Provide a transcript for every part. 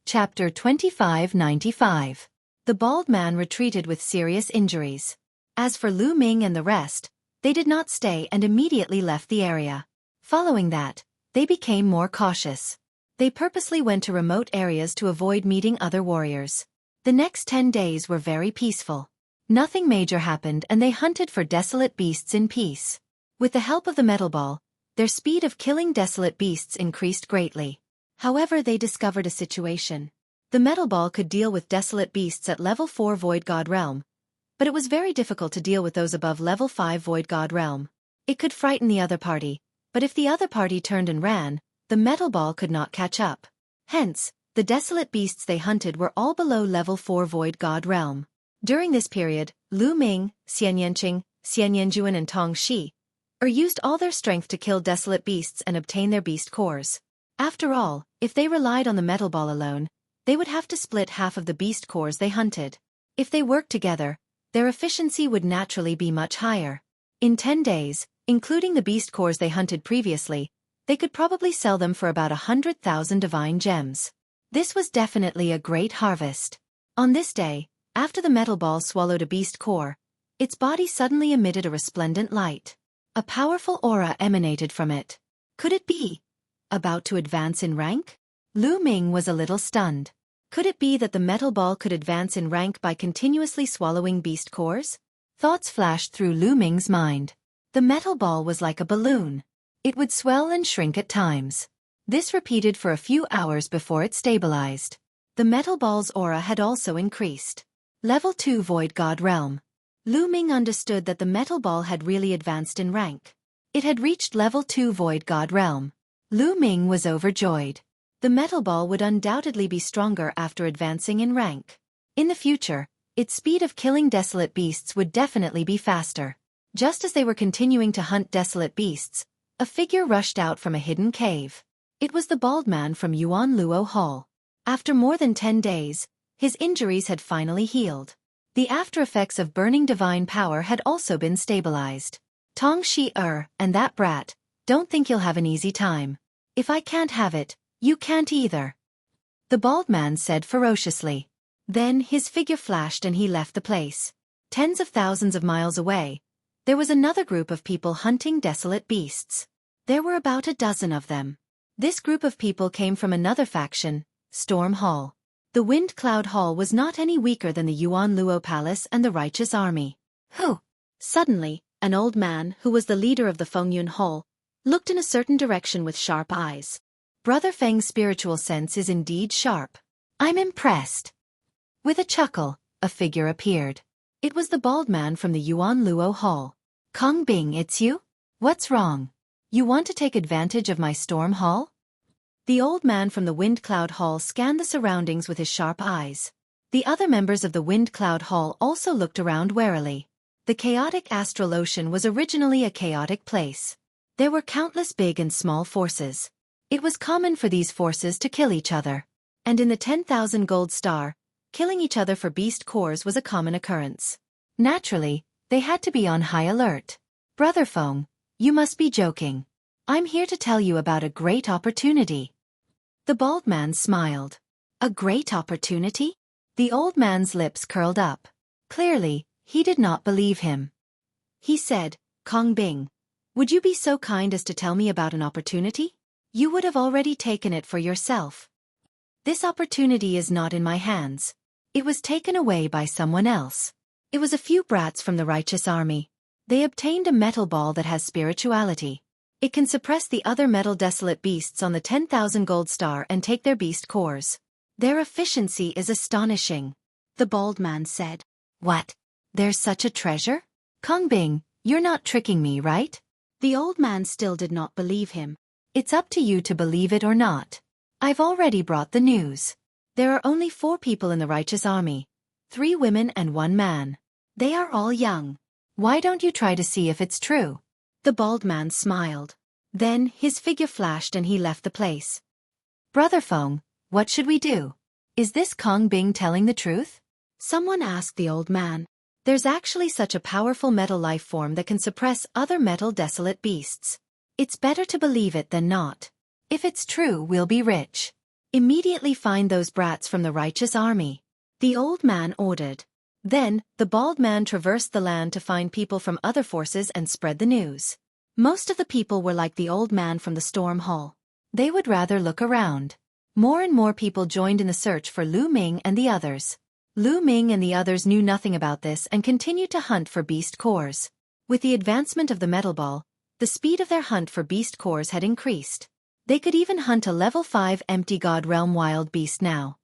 Chapter 2595. The bald man retreated with serious injuries. As for Lu Ming and the rest, they did not stay and immediately left the area. Following that, they became more cautious. They purposely went to remote areas to avoid meeting other warriors. The next 10 days were very peaceful. Nothing major happened and they hunted for desolate beasts in peace. With the help of the metal ball, their speed of killing desolate beasts increased greatly. However, they discovered a situation. The metal ball could deal with desolate beasts at level 4 Void God Realm, but it was very difficult to deal with those above level 5 Void God Realm. It could frighten the other party, but if the other party turned and ran, the metal ball could not catch up. Hence, the desolate beasts they hunted were all below level 4 Void God Realm. During this period, Lu Ming, Xian Yanqing, Xian Yanjuan and Tong Shi used all their strength to kill desolate beasts and obtain their beast cores. After all, if they relied on the metal ball alone, they would have to split half of the beast cores they hunted. If they worked together, their efficiency would naturally be much higher. In 10 days, including the beast cores they hunted previously, they could probably sell them for about 100,000 divine gems. This was definitely a great harvest. On this day, after the metal ball swallowed a beast core, its body suddenly emitted a resplendent light. A powerful aura emanated from it. Could it be about to advance in rank? Lu Ming was a little stunned. Could it be that the metal ball could advance in rank by continuously swallowing beast cores? Thoughts flashed through Lu Ming's mind. The metal ball was like a balloon. It would swell and shrink at times. This repeated for a few hours before it stabilized. The metal ball's aura had also increased. Level 2 Void God Realm. Lu Ming understood that the metal ball had really advanced in rank. It had reached level 2 Void God Realm. Lu Ming was overjoyed. The metal ball would undoubtedly be stronger after advancing in rank. In the future, its speed of killing desolate beasts would definitely be faster. Just as they were continuing to hunt desolate beasts, a figure rushed out from a hidden cave. It was the bald man from Yuan Luo Hall. After more than 10 days, his injuries had finally healed. The after-effects of burning divine power had also been stabilized. Tong Shi and that brat, don't think you'll have an easy time. If I can't have it, you can't either. The bald man said ferociously. Then his figure flashed and he left the place. Tens of thousands of miles away, there was another group of people hunting desolate beasts. There were about a dozen of them. This group of people came from another faction, Storm Hall. The Wind Cloud Hall was not any weaker than the Yuan Luo Palace and the Righteous Army. Who? Suddenly, an old man, who was the leader of the Fengyun Hall, looked in a certain direction with sharp eyes. Brother Feng's spiritual sense is indeed sharp. I'm impressed. With a chuckle, a figure appeared. It was the bald man from the Yuan Luo Hall. Kong Bing, it's you? What's wrong? You want to take advantage of my Storm Hall? The old man from the Wind Cloud Hall scanned the surroundings with his sharp eyes. The other members of the Wind Cloud Hall also looked around warily. The chaotic astral ocean was originally a chaotic place. There were countless big and small forces. It was common for these forces to kill each other. And in the 10,000 gold star, killing each other for beast cores was a common occurrence. Naturally, they had to be on high alert. Brother Feng, you must be joking. I'm here to tell you about a great opportunity. The bald man smiled. A great opportunity? The old man's lips curled up. Clearly, he did not believe him. He said, Kong Bing, would you be so kind as to tell me about an opportunity? You would have already taken it for yourself. This opportunity is not in my hands. It was taken away by someone else. It was a few brats from the Righteous Army. They obtained a metal ball that has spirituality. It can suppress the other metal desolate beasts on the 10,000 gold star and take their beast cores. Their efficiency is astonishing. The bald man said. What? There's such a treasure? Kong Bing, you're not tricking me, right? The old man still did not believe him. It's up to you to believe it or not. I've already brought the news. There are only 4 people in the Righteous Army. 3 women and 1 man. They are all young. Why don't you try to see if it's true? The bald man smiled. Then his figure flashed and he left the place. Brother Feng, what should we do? Is this Kong Bing telling the truth? Someone asked the old man. There's actually such a powerful metal life form that can suppress other metal desolate beasts. It's better to believe it than not. If it's true, we'll be rich. Immediately find those brats from the righteous army. The old man ordered. Then, the bald man traversed the land to find people from other forces and spread the news. Most of the people were like the old man from the storm hall. They would rather look around. More and more people joined in the search for Lu Ming and the others. Lu Ming and the others knew nothing about this and continued to hunt for beast cores. With the advancement of the metal ball, the speed of their hunt for beast cores had increased. They could even hunt a level 5 empty god realm wild beast now.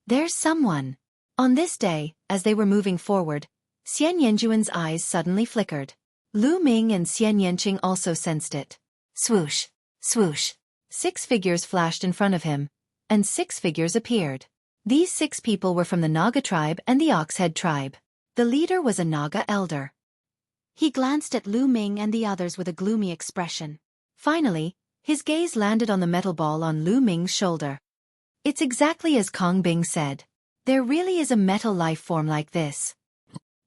There's someone. On this day, as they were moving forward, Xian Yanjuan's eyes suddenly flickered. Lu Ming and Xian Yanqing also sensed it. Swoosh, swoosh. 6 figures flashed in front of him, and 6 figures appeared. These 6 people were from the Naga tribe and the Oxhead tribe. The leader was a Naga elder. He glanced at Lu Ming and the others with a gloomy expression. Finally, his gaze landed on the metal ball on Lu Ming's shoulder. It's exactly as Kong Bing said. There really is a metal life form like this.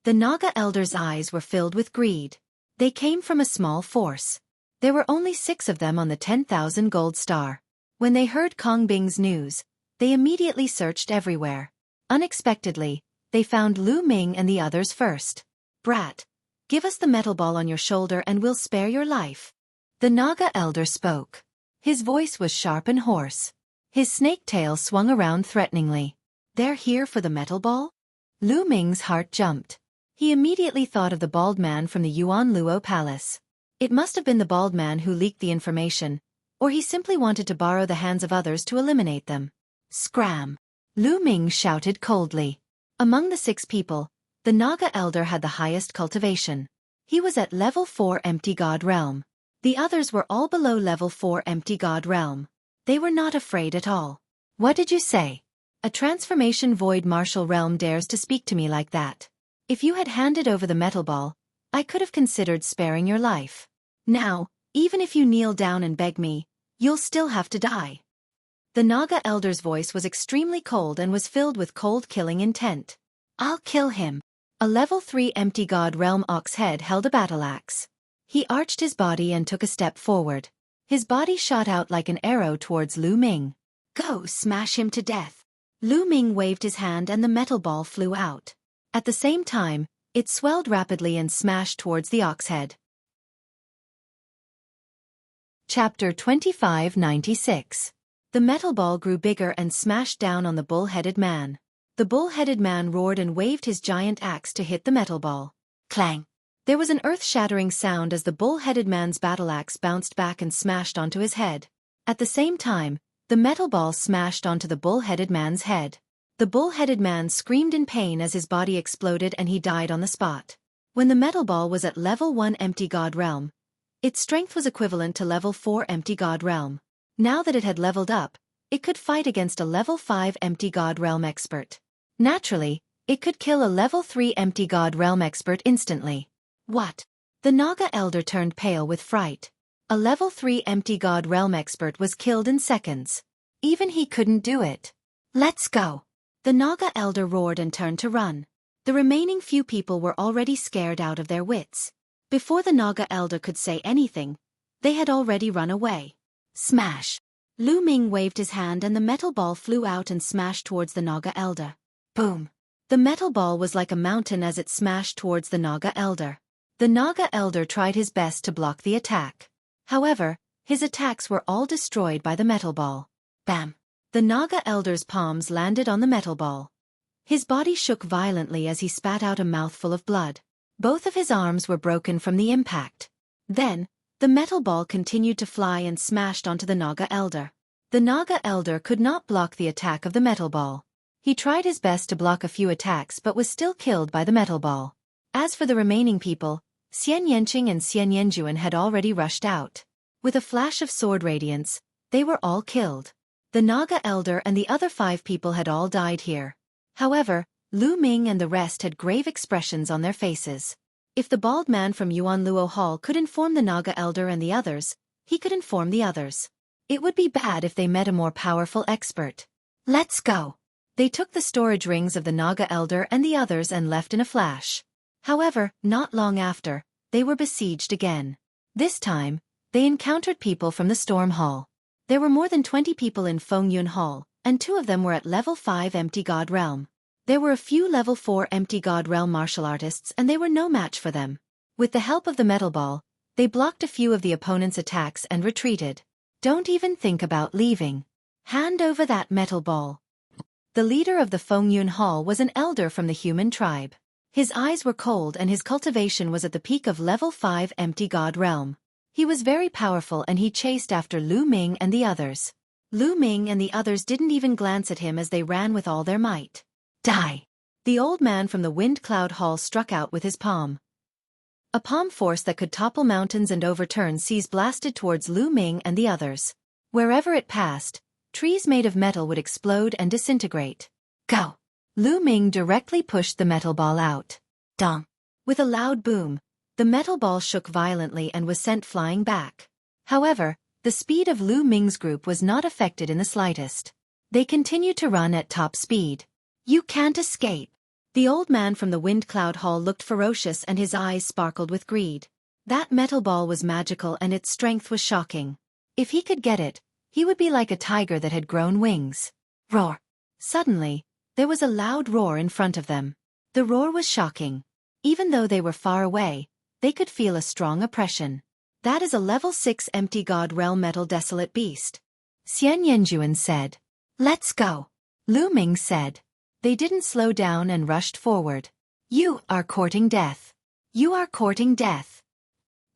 The Naga elder's eyes were filled with greed. They came from a small force. There were only 6 of them on the 10,000 gold star. When they heard Kong Bing's news, they immediately searched everywhere. Unexpectedly, they found Lu Ming and the others first. Brat, give us the metal ball on your shoulder and we'll spare your life. The Naga elder spoke. His voice was sharp and hoarse. His snake tail swung around threateningly. They're here for the metal ball? Lu Ming's heart jumped. He immediately thought of the bald man from the Yuan Luo palace. It must have been the bald man who leaked the information, or he simply wanted to borrow the hands of others to eliminate them. Scram! Lu Ming shouted coldly. Among the 6 people, the Naga elder had the highest cultivation. He was at level 4 empty god realm. The others were all below level 4 empty god realm. They were not afraid at all. What did you say? A transformation void martial realm dares to speak to me like that. If you had handed over the metal ball, I could have considered sparing your life. Now, even if you kneel down and beg me, you'll still have to die. The Naga elder's voice was extremely cold and was filled with cold killing intent. I'll kill him. A level 3 empty god realm ox head held a battle axe. He arched his body and took a step forward. His body shot out like an arrow towards Lu Ming. Go smash him to death. Lu Ming waved his hand and the metal ball flew out. At the same time, it swelled rapidly and smashed towards the ox head. Chapter 2596. The metal ball grew bigger and smashed down on the bull-headed man. The bull-headed man roared and waved his giant axe to hit the metal ball. Clang! There was an earth-shattering sound as the bull-headed man's battle axe bounced back and smashed onto his head. At the same time, the metal ball smashed onto the bull-headed man's head. The bull-headed man screamed in pain as his body exploded and he died on the spot. When the metal ball was at level 1 empty god realm, its strength was equivalent to level 4 empty god realm. Now that it had leveled up, it could fight against a level 5 empty god realm expert. Naturally, it could kill a level 3 empty god realm expert instantly. What? The Naga elder turned pale with fright. A level 3 empty god realm expert was killed in seconds. Even he couldn't do it. Let's go. The Naga elder roared and turned to run. The remaining few people were already scared out of their wits. Before the Naga elder could say anything, they had already run away. Smash! Lu Ming waved his hand and the metal ball flew out and smashed towards the Naga elder. Boom! The metal ball was like a mountain as it smashed towards the Naga elder. The Naga elder tried his best to block the attack. However, his attacks were all destroyed by the metal ball. Bam! The Naga elder's palms landed on the metal ball. His body shook violently as he spat out a mouthful of blood. Both of his arms were broken from the impact. Then, the metal ball continued to fly and smashed onto the Naga elder. The Naga elder could not block the attack of the metal ball. He tried his best to block a few attacks but was still killed by the metal ball. As for the remaining people, Xian Yanqing and Xian Yanjuan had already rushed out. With a flash of sword radiance, they were all killed. The Naga elder and the other 5 people had all died here. However, Lu Ming and the rest had grave expressions on their faces. If the bald man from Yuan Luo Hall could inform the Naga elder and the others, he could inform the others. It would be bad if they met a more powerful expert. Let's go. They took the storage rings of the Naga elder and the others and left in a flash. However, not long after, they were besieged again. This time, they encountered people from the Storm Hall. There were more than 20 people in Fengyun Hall, and 2 of them were at level 5 Empty God Realm. There were a few level 4 Empty God Realm martial artists and they were no match for them. With the help of the metal ball, they blocked a few of the opponent's attacks and retreated. Don't even think about leaving. Hand over that metal ball. The leader of the Fengyun Hall was an elder from the human tribe. His eyes were cold and his cultivation was at the peak of level 5 Empty God Realm. He was very powerful and he chased after Lu Ming and the others. Lu Ming and the others didn't even glance at him as they ran with all their might. Die! The old man from the Wind Cloud Hall struck out with his palm. A palm force that could topple mountains and overturn seas blasted towards Lu Ming and the others. Wherever it passed, trees made of metal would explode and disintegrate. Go! Lu Ming directly pushed the metal ball out. Dong! With a loud boom, the metal ball shook violently and was sent flying back. However, the speed of Lu Ming's group was not affected in the slightest. They continued to run at top speed. You can't escape. The old man from the Wind Cloud Hall looked ferocious and his eyes sparkled with greed. That metal ball was magical and its strength was shocking. If he could get it, he would be like a tiger that had grown wings. Roar! Suddenly, there was a loud roar in front of them. The roar was shocking. Even though they were far away, they could feel a strong oppression. That is a level 6 Empty God Realm Metal Desolate Beast. Xian Yanjuan said. Let's go. Lu Ming said. They didn't slow down and rushed forward. You are courting death. You are courting death.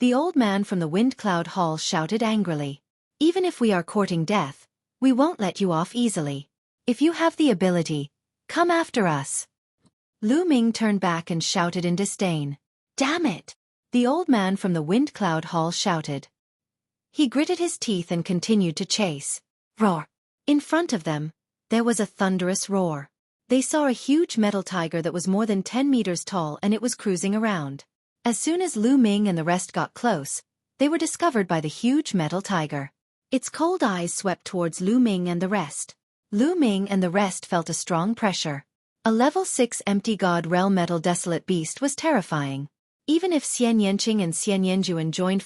The old man from the Wind Cloud Hall shouted angrily. Even if we are courting death, we won't let you off easily. If you have the ability, come after us. Lu Ming turned back and shouted in disdain. Damn it! The old man from the Wind Cloud Hall shouted. He gritted his teeth and continued to chase. Roar! In front of them, there was a thunderous roar. They saw a huge metal tiger that was more than 10 meters tall and it was cruising around. As soon as Lu Ming and the rest got close, they were discovered by the huge metal tiger. Its cold eyes swept towards Lu Ming and the rest. Lu Ming and the rest felt a strong pressure. A level 6 Empty God Realm Metal Desolate Beast was terrifying. Even if Xian Yanqing and Xian Yanjuan joined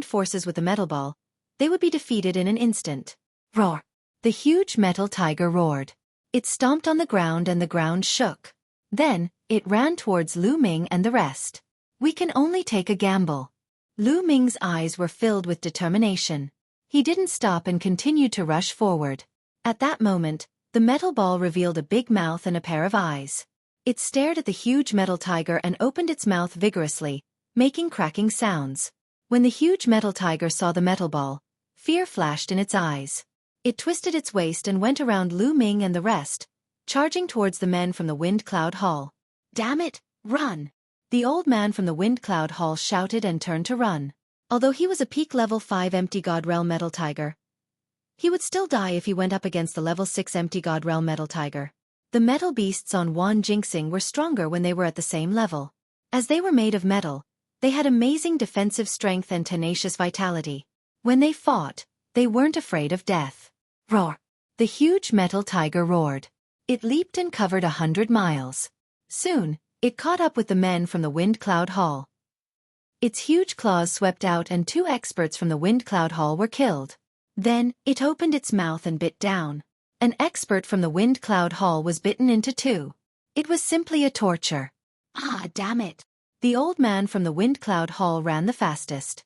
forces with the metal ball, they would be defeated in an instant. Roar! The huge metal tiger roared. It stomped on the ground and the ground shook. Then, it ran towards Lu Ming and the rest. We can only take a gamble. Lu Ming's eyes were filled with determination. He didn't stop and continued to rush forward. At that moment, the metal ball revealed a big mouth and a pair of eyes. It stared at the huge metal tiger and opened its mouth vigorously, making cracking sounds. When the huge metal tiger saw the metal ball, fear flashed in its eyes. It twisted its waist and went around Lu Ming and the rest, charging towards the men from the Wind Cloud Hall. Damn it, run! The old man from the Wind Cloud Hall shouted and turned to run. Although he was a peak level 5 Empty God Realm Metal Tiger, he would still die if he went up against the level 6 Empty God Realm Metal Tiger. The metal beasts on Wan Jinxing were stronger when they were at the same level. As they were made of metal, they had amazing defensive strength and tenacious vitality. When they fought, they weren't afraid of death. Roar! The huge metal tiger roared. It leaped and covered 100 miles. Soon, it caught up with the men from the Wind Cloud Hall. Its huge claws swept out and 2 experts from the Wind Cloud Hall were killed. Then, it opened its mouth and bit down. An expert from the Wind Cloud Hall was bitten into 2. It was simply a torture. Ah, damn it! The old man from the Wind Cloud Hall ran the fastest.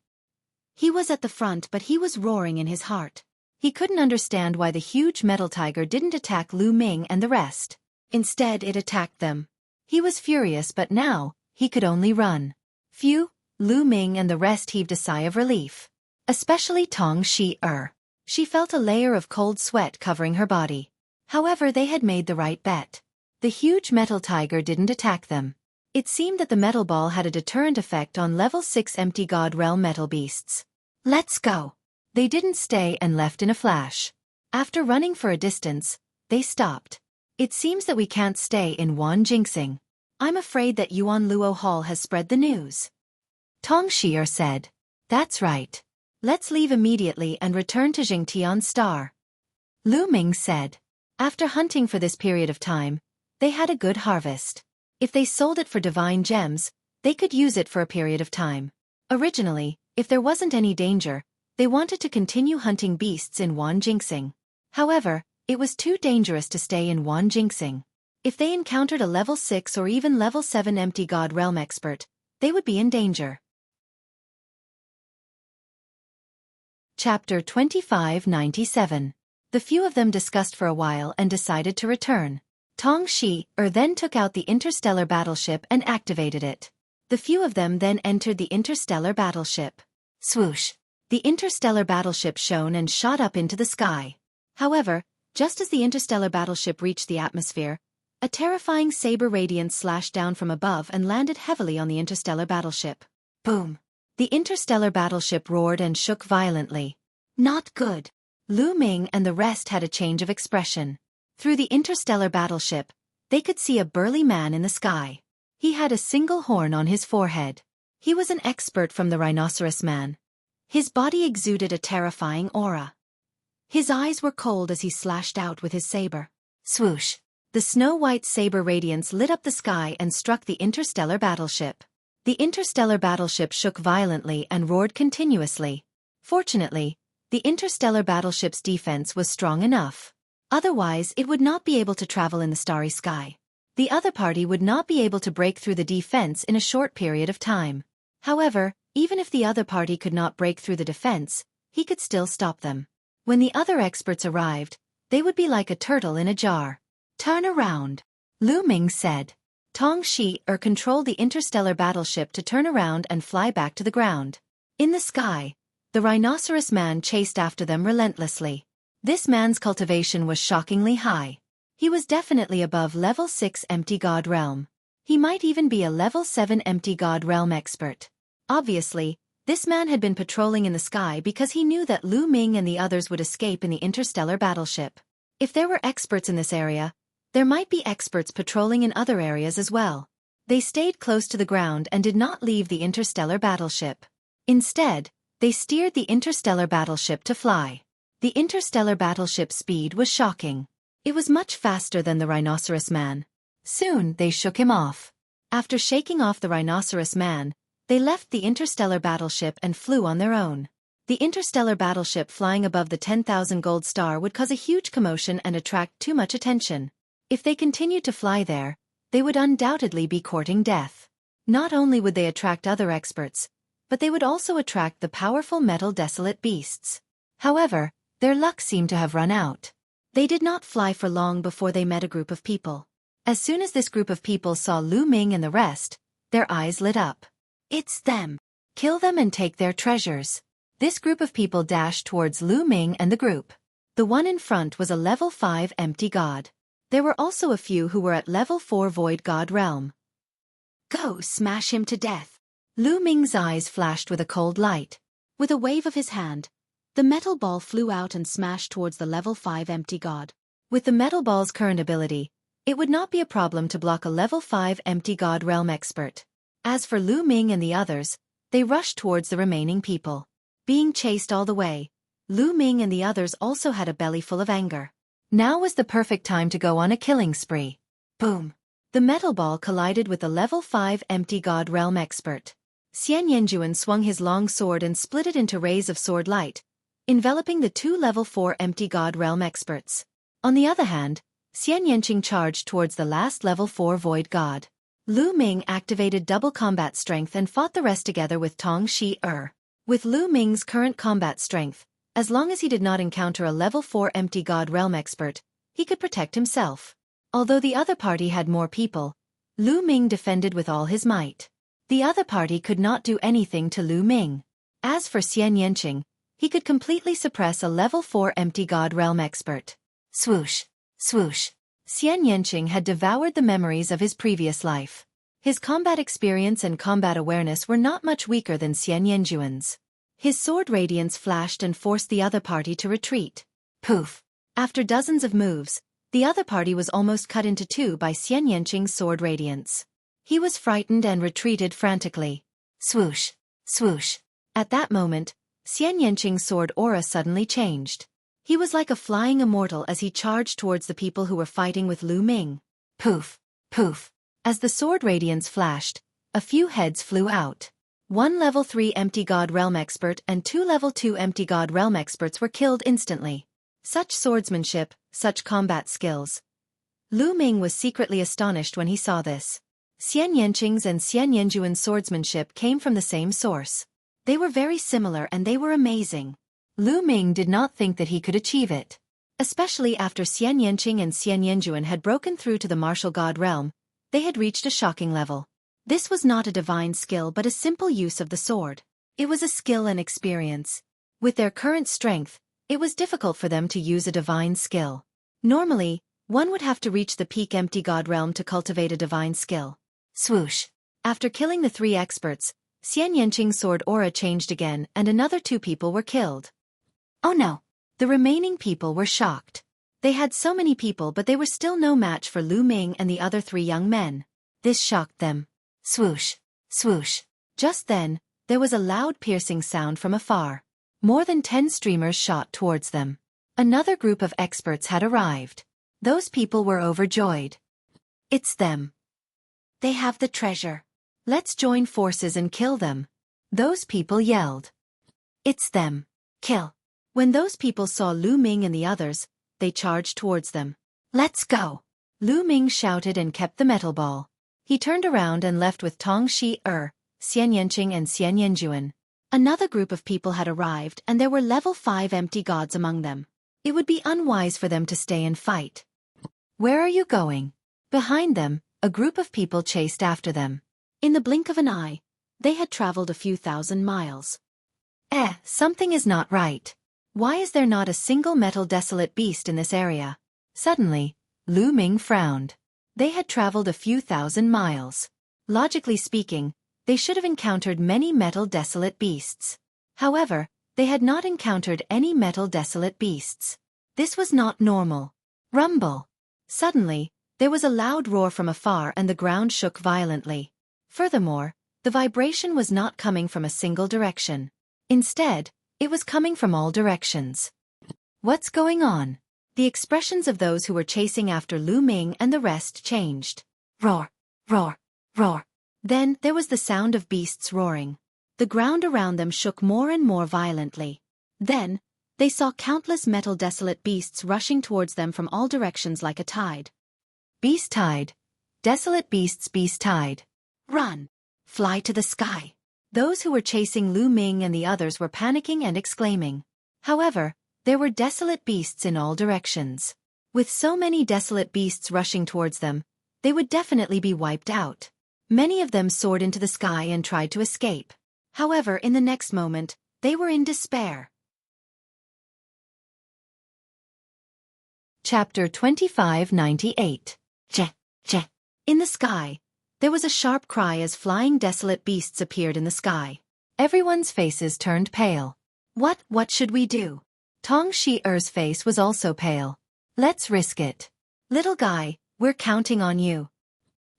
He was at the front but he was roaring in his heart. He couldn't understand why the huge metal tiger didn't attack Lu Ming and the rest. Instead, it attacked them. He was furious but now, he could only run. Phew! Lu Ming and the rest heaved a sigh of relief. Especially Tong Shi-er. She felt a layer of cold sweat covering her body. However, they had made the right bet. The huge metal tiger didn't attack them. It seemed that the metal ball had a deterrent effect on level 6 Empty God Realm Metal Beasts. Let's go! They didn't stay and left in a flash. After running for a distance, they stopped. It seems that we can't stay in Wan Jinxing. I'm afraid that Yuan Luo Hall has spread the news. Tong Shi-er said. That's right. Let's leave immediately and return to Jingtian Star. Lu Ming said. After hunting for this period of time, they had a good harvest. If they sold it for divine gems, they could use it for a period of time. Originally, if there wasn't any danger, they wanted to continue hunting beasts in Wan Jinxing. However, It was too dangerous to stay in Wan Jinxing. If they encountered a level 6 or even level 7 empty god realm expert, they would be in danger. Chapter 2597. The few of them discussed for a while and decided to return. Tong Shi then took out the interstellar battleship and activated it. The few of them then entered the interstellar battleship. Swoosh! The interstellar battleship shone and shot up into the sky. However, just as the interstellar battleship reached the atmosphere, a terrifying saber radiance slashed down from above and landed heavily on the interstellar battleship. Boom! The interstellar battleship roared and shook violently. Not good. Lu Ming and the rest had a change of expression. Through the interstellar battleship, they could see a burly man in the sky. He had a single horn on his forehead. He was an expert from the rhinoceros man. His body exuded a terrifying aura. His eyes were cold as he slashed out with his saber. Swoosh! The snow-white saber radiance lit up the sky and struck the interstellar battleship. The interstellar battleship shook violently and roared continuously. Fortunately, the interstellar battleship's defense was strong enough. Otherwise, it would not be able to travel in the starry sky. The other party would not be able to break through the defense in a short period of time. However, even if the other party could not break through the defense, he could still stop them. When the other experts arrived, they would be like a turtle in a jar. Turn around, Lu Ming said. Tong Shi controlled the interstellar battleship to turn around and fly back to the ground. In the sky, the rhinoceros man chased after them relentlessly. This man's cultivation was shockingly high. He was definitely above level 6 empty god realm. He might even be a level 7 empty god realm expert. Obviously, this man had been patrolling in the sky because he knew that Lu Ming and the others would escape in the interstellar battleship. If there were experts in this area, there might be experts patrolling in other areas as well. They stayed close to the ground and did not leave the interstellar battleship. Instead, they steered the interstellar battleship to fly. The interstellar battleship's speed was shocking. It was much faster than the rhinoceros man. Soon, they shook him off. After shaking off the rhinoceros man, they left the interstellar battleship and flew on their own. The interstellar battleship flying above the 10,000 gold star would cause a huge commotion and attract too much attention. If they continued to fly there, they would undoubtedly be courting death. Not only would they attract other experts, but they would also attract the powerful metal desolate beasts. However, their luck seemed to have run out. They did not fly for long before they met a group of people. As soon as this group of people saw Lu Ming and the rest, their eyes lit up. It's them. Kill them and take their treasures. This group of people dashed towards Lu Ming and the group. The one in front was a level 5 empty god. There were also a few who were at level 4 void god realm. Go smash him to death. Lu Ming's eyes flashed with a cold light. With a wave of his hand, the metal ball flew out and smashed towards the level 5 empty god. With the metal ball's current ability, it would not be a problem to block a level 5 empty god realm expert. As for Lu Ming and the others, they rushed towards the remaining people. Being chased all the way, Lu Ming and the others also had a belly full of anger. Now was the perfect time to go on a killing spree. Boom! The metal ball collided with the level 5 empty god realm expert. Xian Yanjuan swung his long sword and split it into rays of sword light, enveloping the two level 4 empty god realm experts. On the other hand, Xian Yanqing charged towards the last level 4 void god. Lu Ming activated double combat strength and fought the rest together with Tong Shi. With Lu Ming's current combat strength, as long as he did not encounter a level 4 empty god realm expert, he could protect himself. Although the other party had more people, Lu Ming defended with all his might. The other party could not do anything to Lu Ming. As for Xian Yanqing, he could completely suppress a level 4 empty god realm expert. Swoosh! Swoosh! Xian Yanqing had devoured the memories of his previous life. His combat experience and combat awareness were not much weaker than Xian Yanjuan's. His sword radiance flashed and forced the other party to retreat. Poof! After dozens of moves, the other party was almost cut into two by Xian Yanqing's sword radiance. He was frightened and retreated frantically. Swoosh! Swoosh! At that moment, Xian Yanqing's sword aura suddenly changed. He was like a flying immortal as he charged towards the people who were fighting with Lu Ming. Poof! Poof! As the sword radiance flashed, a few heads flew out. One level 3 empty god realm expert and two level 2 empty god realm experts were killed instantly. Such swordsmanship, such combat skills. Lu Ming was secretly astonished when he saw this. Xian Yanqing's and Xian Yanjuan's swordsmanship came from the same source. They were very similar and they were amazing. Lu Ming did not think that he could achieve it. Especially after Xian Yanqing and Xian Yanjuan had broken through to the martial god realm, they had reached a shocking level. This was not a divine skill but a simple use of the sword. It was a skill and experience. With their current strength, it was difficult for them to use a divine skill. Normally, one would have to reach the peak empty god realm to cultivate a divine skill. Swoosh! After killing the 3 experts, Xian Yanqing's sword aura changed again and another 2 people were killed. Oh no! The remaining people were shocked. They had so many people but they were still no match for Lu Ming and the other 3 young men. This shocked them. Swoosh! Swoosh! Just then, there was a loud piercing sound from afar. More than 10 streamers shot towards them. Another group of experts had arrived. Those people were overjoyed. It's them. They have the treasure. Let's join forces and kill them. Those people yelled. It's them. Kill. When those people saw Lu Ming and the others, they charged towards them. Let's go. Lu Ming shouted and kept the metal ball. He turned around and left with Tong Shi, Xian Yanqing and Xian Yanjuan. Another group of people had arrived and there were level 5 empty gods among them. It would be unwise for them to stay and fight. Where are you going? Behind them, a group of people chased after them. In the blink of an eye, they had traveled a few thousand miles. Something is not right. Why is there not a single metal desolate beast in this area? Suddenly, Lu Ming frowned. They had traveled a few thousand miles. Logically speaking, they should have encountered many metal desolate beasts. However, they had not encountered any metal desolate beasts. This was not normal. Rumble! Suddenly, there was a loud roar from afar and the ground shook violently. Furthermore, the vibration was not coming from a single direction. Instead, it was coming from all directions. What's going on? The expressions of those who were chasing after Lu Ming and the rest changed. Roar! Roar! Roar! Then there was the sound of beasts roaring. The ground around them shook more and more violently. Then, they saw countless metal desolate beasts rushing towards them from all directions like a tide. Beast tide. Desolate beasts beast tide. Run! Fly to the sky! Those who were chasing Lu Ming and the others were panicking and exclaiming. However, there were desolate beasts in all directions. With so many desolate beasts rushing towards them, they would definitely be wiped out. Many of them soared into the sky and tried to escape. However, in the next moment, they were in despair. Chapter 2598. In the sky, there was a sharp cry as flying desolate beasts appeared in the sky. Everyone's faces turned pale. What should we do? Tong Shi-er's face was also pale. Let's risk it. Little guy, we're counting on you.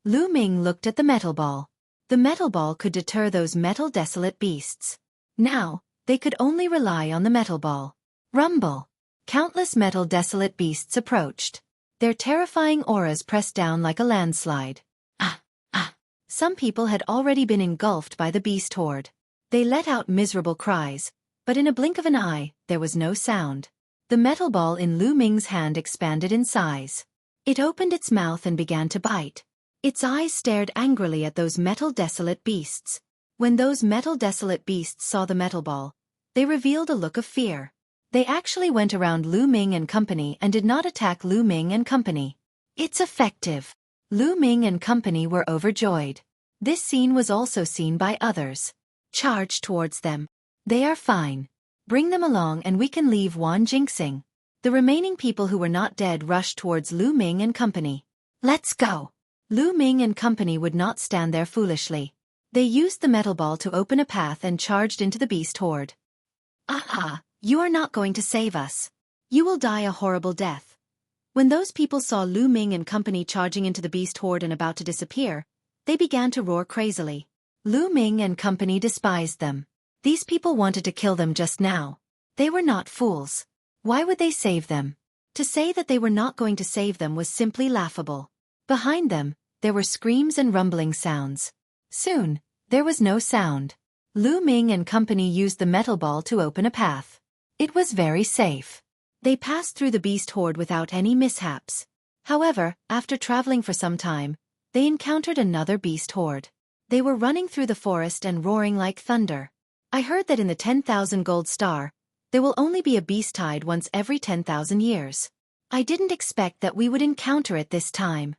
Lu Ming looked at the metal ball. The metal ball could deter those metal desolate beasts. Now, they could only rely on the metal ball. Rumble! Countless metal desolate beasts approached. Their terrifying auras pressed down like a landslide. Some people had already been engulfed by the beast horde. They let out miserable cries, but in a blink of an eye, there was no sound. The metal ball in Lu Ming's hand expanded in size. It opened its mouth and began to bite. Its eyes stared angrily at those metal desolate beasts. When those metal desolate beasts saw the metal ball, they revealed a look of fear. They actually went around Lu Ming and company and did not attack Lu Ming and company. It's effective. Lu Ming and company were overjoyed. This scene was also seen by others. Charge towards them. They are fine. Bring them along and we can leave Wan Jinxing. The remaining people who were not dead rushed towards Lu Ming and company. Let's go. Lu Ming and company would not stand there foolishly. They used the metal ball to open a path and charged into the beast horde. You are not going to save us. You will die a horrible death. When those people saw Lu Ming and company charging into the beast horde and about to disappear, they began to roar crazily. Lu Ming and company despised them. These people wanted to kill them just now. They were not fools. Why would they save them? To say that they were not going to save them was simply laughable. Behind them, there were screams and rumbling sounds. Soon, there was no sound. Lu Ming and company used the metal ball to open a path. It was very safe. They passed through the beast horde without any mishaps. However, after traveling for some time, they encountered another beast horde. They were running through the forest and roaring like thunder. I heard that in the 10,000 gold star, there will only be a beast tide once every 10,000 years. I didn't expect that we would encounter it this time.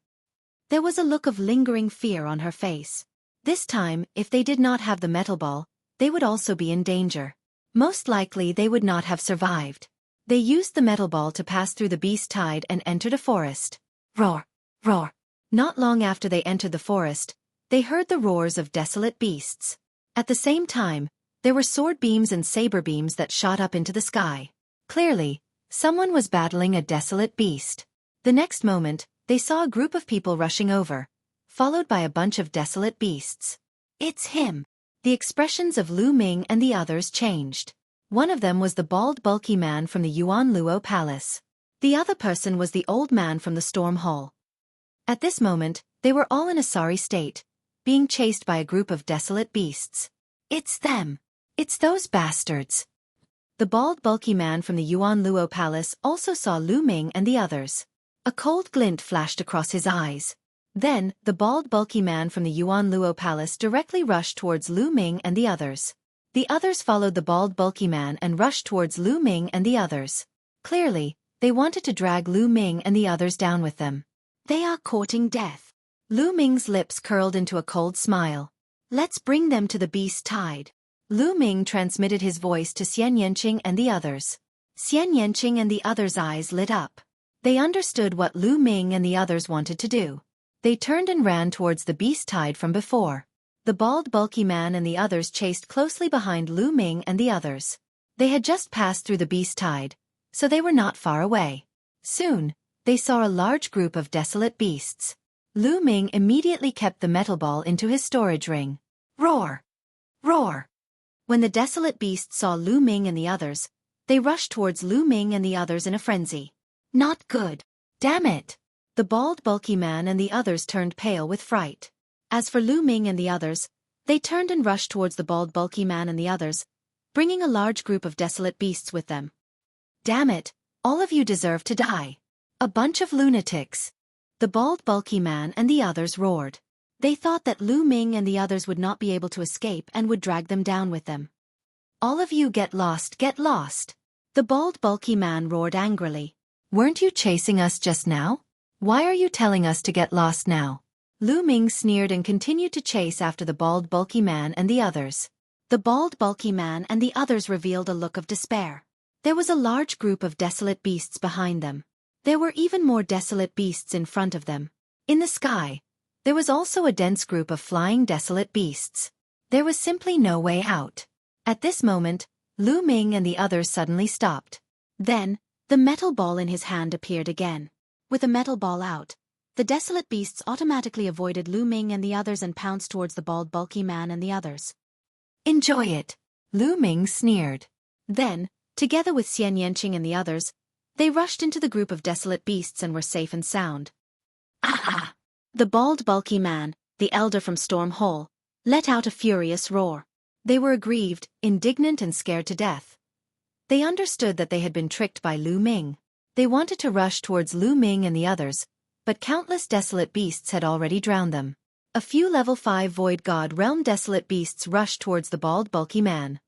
There was a look of lingering fear on her face. This time, if they did not have the metal ball, they would also be in danger. Most likely they would not have survived. They used the metal ball to pass through the beast tide and entered a forest. Roar! Roar! Not long after they entered the forest, they heard the roars of desolate beasts. At the same time, there were sword beams and saber beams that shot up into the sky. Clearly, someone was battling a desolate beast. The next moment, they saw a group of people rushing over, followed by a bunch of desolate beasts. It's him! The expressions of Lu Ming and the others changed. One of them was the bald bulky man from the Yuan Luo Palace. The other person was the old man from the Storm Hall. At this moment, they were all in a sorry state, being chased by a group of desolate beasts. It's them! It's those bastards! The bald bulky man from the Yuan Luo Palace also saw Lu Ming and the others. A cold glint flashed across his eyes. Then, the bald bulky man from the Yuan Luo Palace directly rushed towards Lu Ming and the others. The others followed the bald bulky man and rushed towards Lu Ming and the others. Clearly, they wanted to drag Lu Ming and the others down with them. They are courting death. Lu Ming's lips curled into a cold smile. Let's bring them to the beast tide. Lu Ming transmitted his voice to Xian Yanqing and the others. Xian Yanqing and the others' eyes lit up. They understood what Lu Ming and the others wanted to do. They turned and ran towards the beast tide from before. The bald bulky man and the others chased closely behind Lu Ming and the others. They had just passed through the beast tide, so they were not far away. Soon, they saw a large group of desolate beasts. Lu Ming immediately kept the metal ball into his storage ring. Roar! Roar! When the desolate beasts saw Lu Ming and the others, they rushed towards Lu Ming and the others in a frenzy. Not good! Damn it! The bald bulky man and the others turned pale with fright. As for Lu Ming and the others, they turned and rushed towards the bald bulky man and the others, bringing a large group of desolate beasts with them. Damn it, all of you deserve to die. A bunch of lunatics. The bald bulky man and the others roared. They thought that Lu Ming and the others would not be able to escape and would drag them down with them. All of you get lost, get lost. The bald bulky man roared angrily. Weren't you chasing us just now? Why are you telling us to get lost now? Lu Ming sneered and continued to chase after the bald bulky man and the others. The bald bulky man and the others revealed a look of despair. There was a large group of desolate beasts behind them. There were even more desolate beasts in front of them. In the sky, there was also a dense group of flying desolate beasts. There was simply no way out. At this moment, Lu Ming and the others suddenly stopped. Then, the metal ball in his hand appeared again. With the metal ball out, the desolate beasts automatically avoided Lu Ming and the others and pounced towards the bald bulky man and the others. Enjoy it! Lu Ming sneered. Then, together with Xian Yanqing and the others, they rushed into the group of desolate beasts and were safe and sound. Ah! The bald bulky man, the elder from Storm Hall, let out a furious roar. They were aggrieved, indignant and scared to death. They understood that they had been tricked by Lu Ming. They wanted to rush towards Lu Ming and the others, but countless desolate beasts had already drowned them. A few level 5 Void God Realm desolate beasts rushed towards the bald bulky man.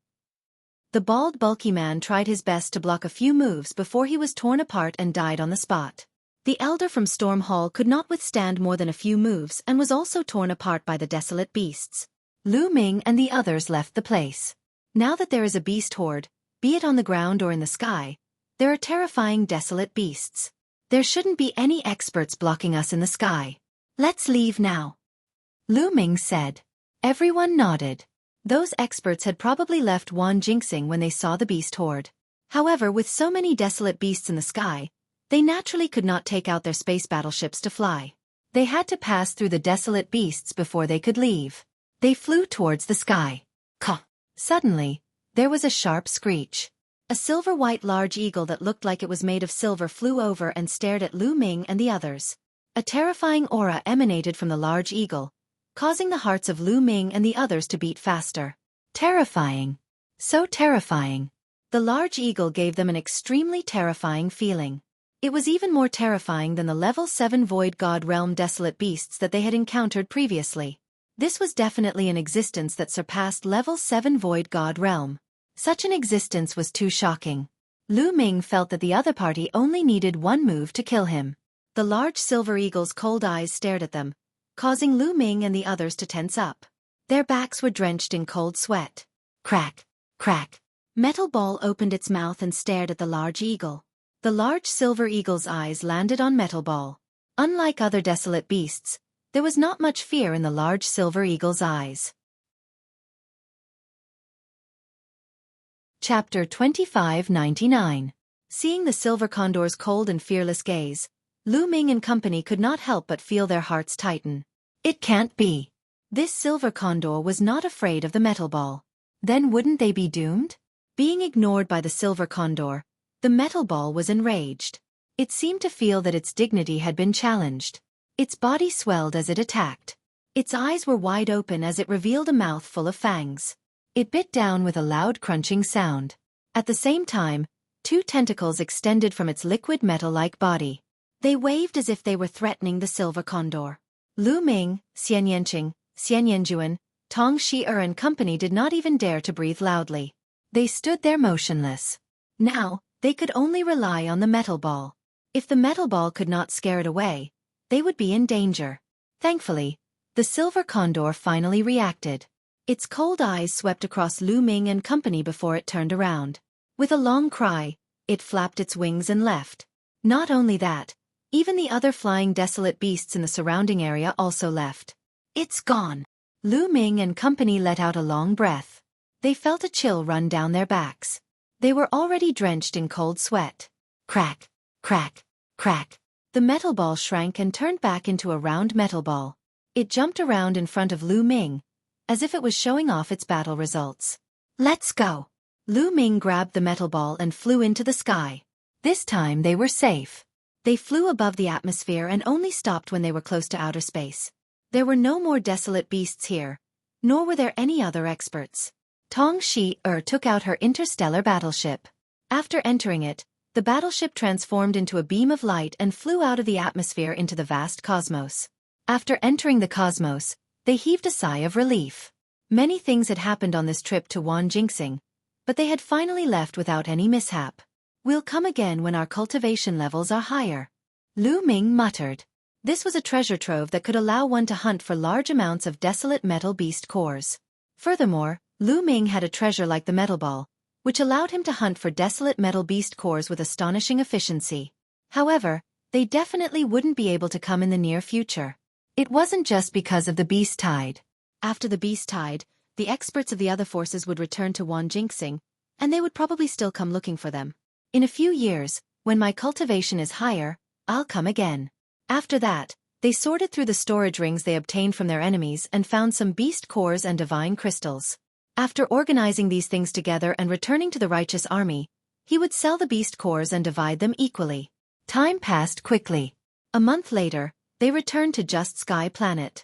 The bald bulky man tried his best to block a few moves before he was torn apart and died on the spot. The elder from Storm Hall could not withstand more than a few moves and was also torn apart by the desolate beasts. Lu Ming and the others left the place. Now that there is a beast horde, be it on the ground or in the sky, there are terrifying desolate beasts. There shouldn't be any experts blocking us in the sky. Let's leave now. Lu Ming said. Everyone nodded. Those experts had probably left Wan Jinxing when they saw the beast horde. However, with so many desolate beasts in the sky, they naturally could not take out their space battleships to fly. They had to pass through the desolate beasts before they could leave. They flew towards the sky. Caw! Suddenly, there was a sharp screech. A silver-white large eagle that looked like it was made of silver flew over and stared at Lu Ming and the others. A terrifying aura emanated from the large eagle, causing the hearts of Lu Ming and the others to beat faster. Terrifying. So terrifying. The large eagle gave them an extremely terrifying feeling. It was even more terrifying than the level 7 Void God Realm desolate beasts that they had encountered previously. This was definitely an existence that surpassed level 7 Void God Realm. Such an existence was too shocking. Lu Ming felt that the other party only needed one move to kill him. The large silver eagle's cold eyes stared at them, causing Lu Ming and the others to tense up. Their backs were drenched in cold sweat. Crack, crack. Metal Ball opened its mouth and stared at the large eagle. The large silver eagle's eyes landed on Metal Ball. Unlike other desolate beasts, there was not much fear in the large silver eagle's eyes. Chapter 2599. Seeing the silver condor's cold and fearless gaze, Lu Ming and company could not help but feel their hearts tighten. It can't be. This silver condor was not afraid of the Metal Ball. Then wouldn't they be doomed? Being ignored by the silver condor, the Metal Ball was enraged. It seemed to feel that its dignity had been challenged. Its body swelled as it attacked. Its eyes were wide open as it revealed a mouth full of fangs. It bit down with a loud crunching sound. At the same time, two tentacles extended from its liquid metal-like body. They waved as if they were threatening the silver condor. Lu Ming, Xian Yanqing, Xian Yanjuan, Tong Shi-er and company did not even dare to breathe loudly. They stood there motionless. Now, they could only rely on the Metal Ball. If the Metal Ball could not scare it away, they would be in danger. Thankfully, the silver condor finally reacted. Its cold eyes swept across Lu Ming and company before it turned around. With a long cry, it flapped its wings and left. Not only that, even the other flying desolate beasts in the surrounding area also left. It's gone. Lu Ming and company let out a long breath. They felt a chill run down their backs. They were already drenched in cold sweat. Crack, crack, crack. The Metal Ball shrank and turned back into a round metal ball. It jumped around in front of Lu Ming, as if it was showing off its battle results. Let's go. Lu Ming grabbed the Metal Ball and flew into the sky. This time they were safe. They flew above the atmosphere and only stopped when they were close to outer space. There were no more desolate beasts here, nor were there any other experts. Tong Shi-er took out her interstellar battleship. After entering it, the battleship transformed into a beam of light and flew out of the atmosphere into the vast cosmos. After entering the cosmos, they heaved a sigh of relief. Many things had happened on this trip to Wanjingxing, but they had finally left without any mishap. We'll come again when our cultivation levels are higher. Lu Ming muttered. This was a treasure trove that could allow one to hunt for large amounts of desolate metal beast cores. Furthermore, Lu Ming had a treasure like the Metal Ball, which allowed him to hunt for desolate metal beast cores with astonishing efficiency. However, they definitely wouldn't be able to come in the near future. It wasn't just because of the beast tide. After the beast tide, the experts of the other forces would return to Wanjingxing, and they would probably still come looking for them. In a few years, when my cultivation is higher, I'll come again. After that, they sorted through the storage rings they obtained from their enemies and found some beast cores and divine crystals. After organizing these things together and returning to the righteous army, he would sell the beast cores and divide them equally. Time passed quickly. A month later, they returned to Just Sky Planet.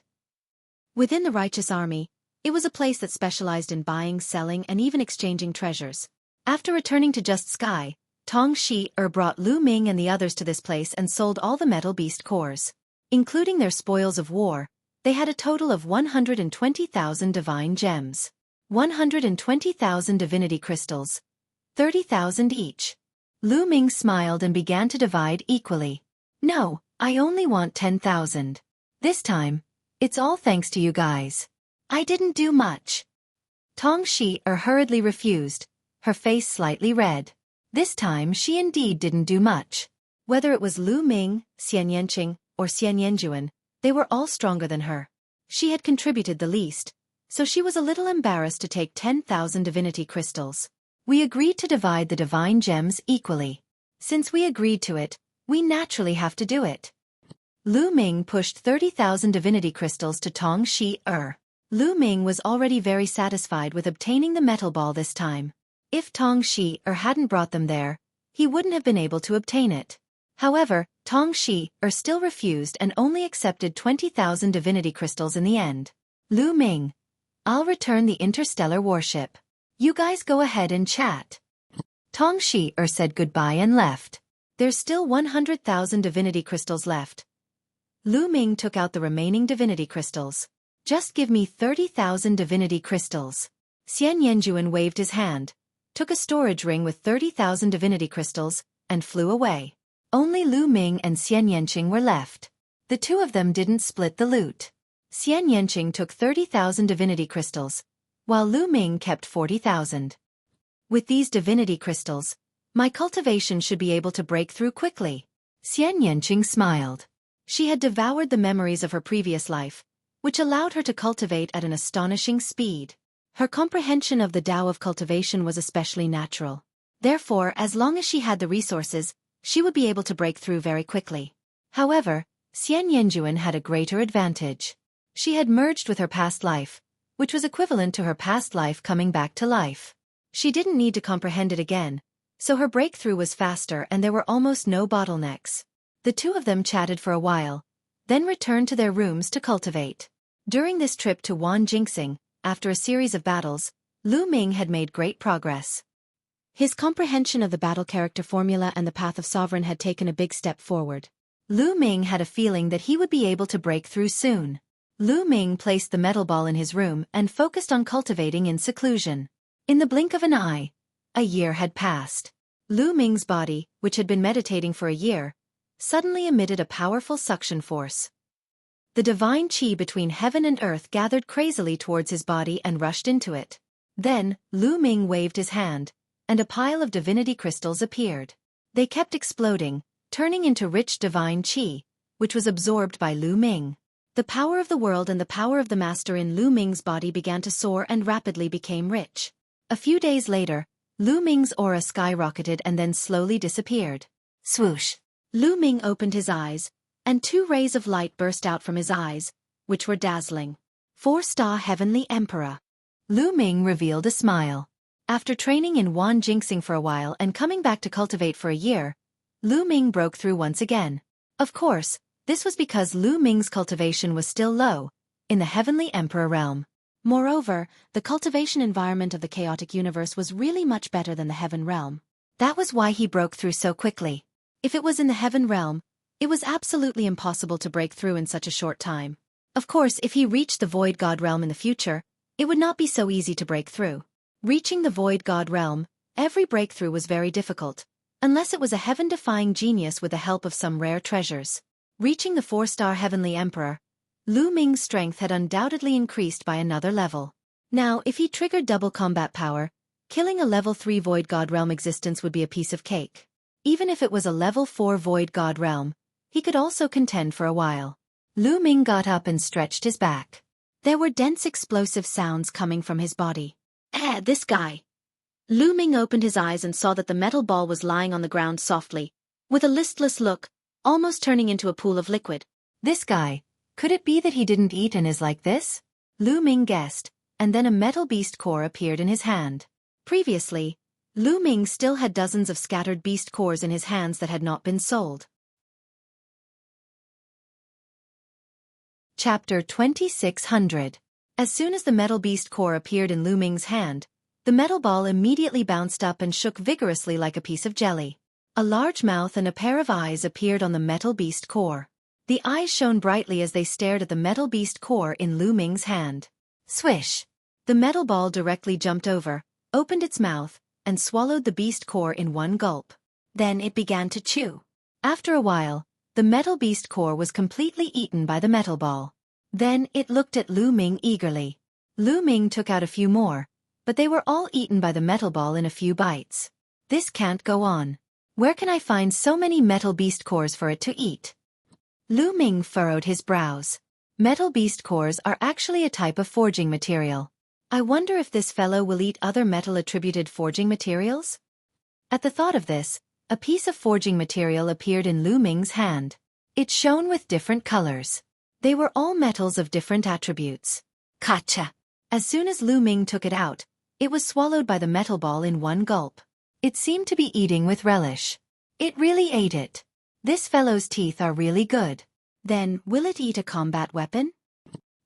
Within the righteous army, it was a place that specialized in buying, selling, and even exchanging treasures. After returning to Just Sky, Tong Shi-er brought Lu Ming and the others to this place and sold all the metal beast cores. Including their spoils of war, they had a total of 120,000 divine gems. 120,000 divinity crystals. 30,000 each. Lu Ming smiled and began to divide equally. No, I only want 10,000. This time, it's all thanks to you guys. I didn't do much. Tong Shi-er hurriedly refused, her face slightly red. This time she indeed didn't do much. Whether it was Lu Ming, Xian Yanqing, or Xian Yanjuan, they were all stronger than her. She had contributed the least, so she was a little embarrassed to take 10,000 divinity crystals. We agreed to divide the divine gems equally. Since we agreed to it, we naturally have to do it. Lu Ming pushed 30,000 divinity crystals to Tong Shi-er. Lu Ming was already very satisfied with obtaining the Metal Ball this time. If Tong Shi-er hadn't brought them there, he wouldn't have been able to obtain it. However, Tong Shi-er still refused and only accepted 20,000 divinity crystals in the end. Lu Ming, I'll return the interstellar warship. You guys go ahead and chat. Tong Shi said goodbye and left. There's still 100,000 divinity crystals left. Lu Ming took out the remaining divinity crystals. Just give me 30,000 divinity crystals. Xian Yanjuan waved his hand, took a storage ring with 30,000 divinity crystals, and flew away. Only Lu Ming and Xian Yanqing were left. The two of them didn't split the loot. Xian Yanqing took 30,000 divinity crystals, while Lu Ming kept 40,000. With these divinity crystals, my cultivation should be able to break through quickly. Xian Yanqing smiled. She had devoured the memories of her previous life, which allowed her to cultivate at an astonishing speed. Her comprehension of the Tao of cultivation was especially natural. Therefore, as long as she had the resources, she would be able to break through very quickly. However, Xian Yanjuan had a greater advantage. She had merged with her past life, which was equivalent to her past life coming back to life. She didn't need to comprehend it again, so her breakthrough was faster and there were almost no bottlenecks. The two of them chatted for a while, then returned to their rooms to cultivate. During this trip to Wanjingxing, after a series of battles, Lu Ming had made great progress. His comprehension of the battle character formula and the path of sovereign had taken a big step forward. Lu Ming had a feeling that he would be able to break through soon. Lu Ming placed the metal ball in his room and focused on cultivating in seclusion. In the blink of an eye, a year had passed. Lu Ming's body, which had been meditating for a year, suddenly emitted a powerful suction force. The divine qi between heaven and earth gathered crazily towards his body and rushed into it. Then, Lu Ming waved his hand, and a pile of divinity crystals appeared. They kept exploding, turning into rich divine qi, which was absorbed by Lu Ming. The power of the world and the power of the master in Lu Ming's body began to soar and rapidly became rich. A few days later, Lu Ming's aura skyrocketed and then slowly disappeared. Swoosh! Lu Ming opened his eyes, and 2 rays of light burst out from his eyes, which were dazzling. 4-star Heavenly Emperor. Lu Ming revealed a smile. After training in Wanjingxing for a while and coming back to cultivate for a year, Lu Ming broke through once again. Of course, this was because Lu Ming's cultivation was still low, in the Heavenly Emperor realm. Moreover, the cultivation environment of the chaotic universe was really much better than the Heaven realm. That was why he broke through so quickly. If it was in the Heaven realm, it was absolutely impossible to break through in such a short time. Of course, if he reached the Void God realm in the future, it would not be so easy to break through. Reaching the Void God realm, every breakthrough was very difficult, unless it was a heaven-defying genius with the help of some rare treasures. Reaching the 4-star Heavenly Emperor, Lu Ming's strength had undoubtedly increased by another level. Now, if he triggered double combat power, killing a level 3 Void God realm existence would be a piece of cake. Even if it was a level 4 Void God realm, he could also contend for a while. Lu Ming got up and stretched his back. There were dense explosive sounds coming from his body. This guy. Lu Ming opened his eyes and saw that the metal ball was lying on the ground softly, with a listless look, almost turning into a pool of liquid. This guy. Could it be that he didn't eat and is like this? Lu Ming guessed, and then a metal beast core appeared in his hand. Previously, Lu Ming still had dozens of scattered beast cores in his hands that had not been sold. Chapter 2600. As soon as the metal beast core appeared in Lu Ming's hand, the metal ball immediately bounced up and shook vigorously like a piece of jelly. A large mouth and a pair of eyes appeared on the metal beast core. The eyes shone brightly as they stared at the metal beast core in Lu Ming's hand. Swish! The metal ball directly jumped over, opened its mouth, and swallowed the beast core in one gulp. Then it began to chew. After a while, the metal beast core was completely eaten by the metal ball. Then it looked at Lu Ming eagerly. Lu Ming took out a few more, but they were all eaten by the metal ball in a few bites. This can't go on. Where can I find so many metal beast cores for it to eat? Lu Ming furrowed his brows. Metal beast cores are actually a type of forging material. I wonder if this fellow will eat other metal-attributed forging materials? At the thought of this, a piece of forging material appeared in Lu Ming's hand. It shone with different colors. They were all metals of different attributes. Gotcha! As soon as Lu Ming took it out, it was swallowed by the metal ball in one gulp. It seemed to be eating with relish. It really ate it. This fellow's teeth are really good. Then, will it eat a combat weapon?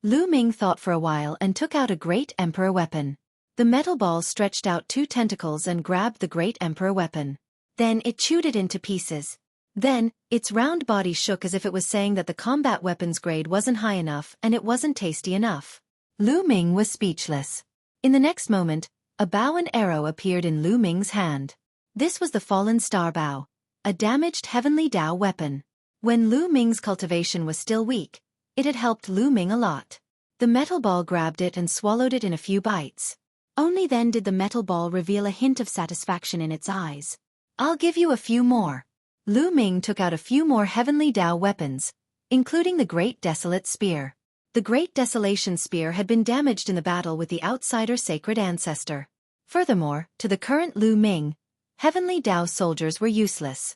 Lu Ming thought for a while and took out a great emperor weapon. The metal ball stretched out 2 tentacles and grabbed the great emperor weapon. Then it chewed it into pieces. Then, its round body shook as if it was saying that the combat weapon's grade wasn't high enough and it wasn't tasty enough. Lu Ming was speechless. In the next moment, a bow and arrow appeared in Lu Ming's hand. This was the fallen star bow, a damaged heavenly Dao weapon. When Lu Ming's cultivation was still weak, it had helped Lu Ming a lot. The metal ball grabbed it and swallowed it in a few bites. Only then did the metal ball reveal a hint of satisfaction in its eyes. I'll give you a few more. Lu Ming took out a few more heavenly Dao weapons, including the Great Desolate Spear. The Great Desolation Spear had been damaged in the battle with the outsider sacred ancestor. Furthermore, to the current Lu Ming, heavenly Dao soldiers were useless.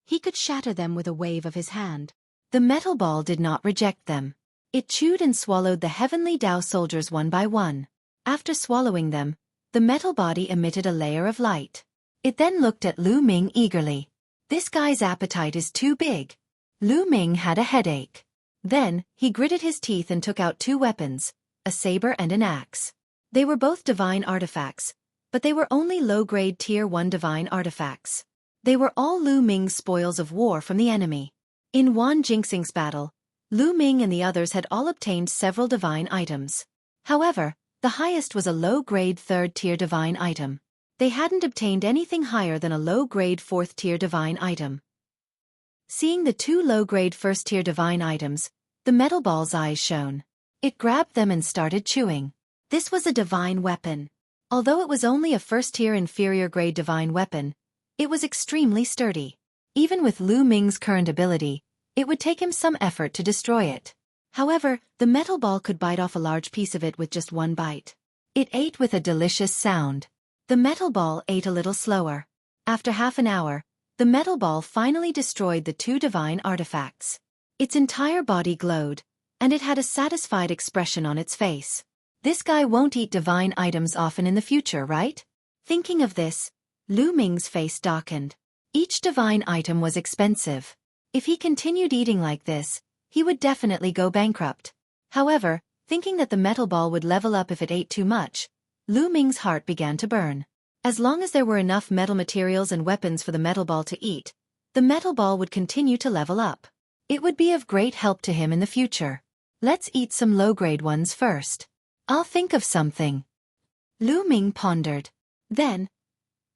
He could shatter them with a wave of his hand. The metal ball did not reject them. It chewed and swallowed the heavenly Dao soldiers one by one. After swallowing them, the metal body emitted a layer of light. It then looked at Lu Ming eagerly. This guy's appetite is too big. Lu Ming had a headache. Then, he gritted his teeth and took out 2 weapons, a saber and an axe. They were both divine artifacts, but they were only low-grade Tier 1 divine artifacts. They were all Lu Ming's spoils of war from the enemy. In Wan Jingxing's battle, Lu Ming and the others had all obtained several divine items. However, the highest was a low-grade 3rd-tier divine item. They hadn't obtained anything higher than a low-grade 4th-tier divine item. Seeing the 2 low-grade 1st-tier divine items, the metal ball's eyes shone. It grabbed them and started chewing. This was a divine weapon. Although it was only a 1st-tier inferior-grade divine weapon, it was extremely sturdy. Even with Lu Ming's current ability, it would take him some effort to destroy it. However, the metal ball could bite off a large piece of it with just one bite. It ate with a delicious sound. The metal ball ate a little slower. After half an hour, the metal ball finally destroyed the 2 divine artifacts. Its entire body glowed, and it had a satisfied expression on its face. This guy won't eat divine items often in the future, right? Thinking of this, Lu Ming's face darkened. Each divine item was expensive. If he continued eating like this, he would definitely go bankrupt. However, thinking that the metal ball would level up if it ate too much, Lu Ming's heart began to burn. As long as there were enough metal materials and weapons for the metal ball to eat, the metal ball would continue to level up. It would be of great help to him in the future. Let's eat some low-grade ones first. I'll think of something. Lu Ming pondered. Then,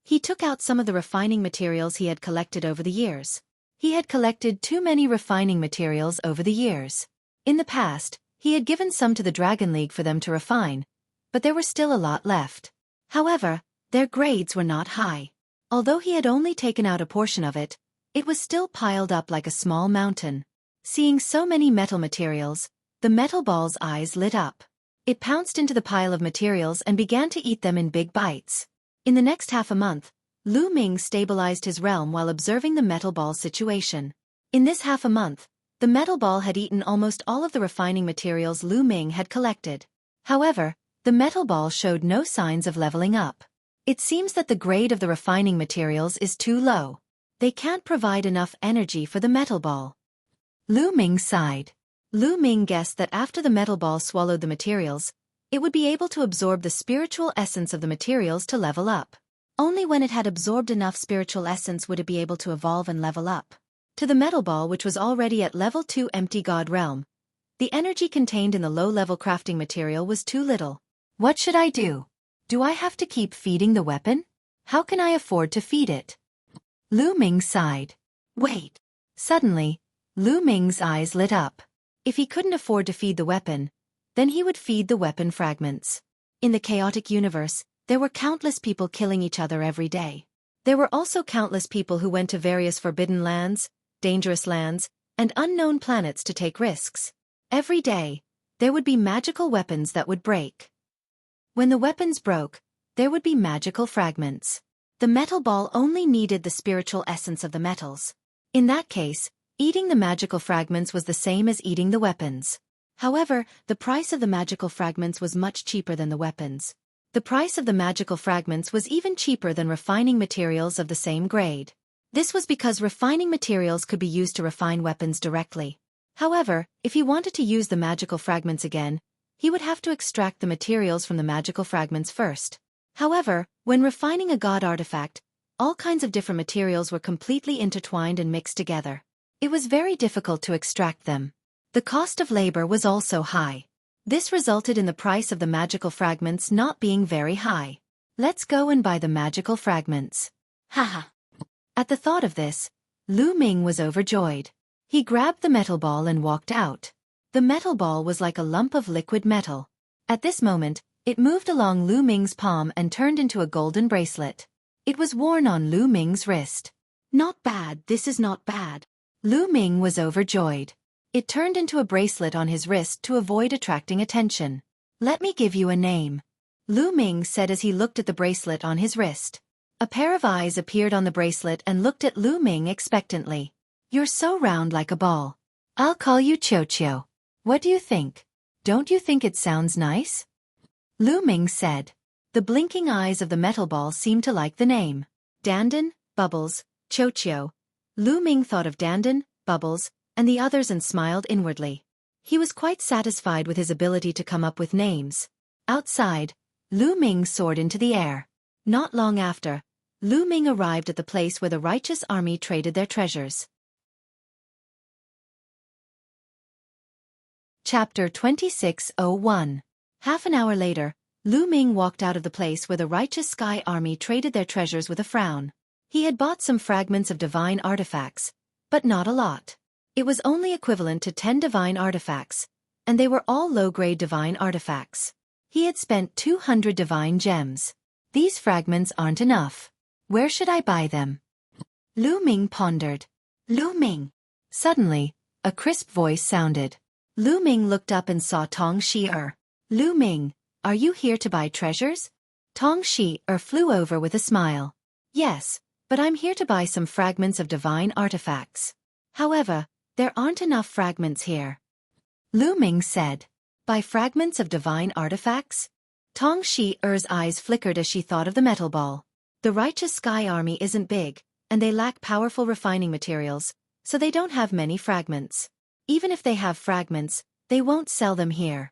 he took out some of the refining materials he had collected over the years. He had collected too many refining materials over the years. In the past, he had given some to the Dragon League for them to refine, but there were still a lot left. However, their grades were not high. Although he had only taken out a portion of it, it was still piled up like a small mountain. Seeing so many metal materials, the metal ball's eyes lit up. It pounced into the pile of materials and began to eat them in big bites. In the next half a month, Lu Ming stabilized his realm while observing the metal ball's situation. In this half a month, the metal ball had eaten almost all of the refining materials Lu Ming had collected. However, the metal ball showed no signs of leveling up. It seems that the grade of the refining materials is too low. They can't provide enough energy for the metal ball. Lu Ming sighed. Lu Ming guessed that after the metal ball swallowed the materials, it would be able to absorb the spiritual essence of the materials to level up. Only when it had absorbed enough spiritual essence would it be able to evolve and level up. To the metal ball, which was already at level 2 empty god realm, the energy contained in the low-level crafting material was too little. What should I do? Do I have to keep feeding the weapon? How can I afford to feed it? Lu Ming sighed. Wait. Suddenly, Lu Ming's eyes lit up. If he couldn't afford to feed the weapon, then he would feed the weapon fragments. In the chaotic universe, there were countless people killing each other every day. There were also countless people who went to various forbidden lands, dangerous lands, and unknown planets to take risks. Every day, there would be magical weapons that would break. When the weapons broke, there would be magical fragments. The metal ball only needed the spiritual essence of the metals. In that case, eating the magical fragments was the same as eating the weapons. However, the price of the magical fragments was much cheaper than the weapons. The price of the magical fragments was even cheaper than refining materials of the same grade. This was because refining materials could be used to refine weapons directly. However, if he wanted to use the magical fragments again, he would have to extract the materials from the magical fragments first. However, when refining a god artifact, all kinds of different materials were completely intertwined and mixed together. It was very difficult to extract them. The cost of labor was also high. This resulted in the price of the magical fragments not being very high. Let's go and buy the magical fragments. Haha. At the thought of this, Lu Ming was overjoyed. He grabbed the metal ball and walked out. The metal ball was like a lump of liquid metal. At this moment, it moved along Lu Ming's palm and turned into a golden bracelet. It was worn on Lu Ming's wrist. Not bad, this is not bad. Lu Ming was overjoyed. It turned into a bracelet on his wrist to avoid attracting attention. Let me give you a name, Lu Ming said as he looked at the bracelet on his wrist. A pair of eyes appeared on the bracelet and looked at Lu Ming expectantly. You're so round like a ball. I'll call you Xueqi. What do you think? Don't you think it sounds nice? Lu Ming said. The blinking eyes of the metal ball seemed to like the name. Dandan, Bubbles, Xueqi. Lu Ming thought of Dandan, Bubbles, and the others and smiled inwardly. He was quite satisfied with his ability to come up with names. Outside, Lu Ming soared into the air. Not long after, Lu Ming arrived at the place where the righteous army traded their treasures. Chapter 26:01. Half an hour later, Lu Ming walked out of the place where the righteous sky army traded their treasures with a frown. He had bought some fragments of divine artifacts, but not a lot. It was only equivalent to 10 divine artifacts, and they were all low-grade divine artifacts. He had spent 200 divine gems. These fragments aren't enough. Where should I buy them? Lu Ming pondered. Lu Ming. Suddenly, a crisp voice sounded. Lu Ming looked up and saw Tong Shi-er. Lu Ming, are you here to buy treasures? Tong Shi-er flew over with a smile. Yes, but I'm here to buy some fragments of divine artifacts. However, there aren't enough fragments here. Lu Ming said. Buy fragments of divine artifacts? Tong Shi-er's eyes flickered as she thought of the metal ball. The righteous sky army isn't big, and they lack powerful refining materials, so they don't have many fragments. Even if they have fragments, they won't sell them here.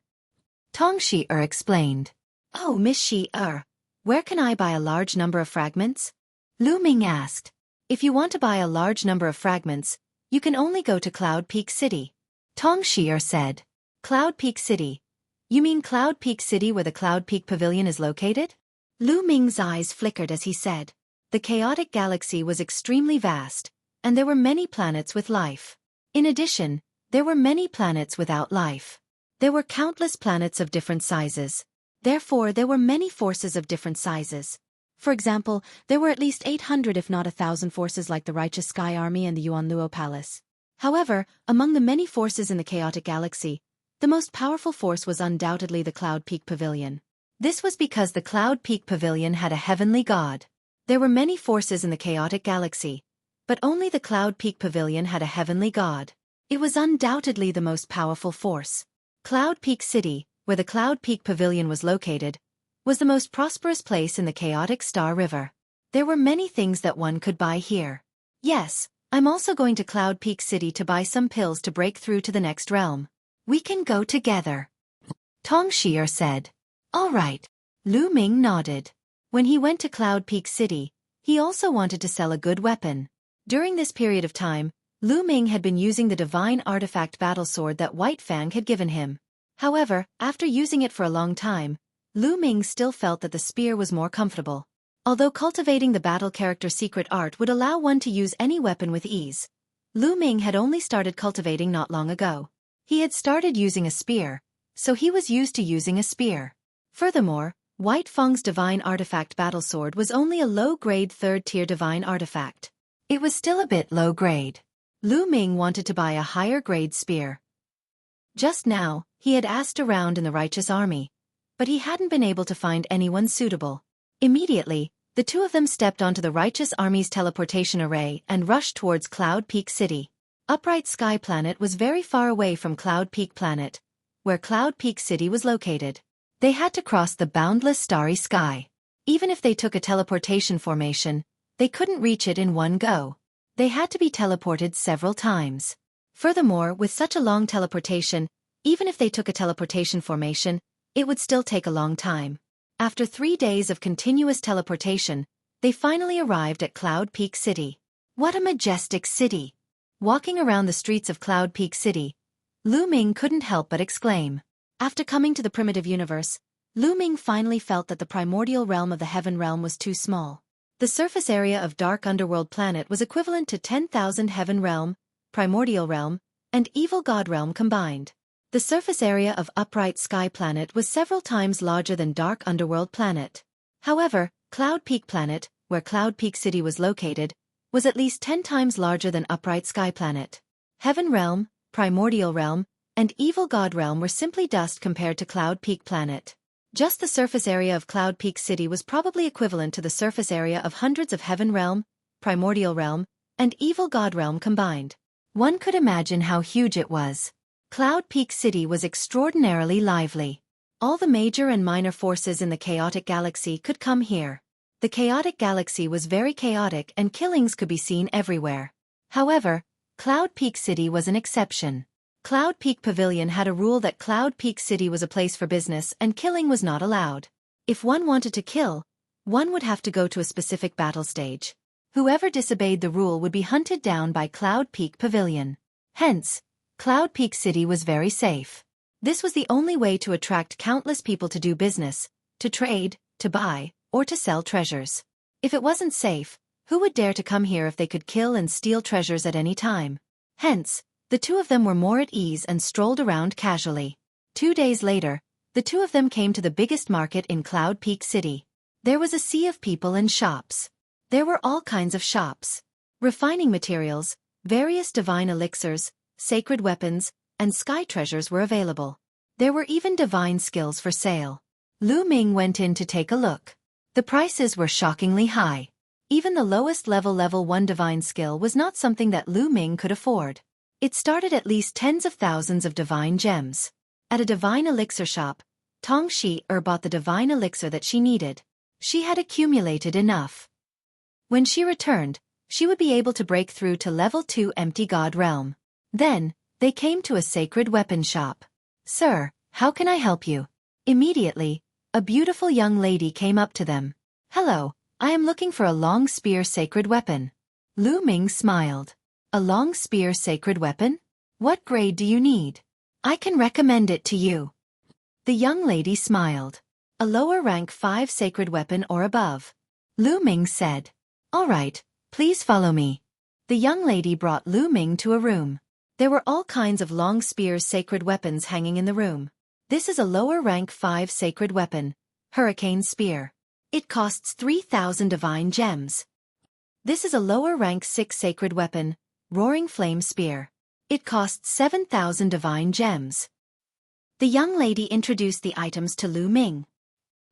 Tong Shi-er explained. Oh, Miss Shi-er, where can I buy a large number of fragments? Lu Ming asked. If you want to buy a large number of fragments, you can only go to Cloud Peak City. Tong Shi-er said. Cloud Peak City. You mean Cloud Peak City where the Cloud Peak Pavilion is located? Lu Ming's eyes flickered as he said. The chaotic galaxy was extremely vast, and there were many planets with life. In addition, there were many planets without life. There were countless planets of different sizes. Therefore, there were many forces of different sizes. For example, there were at least 800 if not 1,000 forces like the Righteous Sky Army and the Yuanluo Palace. However, among the many forces in the chaotic galaxy, the most powerful force was undoubtedly the Cloud Peak Pavilion. This was because the Cloud Peak Pavilion had a heavenly god. There were many forces in the chaotic galaxy, but only the Cloud Peak Pavilion had a heavenly god. It was undoubtedly the most powerful force. Cloud Peak City, where the Cloud Peak Pavilion was located, was the most prosperous place in the chaotic Star River. There were many things that one could buy here. Yes, I'm also going to Cloud Peak City to buy some pills to break through to the next realm. We can go together. Tong Shi-er said. All right. Lu Ming nodded. When he went to Cloud Peak City, he also wanted to sell a good weapon. During this period of time, Lu Ming had been using the divine artifact battle sword that White Fang had given him. However, after using it for a long time, Lu Ming still felt that the spear was more comfortable. Although cultivating the battle character secret art would allow one to use any weapon with ease, Lu Ming had only started cultivating not long ago. He had started using a spear, so he was used to using a spear. Furthermore, White Fang's divine artifact battle sword was only a low-grade third-tier divine artifact. It was still a bit low-grade. Lu Ming wanted to buy a higher-grade spear. Just now, he had asked around in the righteous army, but he hadn't been able to find anyone suitable. Immediately, the two of them stepped onto the righteous army's teleportation array and rushed towards Cloud Peak City. Upright Sky Planet was very far away from Cloud Peak Planet, where Cloud Peak City was located. They had to cross the boundless starry sky. Even if they took a teleportation formation, they couldn't reach it in one go. They had to be teleported several times. Furthermore, with such a long teleportation, Even if they took a teleportation formation, it would still take a long time. After 3 days of continuous teleportation, they finally arrived at Cloud Peak City. What a majestic city! Walking around the streets of Cloud Peak City, Lu Ming couldn't help but exclaim. After coming to the primitive universe, Lu Ming finally felt that the primordial realm of the Heaven Realm was too small. The surface area of Dark Underworld Planet was equivalent to 10,000 Heaven Realm, Primordial Realm, and Evil God Realm combined. The surface area of Upright Sky Planet was several times larger than Dark Underworld Planet. However, Cloud Peak Planet, where Cloud Peak City was located, was at least 10 times larger than Upright Sky Planet. Heaven Realm, Primordial Realm, and Evil God Realm were simply dust compared to Cloud Peak Planet. Just the surface area of Cloud Peak City was probably equivalent to the surface area of hundreds of Heaven Realm, Primordial Realm, and Evil God Realm combined. One could imagine how huge it was. Cloud Peak City was extraordinarily lively. All the major and minor forces in the chaotic galaxy could come here. The chaotic galaxy was very chaotic and killings could be seen everywhere. However, Cloud Peak City was an exception. Cloud Peak Pavilion had a rule that Cloud Peak City was a place for business and killing was not allowed. If one wanted to kill, one would have to go to a specific battle stage. Whoever disobeyed the rule would be hunted down by Cloud Peak Pavilion. Hence, Cloud Peak City was very safe. This was the only way to attract countless people to do business, to trade, to buy, or to sell treasures. If it wasn't safe, who would dare to come here if they could kill and steal treasures at any time? Hence, the two of them were more at ease and strolled around casually. 2 days later, the two of them came to the biggest market in Cloud Peak City. There was a sea of people and shops. There were all kinds of shops. Refining materials, various divine elixirs, sacred weapons, and sky treasures were available. There were even divine skills for sale. Lu Ming went in to take a look. The prices were shockingly high. Even the lowest level 1 divine skill was not something that Lu Ming could afford. It started at least tens of thousands of divine gems. At a divine elixir shop, Tong Shi-er bought the divine elixir that she needed. She had accumulated enough. When she returned, she would be able to break through to level 2 Empty God Realm. Then, they came to a sacred weapon shop. "Sir, how can I help you?" Immediately, a beautiful young lady came up to them. "Hello, I am looking for a long spear sacred weapon." Lu Ming smiled. "A long spear sacred weapon? What grade do you need? I can recommend it to you." The young lady smiled. "A lower rank 5 sacred weapon or above." Lu Ming said. "All right, please follow me." The young lady brought Lu Ming to a room. There were all kinds of long spears sacred weapons hanging in the room. This is a lower rank 5 sacred weapon, Hurricane Spear. It costs 3,000 divine gems. This is a lower rank 6 sacred weapon, Roaring Flame Spear. It costs 7,000 divine gems. The young lady introduced the items to Lu Ming.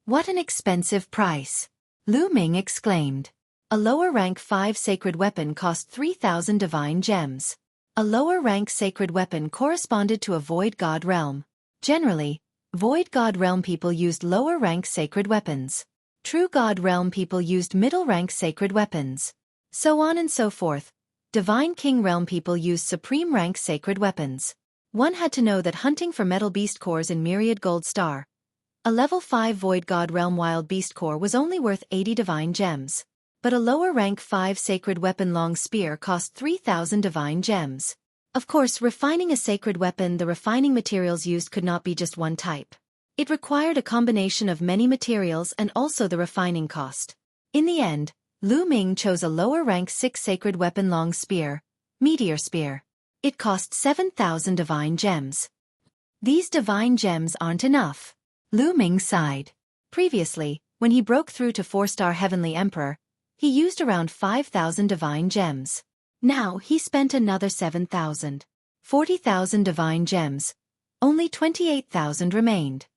"What an expensive price!" Lu Ming exclaimed. A lower rank 5 sacred weapon cost 3,000 divine gems. A lower rank sacred weapon corresponded to a Void God realm. Generally, Void God realm people used lower rank sacred weapons. True God realm people used middle rank sacred weapons. So on and so forth. Divine King realm people used supreme rank sacred weapons. One had to know that hunting for metal beast cores in Myriad Gold Star, a level 5 Void God realm wild beast core was only worth 80 divine gems. But a lower rank 5 sacred weapon long spear cost 3,000 divine gems. Of course, refining a sacred weapon, the refining materials used could not be just one type. It required a combination of many materials and also the refining cost. In the end, Lu Ming chose a lower rank 6 sacred weapon long spear, Meteor Spear. It cost 7,000 divine gems. These divine gems aren't enough. Lu Ming sighed. Previously, when he broke through to 4-star Heavenly Emperor, he used around 5,000 divine gems. Now he spent another 7,000. 40,000 divine gems. Only 28,000 remained.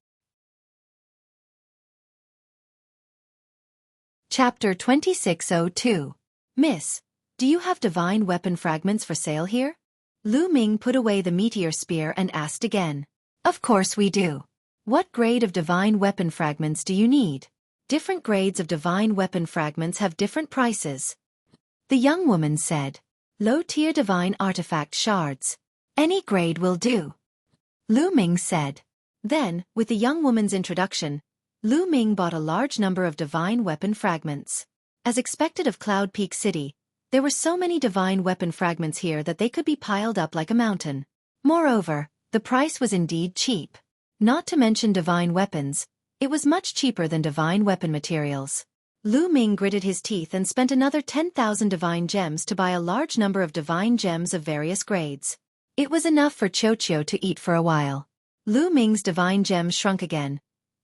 Chapter 2602. Miss, do you have divine weapon fragments for sale here? Lu Ming put away the meteor spear and asked again. Of course we do. What grade of divine weapon fragments do you need? Different grades of divine weapon fragments have different prices. The young woman said. Low-tier divine artifact shards. Any grade will do. Lu Ming said. Then, with the young woman's introduction, Lu Ming bought a large number of divine weapon fragments. As expected of Cloud Peak City, there were so many divine weapon fragments here that they could be piled up like a mountain. Moreover, the price was indeed cheap. Not to mention divine weapons, it was much cheaper than divine weapon materials. Lu Ming gritted his teeth and spent another 10,000 divine gems to buy a large number of divine gems of various grades. It was enough for Xueqi to eat for a while. Lu Ming's divine gems shrunk again,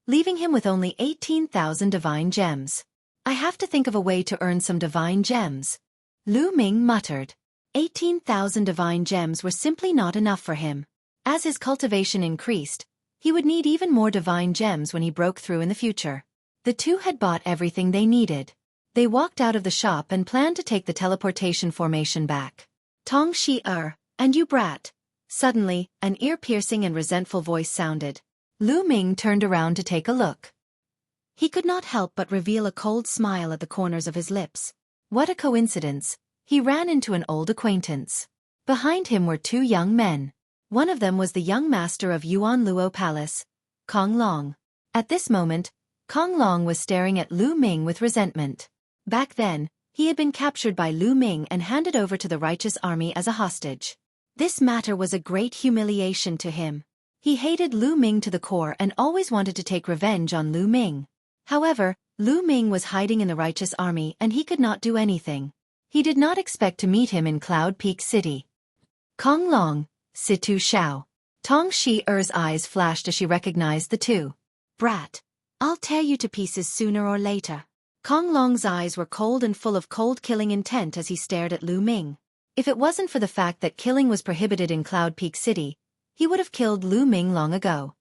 leaving him with only 18,000 divine gems. I have to think of a way to earn some divine gems. Lu Ming muttered. 18,000 divine gems were simply not enough for him. As his cultivation increased, he would need even more divine gems when he broke through in the future. The two had bought everything they needed. They walked out of the shop and planned to take the teleportation formation back. Tong Shi and you brat. Suddenly, an ear-piercing and resentful voice sounded. Lu Ming turned around to take a look. He could not help but reveal a cold smile at the corners of his lips. What a coincidence! He ran into an old acquaintance. Behind him were two young men. One of them was the young master of Yuan Luo Palace, Kong Long. At this moment, Kong Long was staring at Lu Ming with resentment. Back then, he had been captured by Lu Ming and handed over to the righteous army as a hostage. This matter was a great humiliation to him. He hated Lu Ming to the core and always wanted to take revenge on Lu Ming. However, Lu Ming was hiding in the righteous army and he could not do anything. He did not expect to meet him in Cloud Peak City. Kong Long, Situ Xiao. Tong Shi-er's eyes flashed as she recognized the two. Brat, I'll tear you to pieces sooner or later. Kong Long's eyes were cold and full of cold killing intent as he stared at Lu Ming. If it wasn't for the fact that killing was prohibited in Cloud Peak City, he would have killed Lu Ming long ago.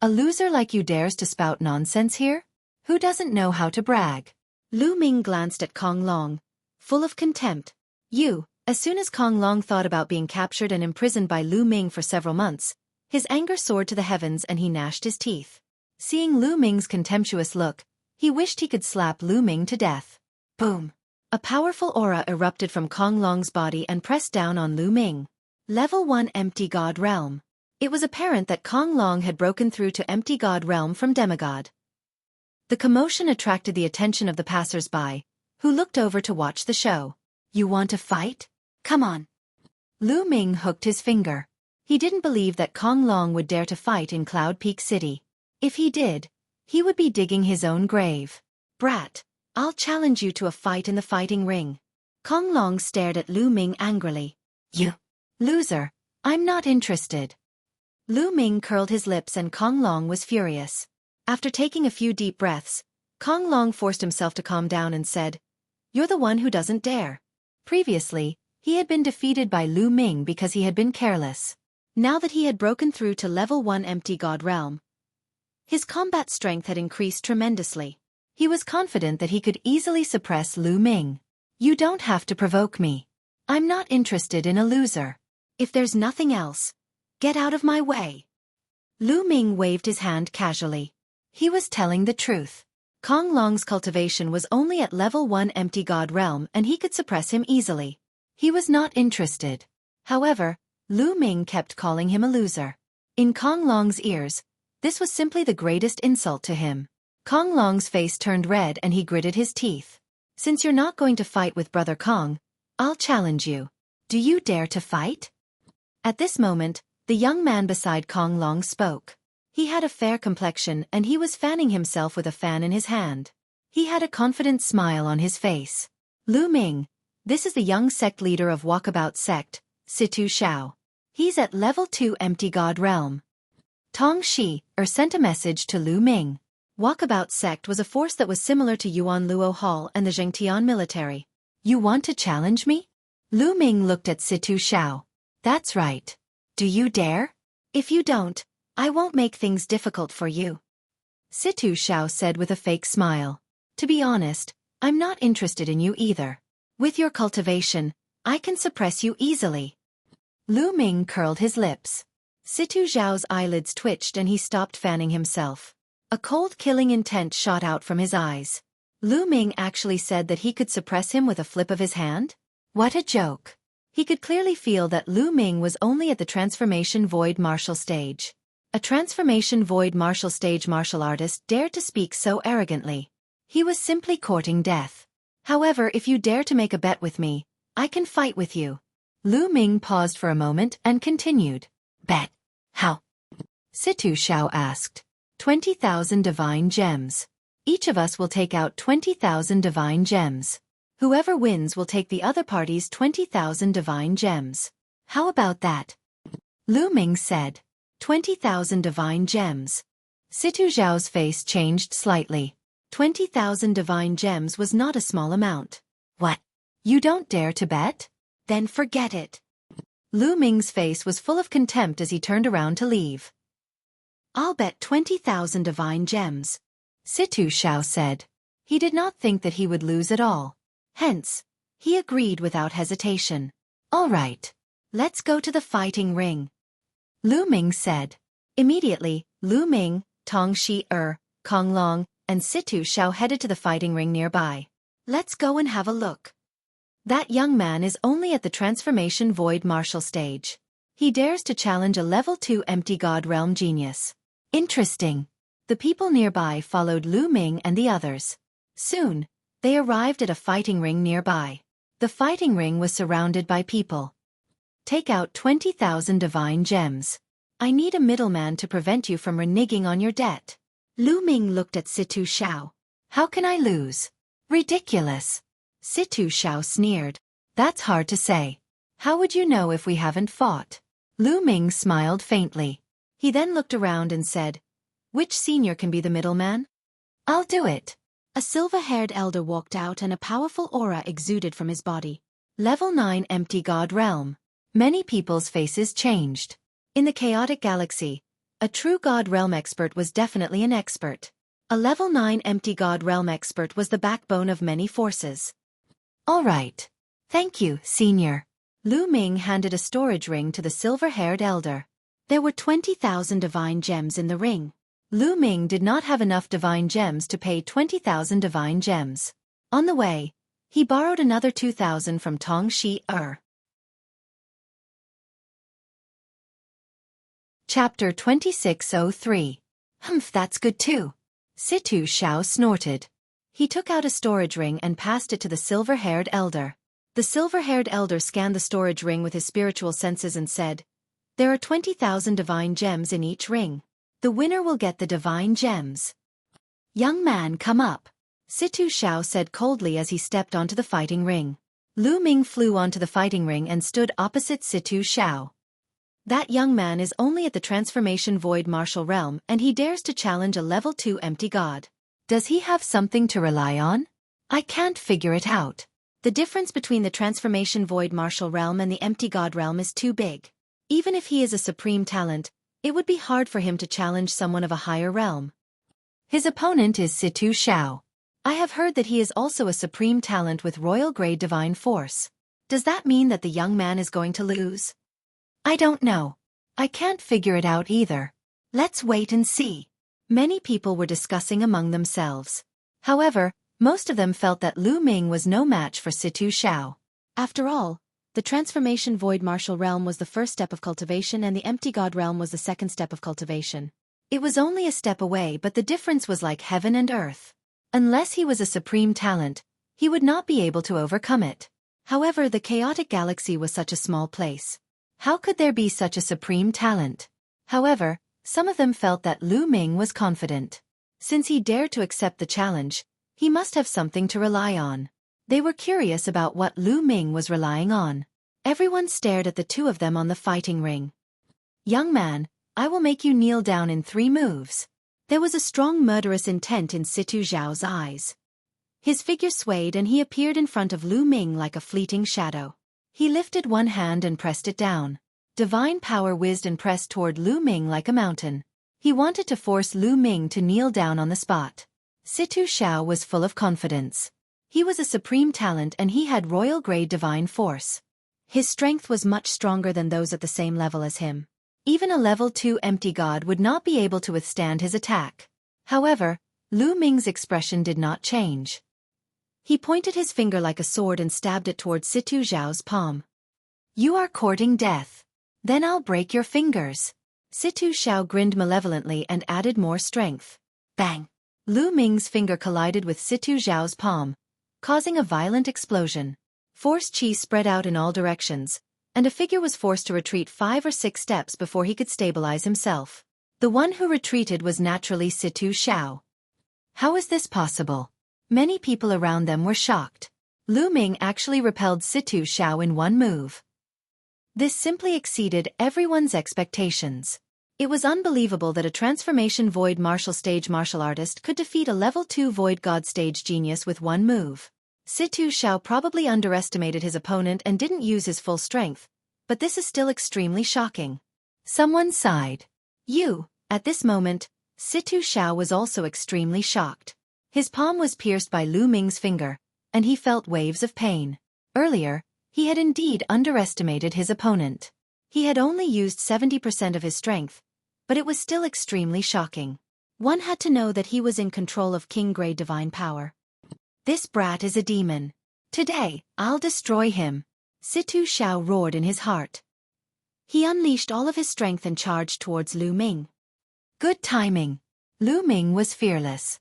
A loser like you dares to spout nonsense here? Who doesn't know how to brag? Lu Ming glanced at Kong Long, full of contempt. As soon as Kong Long thought about being captured and imprisoned by Lu Ming for several months, his anger soared to the heavens and he gnashed his teeth. Seeing Lu Ming's contemptuous look, he wished he could slap Lu Ming to death. Boom! A powerful aura erupted from Kong Long's body and pressed down on Lu Ming. Level 1 Empty God Realm. It was apparent that Kong Long had broken through to Empty God Realm from Demigod. The commotion attracted the attention of the passers-by, who looked over to watch the show. You want to fight? Come on. Lu Ming hooked his finger. He didn't believe that Kong Long would dare to fight in Cloud Peak City. If he did, he would be digging his own grave. Brat, I'll challenge you to a fight in the fighting ring. Kong Long stared at Lu Ming angrily. You loser, I'm not interested. Lu Ming curled his lips and Kong Long was furious. After taking a few deep breaths, Kong Long forced himself to calm down and said, You're the one who doesn't dare. Previously, he had been defeated by Lu Ming because he had been careless. Now that he had broken through to level 1 Empty God Realm, his combat strength had increased tremendously. He was confident that he could easily suppress Lu Ming. You don't have to provoke me. I'm not interested in a loser. If there's nothing else, get out of my way. Lu Ming waved his hand casually. He was telling the truth. Kong Long's cultivation was only at level 1 Empty God Realm and he could suppress him easily. He was not interested. However, Lu Ming kept calling him a loser. In Kong Long's ears, this was simply the greatest insult to him. Kong Long's face turned red and he gritted his teeth. Since you're not going to fight with Brother Kong, I'll challenge you. Do you dare to fight? At this moment, the young man beside Kong Long spoke. He had a fair complexion and he was fanning himself with a fan in his hand. He had a confident smile on his face. Lu Ming, this is the young sect leader of Walkabout Sect, Situ Xiao. He's at level 2 Empty God Realm. Tong Shi-er sent a message to Lu Ming. Walkabout Sect was a force that was similar to Yuan Luo Hall and the Zhengtian military. You want to challenge me? Lu Ming looked at Situ Xiao. That's right. Do you dare? If you don't, I won't make things difficult for you. Situ Xiao said with a fake smile. To be honest, I'm not interested in you either. With your cultivation, I can suppress you easily. Lu Ming curled his lips. Situ Xiao's eyelids twitched and he stopped fanning himself. A cold killing intent shot out from his eyes. Lu Ming actually said that he could suppress him with a flip of his hand? What a joke. He could clearly feel that Lu Ming was only at the transformation void martial stage. A transformation void martial stage martial artist dared to speak so arrogantly. He was simply courting death. However, if you dare to make a bet with me, I can fight with you. Lu Ming paused for a moment and continued. Bet? How? Situ Xiao asked. 20,000 divine gems. Each of us will take out 20,000 divine gems. Whoever wins will take the other party's 20,000 divine gems. How about that? Lu Ming said. 20,000 divine gems. Situ Xiao's face changed slightly. 20,000 divine gems was not a small amount. What? You don't dare to bet? Then forget it. Lu Ming's face was full of contempt as he turned around to leave. I'll bet 20,000 divine gems, Situ Xiao said. He did not think that he would lose at all. Hence, he agreed without hesitation. All right. Let's go to the fighting ring, Lu Ming said. Immediately, Lu Ming, Tong Shi-er, Kong Long, and Situ Xiao headed to the fighting ring nearby. Let's go and have a look. That young man is only at the transformation void martial stage. He dares to challenge a level 2 empty god realm genius. Interesting. The people nearby followed Lu Ming and the others. Soon, they arrived at a fighting ring nearby. The fighting ring was surrounded by people. Take out 20,000 divine gems. I need a middleman to prevent you from reneging on your debt. Lu Ming looked at Situ Xiao. How can I lose? Ridiculous. Situ Xiao sneered. That's hard to say. How would you know if we haven't fought? Lu Ming smiled faintly. He then looked around and said, which senior can be the middleman? I'll do it. A silver-haired elder walked out and a powerful aura exuded from his body. Level 9 empty god realm. Many people's faces changed. In the chaotic galaxy, a true god realm expert was definitely an expert. A level 9 empty god realm expert was the backbone of many forces. All right. Thank you, senior. Lu Ming handed a storage ring to the silver-haired elder. There were 20,000 divine gems in the ring. Lu Ming did not have enough divine gems to pay 20,000 divine gems. On the way, he borrowed another 2,000 from Tong Shi-er. Chapter 2603. That's good too. Situ Xiao snorted. He took out a storage ring and passed it to the silver-haired elder. The silver-haired elder scanned the storage ring with his spiritual senses and said, there are 20,000 divine gems in each ring. The winner will get the divine gems. Young man, come up, Situ Xiao said coldly as he stepped onto the fighting ring. Lu Ming flew onto the fighting ring and stood opposite Situ Xiao. That young man is only at the transformation void martial realm and he dares to challenge a level 2 empty god. Does he have something to rely on? I can't figure it out. The difference between the transformation void martial realm and the empty god realm is too big. Even if he is a supreme talent, it would be hard for him to challenge someone of a higher realm. His opponent is Situ Xiao. I have heard that he is also a supreme talent with royal grade divine force. Does that mean that the young man is going to lose? I don't know. I can't figure it out either. Let's wait and see. Many people were discussing among themselves. However, most of them felt that Lu Ming was no match for Situ Xiao. After all, the transformation void martial realm was the first step of cultivation and the empty god realm was the second step of cultivation. It was only a step away, but the difference was like heaven and earth. Unless he was a supreme talent, he would not be able to overcome it. However, the chaotic galaxy was such a small place. How could there be such a supreme talent? However, some of them felt that Lu Ming was confident. Since he dared to accept the challenge, he must have something to rely on. They were curious about what Lu Ming was relying on. Everyone stared at the two of them on the fighting ring. Young man, I will make you kneel down in 3 moves. There was a strong murderous intent in Situ Xiao's eyes. His figure swayed and he appeared in front of Lu Ming like a fleeting shadow. He lifted one hand and pressed it down. Divine power whizzed and pressed toward Lu Ming like a mountain. He wanted to force Lu Ming to kneel down on the spot. Situ Xiao was full of confidence. He was a supreme talent and he had royal-grade divine force. His strength was much stronger than those at the same level as him. Even a level 2 empty god would not be able to withstand his attack. However, Lu Ming's expression did not change. He pointed his finger like a sword and stabbed it towards Situ Xiao's palm. You are courting death. Then I'll break your fingers. Situ Xiao grinned malevolently and added more strength. Bang! Lu Ming's finger collided with Situ Xiao's palm, causing a violent explosion. Force qi spread out in all directions, and a figure was forced to retreat 5 or 6 steps before he could stabilize himself. The one who retreated was naturally Situ Xiao. How is this possible? Many people around them were shocked. Lu Ming actually repelled Situ Xiao in one move. This simply exceeded everyone's expectations. It was unbelievable that a transformation void martial stage martial artist could defeat a level 2 void god stage genius with one move. Situ Xiao probably underestimated his opponent and didn't use his full strength, but this is still extremely shocking. Someone sighed. At this moment, Situ Xiao was also extremely shocked. His palm was pierced by Lu Ming's finger, and he felt waves of pain. Earlier, he had indeed underestimated his opponent. He had only used 70% of his strength, but it was still extremely shocking. One had to know that he was in control of king-grade divine power. This brat is a demon. Today, I'll destroy him. Situ Xiao roared in his heart. He unleashed all of his strength and charged towards Lu Ming. Good timing. Lu Ming was fearless.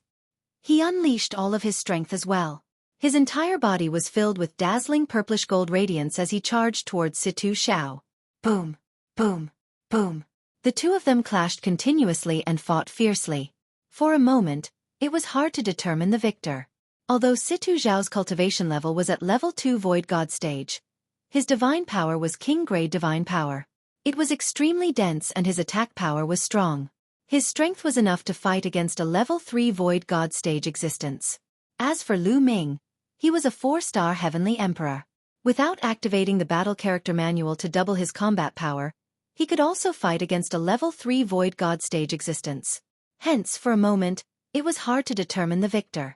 He unleashed all of his strength as well. His entire body was filled with dazzling purplish gold radiance as he charged towards Situ Xiao. Boom, boom, boom. The two of them clashed continuously and fought fiercely. For a moment, it was hard to determine the victor. Although Situ Xiao's cultivation level was at level 2 void god stage, his divine power was king-grade divine power. It was extremely dense and his attack power was strong. His strength was enough to fight against a level 3 void god stage existence. As for Lu Ming, he was a 4-star heavenly emperor. Without activating the battle character manual to double his combat power, he could also fight against a level 3 void god stage existence. Hence, for a moment, it was hard to determine the victor.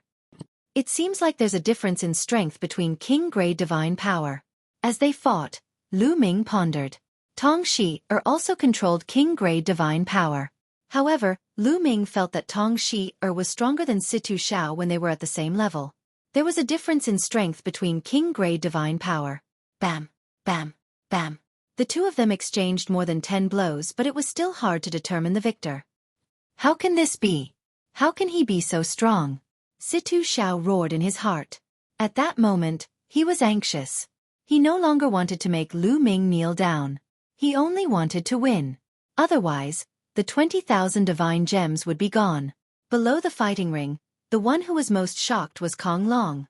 It seems like there's a difference in strength between king-grade divine power. As they fought, Lu Ming pondered. Tong Shi also controlled king-grade divine power. However, Lu Ming felt that Tong Shi was stronger than Situ Xiao when they were at the same level. There was a difference in strength between king-grade divine power. Bam, bam, bam. The two of them exchanged more than 10 blows, but it was still hard to determine the victor. How can this be? How can he be so strong? Situ Xiao roared in his heart. At that moment, he was anxious. He no longer wanted to make Lu Ming kneel down. He only wanted to win. Otherwise, the 20,000 divine gems would be gone. Below the fighting ring, the one who was most shocked was Kong Long.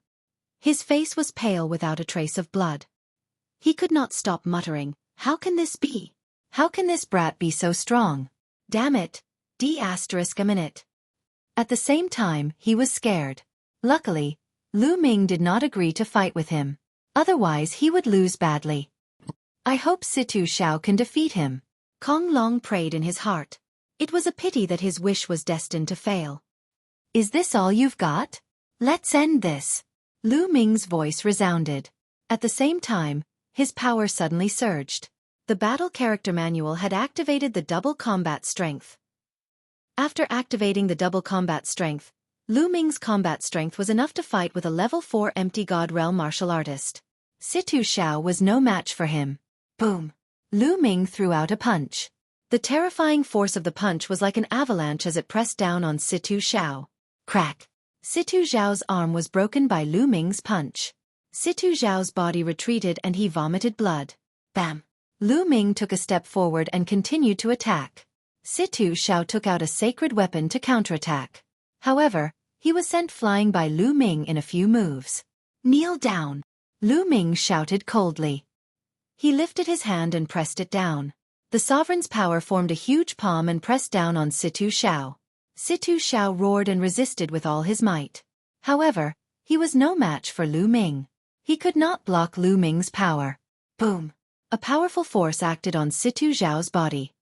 His face was pale without a trace of blood. He could not stop muttering, "How can this be? How can this brat be so strong? Damn it, a minute." At the same time, he was scared. Luckily, Lu Ming did not agree to fight with him. Otherwise he would lose badly. I hope Situ Xiao can defeat him. Kong Long prayed in his heart. It was a pity that his wish was destined to fail. Is this all you've got? Let's end this. Lu Ming's voice resounded. At the same time, his power suddenly surged. The battle character manual had activated the double combat strength. After activating the double combat strength, Lu Ming's combat strength was enough to fight with a level 4 empty god realm martial artist. Situ Xiao was no match for him. Boom! Lu Ming threw out a punch. The terrifying force of the punch was like an avalanche as it pressed down on Situ Xiao. Crack! Situ Xiao's arm was broken by Lu Ming's punch. Situ Xiao's body retreated and he vomited blood. Bam! Lu Ming took a step forward and continued to attack. Situ Xiao took out a sacred weapon to counterattack. However, he was sent flying by Lu Ming in a few moves. Kneel down! Lu Ming shouted coldly. He lifted his hand and pressed it down. The sovereign's power formed a huge palm and pressed down on Situ Xiao. Situ Xiao roared and resisted with all his might. However, he was no match for Lu Ming. He could not block Lu Ming's power. Boom! A powerful force acted on Situ Xiao's body.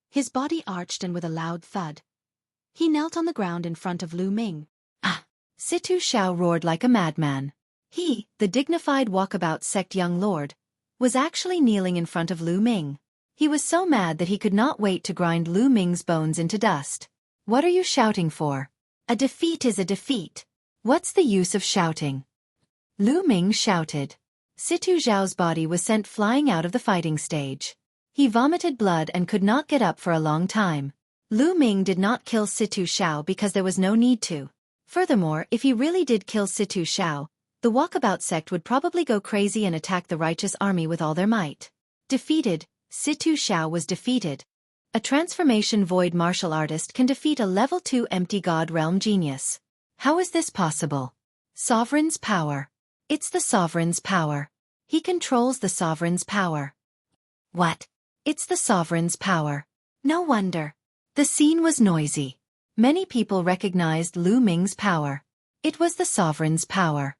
His body arched and with a loud thud, he knelt on the ground in front of Lu Ming. Ah! Situ Xiao roared like a madman. He, the dignified walkabout sect young lord, was actually kneeling in front of Lu Ming. He was so mad that he could not wait to grind Lu Ming's bones into dust. What are you shouting for? A defeat is a defeat. What's the use of shouting? Lu Ming shouted. Situ Zhao's body was sent flying out of the fighting stage. He vomited blood and could not get up for a long time. Lu Ming did not kill Situ Zhao because there was no need to. Furthermore, if he really did kill Situ Zhao, the Walkabout sect would probably go crazy and attack the righteous army with all their might. Defeated, Situ Zhao was defeated. A transformation void martial artist can defeat a level 2 empty god realm genius. How is this possible? Sovereign's power. It's the sovereign's power. He controls the sovereign's power. What? It's the sovereign's power. No wonder. The scene was noisy. Many people recognized Lu Ming's power. It was the sovereign's power.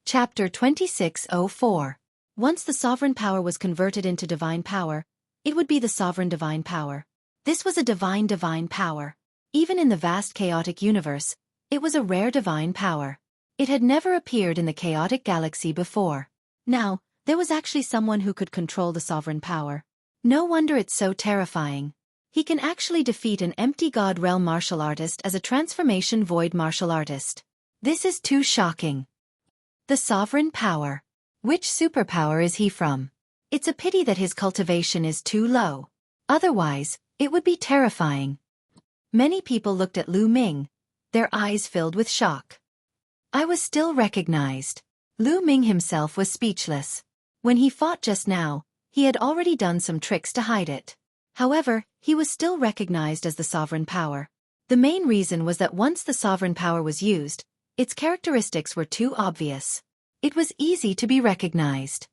Chapter 2604. Once the sovereign power was converted into divine power, it would be the sovereign divine power. This was a divine power. Even in the vast chaotic universe, it was a rare divine power. It had never appeared in the chaotic galaxy before. Now, there was actually someone who could control the sovereign power. No wonder it's so terrifying. He can actually defeat an empty god realm martial artist as a transformation void martial artist. This is too shocking. The sovereign power. Which superpower is he from? It's a pity that his cultivation is too low. Otherwise, it would be terrifying. Many people looked at Lu Ming, their eyes filled with shock. I was still recognized. Lu Ming himself was speechless. When he fought just now, he had already done some tricks to hide it. However, he was still recognized as the sovereign power. The main reason was that once the sovereign power was used, its characteristics were too obvious. It was easy to be recognized.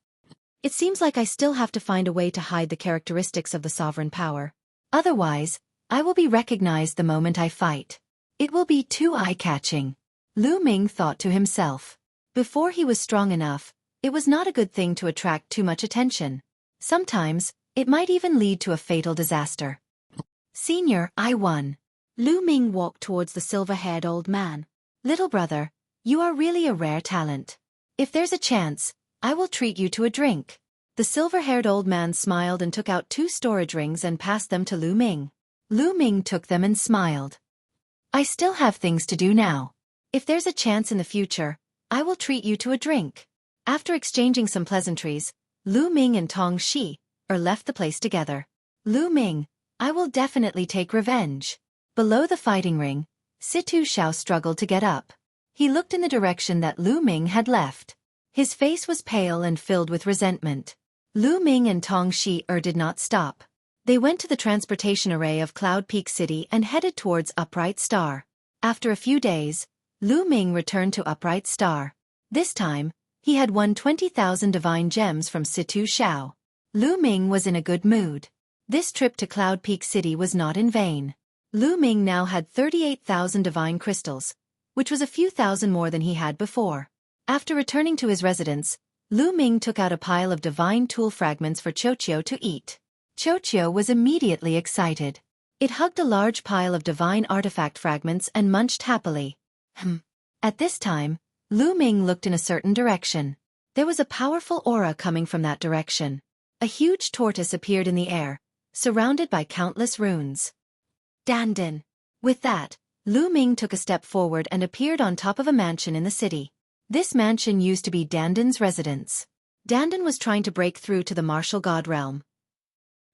It seems like I still have to find a way to hide the characteristics of the sovereign power. Otherwise, I will be recognized the moment I fight. It will be too eye-catching. Lu Ming thought to himself. Before he was strong enough, it was not a good thing to attract too much attention. Sometimes, it might even lead to a fatal disaster. Senior, I won. Lu Ming walked towards the silver-haired old man. Little brother, you are really a rare talent. If there's a chance, I will treat you to a drink. The silver-haired old man smiled and took out 2 storage rings and passed them to Lu Ming. Lu Ming took them and smiled. I still have things to do now. If there's a chance in the future, I will treat you to a drink. After exchanging some pleasantries, Lu Ming and Tong Shi left the place together. Lu Ming, I will definitely take revenge. Below the fighting ring, Situ Zhao struggled to get up. He looked in the direction that Lu Ming had left. His face was pale and filled with resentment. Lu Ming and Tong Shi did not stop. They went to the transportation array of Cloud Peak City and headed towards Upright Star. After a few days, Lu Ming returned to Upright Star. This time, he had won 20,000 divine gems from Situ Zhao. Lu Ming was in a good mood. This trip to Cloud Peak City was not in vain. Lu Ming now had 38,000 divine crystals, which was a few thousand more than he had before. After returning to his residence, Lu Ming took out a pile of divine tool fragments for Xueqi to eat. Xueqi was immediately excited. It hugged a large pile of divine artifact fragments and munched happily. At this time, Lu Ming looked in a certain direction. There was a powerful aura coming from that direction. A huge tortoise appeared in the air, surrounded by countless runes. Dandan. With that, Lu Ming took a step forward and appeared on top of a mansion in the city. This mansion used to be Dandan's residence. Dandan was trying to break through to the martial god realm.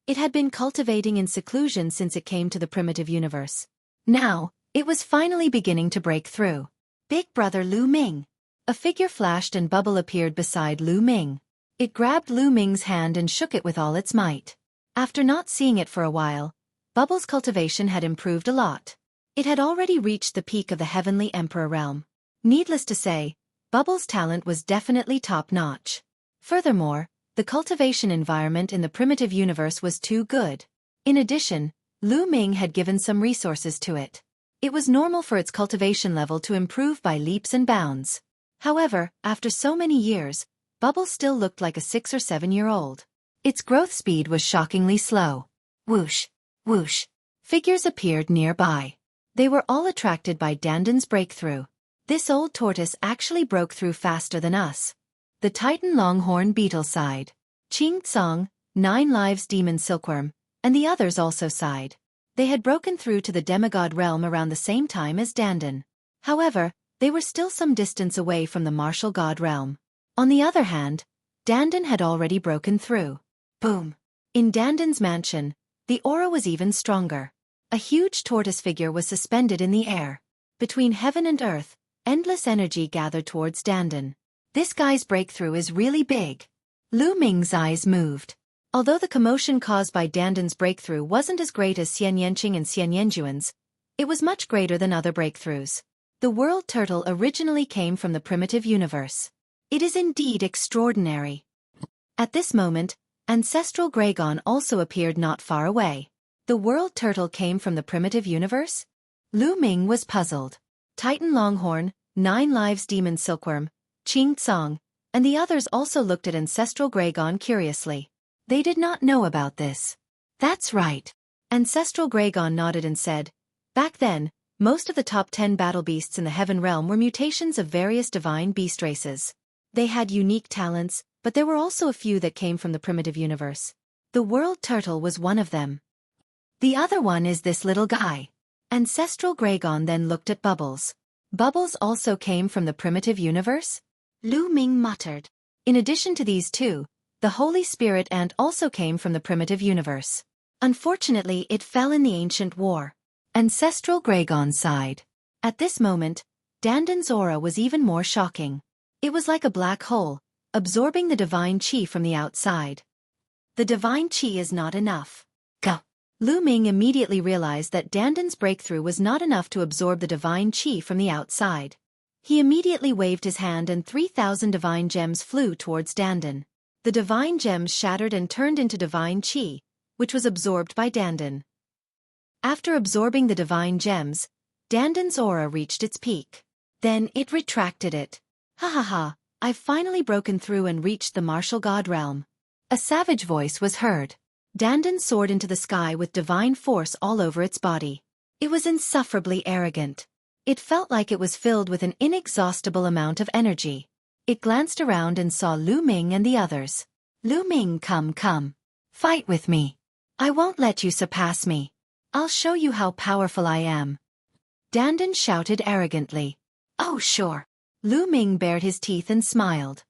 It had been cultivating in seclusion since it came to the primitive universe. Now, it was finally beginning to break through. Big brother Lu Ming. A figure flashed and bubble appeared beside Lu Ming. It grabbed Lu Ming's hand and shook it with all its might. After not seeing it for a while, Bubble's cultivation had improved a lot. It had already reached the peak of the Heavenly Emperor realm. Needless to say, Bubble's talent was definitely top-notch. Furthermore, the cultivation environment in the primitive universe was too good. In addition, Lu Ming had given some resources to it. It was normal for its cultivation level to improve by leaps and bounds. However, after so many years, Bubble still looked like a 6 or 7-year-old. Its growth speed was shockingly slow. Whoosh, whoosh. Figures appeared nearby. They were all attracted by Dandan's breakthrough. This old tortoise actually broke through faster than us. The Titan Longhorn Beetle sighed. Ching Tsong, 9 Lives Demon Silkworm, and the others also sighed. They had broken through to the demigod realm around the same time as Dandan. However, they were still some distance away from the martial god realm. On the other hand, Dandan had already broken through. Boom! In Dandan's mansion, the aura was even stronger. A huge tortoise figure was suspended in the air. Between heaven and earth, endless energy gathered towards Dandan. This guy's breakthrough is really big. Lu Ming's eyes moved. Although the commotion caused by Dandan's breakthrough wasn't as great as Xian Yanqing and Xian Yanjuan's, it was much greater than other breakthroughs. The world turtle originally came from the primitive universe. It is indeed extraordinary. At this moment, ancestral Gregon also appeared not far away. The world turtle came from the primitive universe? Lu Ming was puzzled. Titan Longhorn, 9 Lives Demon Silkworm, Qing Tsong, and the others also looked at ancestral Gregon curiously. They did not know about this. That's right. Ancestral Gregon nodded and said, back then, most of the top 10 battle beasts in the Heaven Realm were mutations of various divine beast races. They had unique talents, but there were also a few that came from the primitive universe. The world turtle was one of them. The other one is this little guy. Ancestral Gregon then looked at Bubbles. Bubbles also came from the primitive universe? Lu Ming muttered. In addition to these two, the Holy Spirit Ant also came from the primitive universe. Unfortunately, it fell in the ancient war. Ancestral Gregon sighed. At this moment, Dandan's aura was even more shocking. It was like a black hole, absorbing the divine qi from the outside. The divine qi is not enough. Go. Lu Ming immediately realized that Dandan's breakthrough was not enough to absorb the divine qi from the outside. He immediately waved his hand and 3,000 divine gems flew towards Dandan. The divine gems shattered and turned into divine qi, which was absorbed by Dandan. After absorbing the divine gems, Dandan's aura reached its peak. Then it retracted it. Ha ha ha, I've finally broken through and reached the martial god realm. A savage voice was heard. Dandan soared into the sky with divine force all over its body. It was insufferably arrogant. It felt like it was filled with an inexhaustible amount of energy. It glanced around and saw Lu Ming and the others. Lu Ming, come. Fight with me. I won't let you surpass me. I'll show you how powerful I am. Dandan shouted arrogantly. Oh sure. Lu Ming bared his teeth and smiled.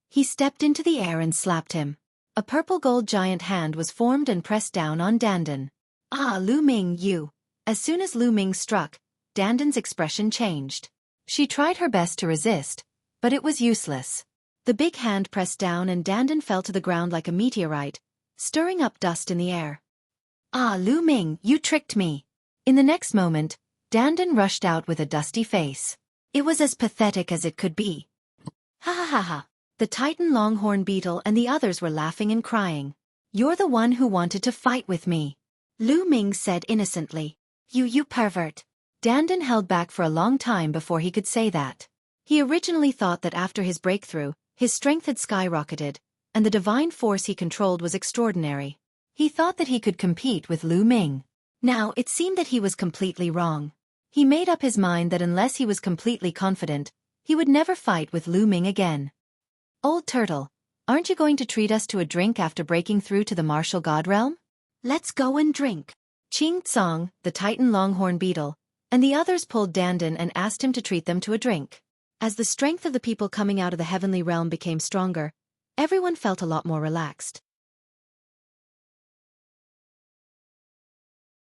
He stepped into the air and slapped him. A purple gold giant hand was formed and pressed down on Dandan. Ah, Lu Ming, you. As soon as Lu Ming struck, Dandan's expression changed. She tried her best to resist, but it was useless. The big hand pressed down and Dandan fell to the ground like a meteorite, stirring up dust in the air. Ah, Lu Ming, you tricked me. In the next moment, Dandan rushed out with a dusty face. It was as pathetic as it could be. Ha ha ha ha. The Titan Longhorn Beetle and the others were laughing and crying. You're the one who wanted to fight with me. Lu Ming said innocently. You pervert. Dandan held back for a long time before he could say that. He originally thought that after his breakthrough, his strength had skyrocketed, and the divine force he controlled was extraordinary. He thought that he could compete with Lu Ming. Now it seemed that he was completely wrong. He made up his mind that unless he was completely confident, he would never fight with Lu Ming again. Old Turtle, aren't you going to treat us to a drink after breaking through to the martial god realm? Let's go and drink. Qing Tsong, the Titan Longhorn Beetle, and the others pulled Dandan and asked him to treat them to a drink. As the strength of the people coming out of the heavenly realm became stronger, everyone felt a lot more relaxed.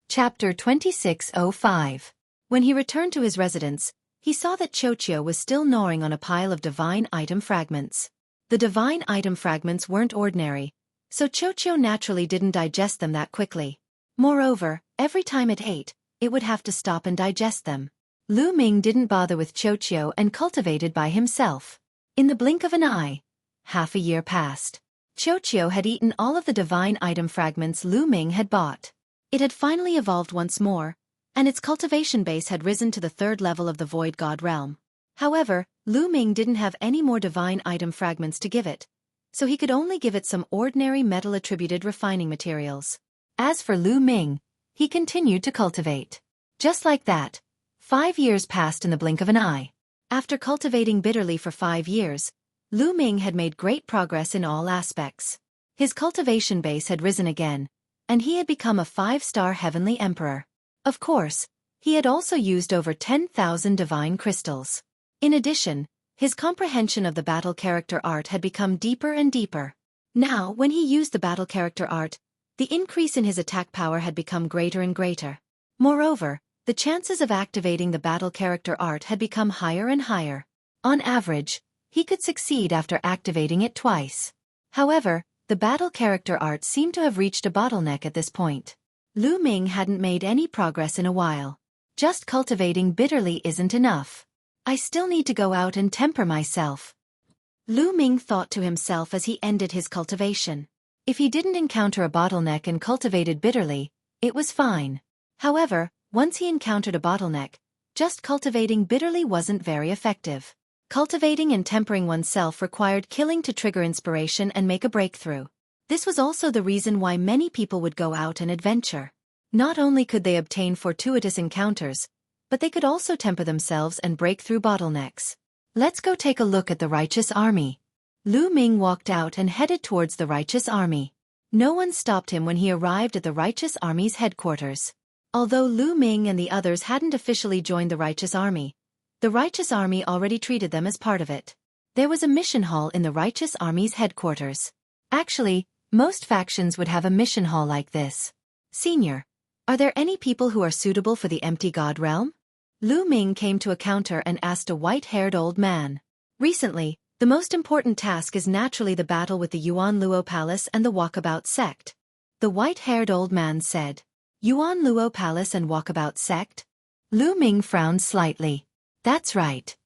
Chapter 2605. When he returned to his residence, he saw that Xueqi was still gnawing on a pile of divine item fragments. The divine item fragments weren't ordinary, so Xueqi naturally didn't digest them that quickly. Moreover, every time it ate, it would have to stop and digest them. Lu Ming didn't bother with Xueqi and cultivated by himself. In the blink of an eye, half a year passed. Xueqi had eaten all of the divine item fragments Lu Ming had bought. It had finally evolved once more, and its cultivation base had risen to the 3rd level of the Void God realm. However, Lu Ming didn't have any more divine item fragments to give it, so he could only give it some ordinary metal-attributed refining materials. As for Lu Ming, he continued to cultivate. Just like that, 5 years passed in the blink of an eye. After cultivating bitterly for 5 years, Lu Ming had made great progress in all aspects. His cultivation base had risen again, and he had become a 5-star heavenly emperor. Of course, he had also used over 10,000 divine crystals. In addition, his comprehension of the battle character art had become deeper and deeper. Now, when he used the battle character art, the increase in his attack power had become greater and greater. Moreover, the chances of activating the battle character art had become higher and higher. On average, he could succeed after activating it twice. However, the battle character art seemed to have reached a bottleneck at this point. Lu Ming hadn't made any progress in a while. Just cultivating bitterly isn't enough. I still need to go out and temper myself. Lu Ming thought to himself as he ended his cultivation. If he didn't encounter a bottleneck and cultivated bitterly, it was fine. However, once he encountered a bottleneck, just cultivating bitterly wasn't very effective. Cultivating and tempering oneself required killing to trigger inspiration and make a breakthrough. This was also the reason why many people would go out and adventure. Not only could they obtain fortuitous encounters, but they could also temper themselves and break through bottlenecks. Let's go take a look at the righteous army. Lu Ming walked out and headed towards the righteous army. No one stopped him when he arrived at the righteous army's headquarters. Although Lu Ming and the others hadn't officially joined the righteous army, the righteous army already treated them as part of it. There was a mission hall in the righteous army's headquarters. Actually, most factions would have a mission hall like this. Senior, are there any people who are suitable for the empty god realm? Lu Ming came to a counter and asked a white-haired old man. Recently, the most important task is naturally the battle with the Yuan Luo Palace and the Walkabout sect. The white-haired old man said. Yuan Luo Palace and Walkabout sect? Lu Ming frowned slightly. That's right.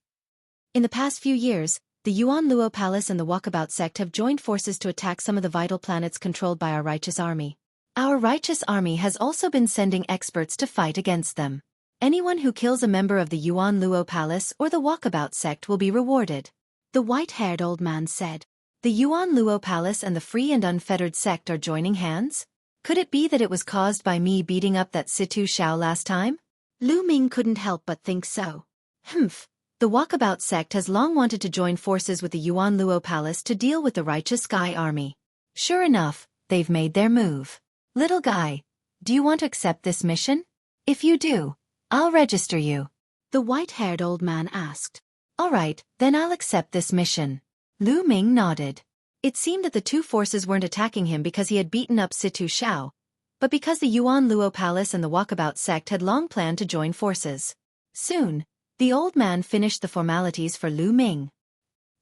In the past few years, the Yuan Luo Palace and the Walkabout sect have joined forces to attack some of the vital planets controlled by our righteous army. Our righteous army has also been sending experts to fight against them. Anyone who kills a member of the Yuan Luo Palace or the Walkabout sect will be rewarded. The white-haired old man said. The Yuan Luo Palace and the Free and Unfettered sect are joining hands? Could it be that it was caused by me beating up that Situ Xiao last time? Lu Ming couldn't help but think so. Humph. The Walkabout sect has long wanted to join forces with the Yuan Luo Palace to deal with the righteous Sky Army. Sure enough, they've made their move. Little guy, do you want to accept this mission? If you do, I'll register you. The white-haired old man asked. All right, then I'll accept this mission. Lu Ming nodded. It seemed that the two forces weren't attacking him because he had beaten up Situ Xiao, but because the Yuan Luo Palace and the Walkabout sect had long planned to join forces. Soon, the old man finished the formalities for Lu Ming.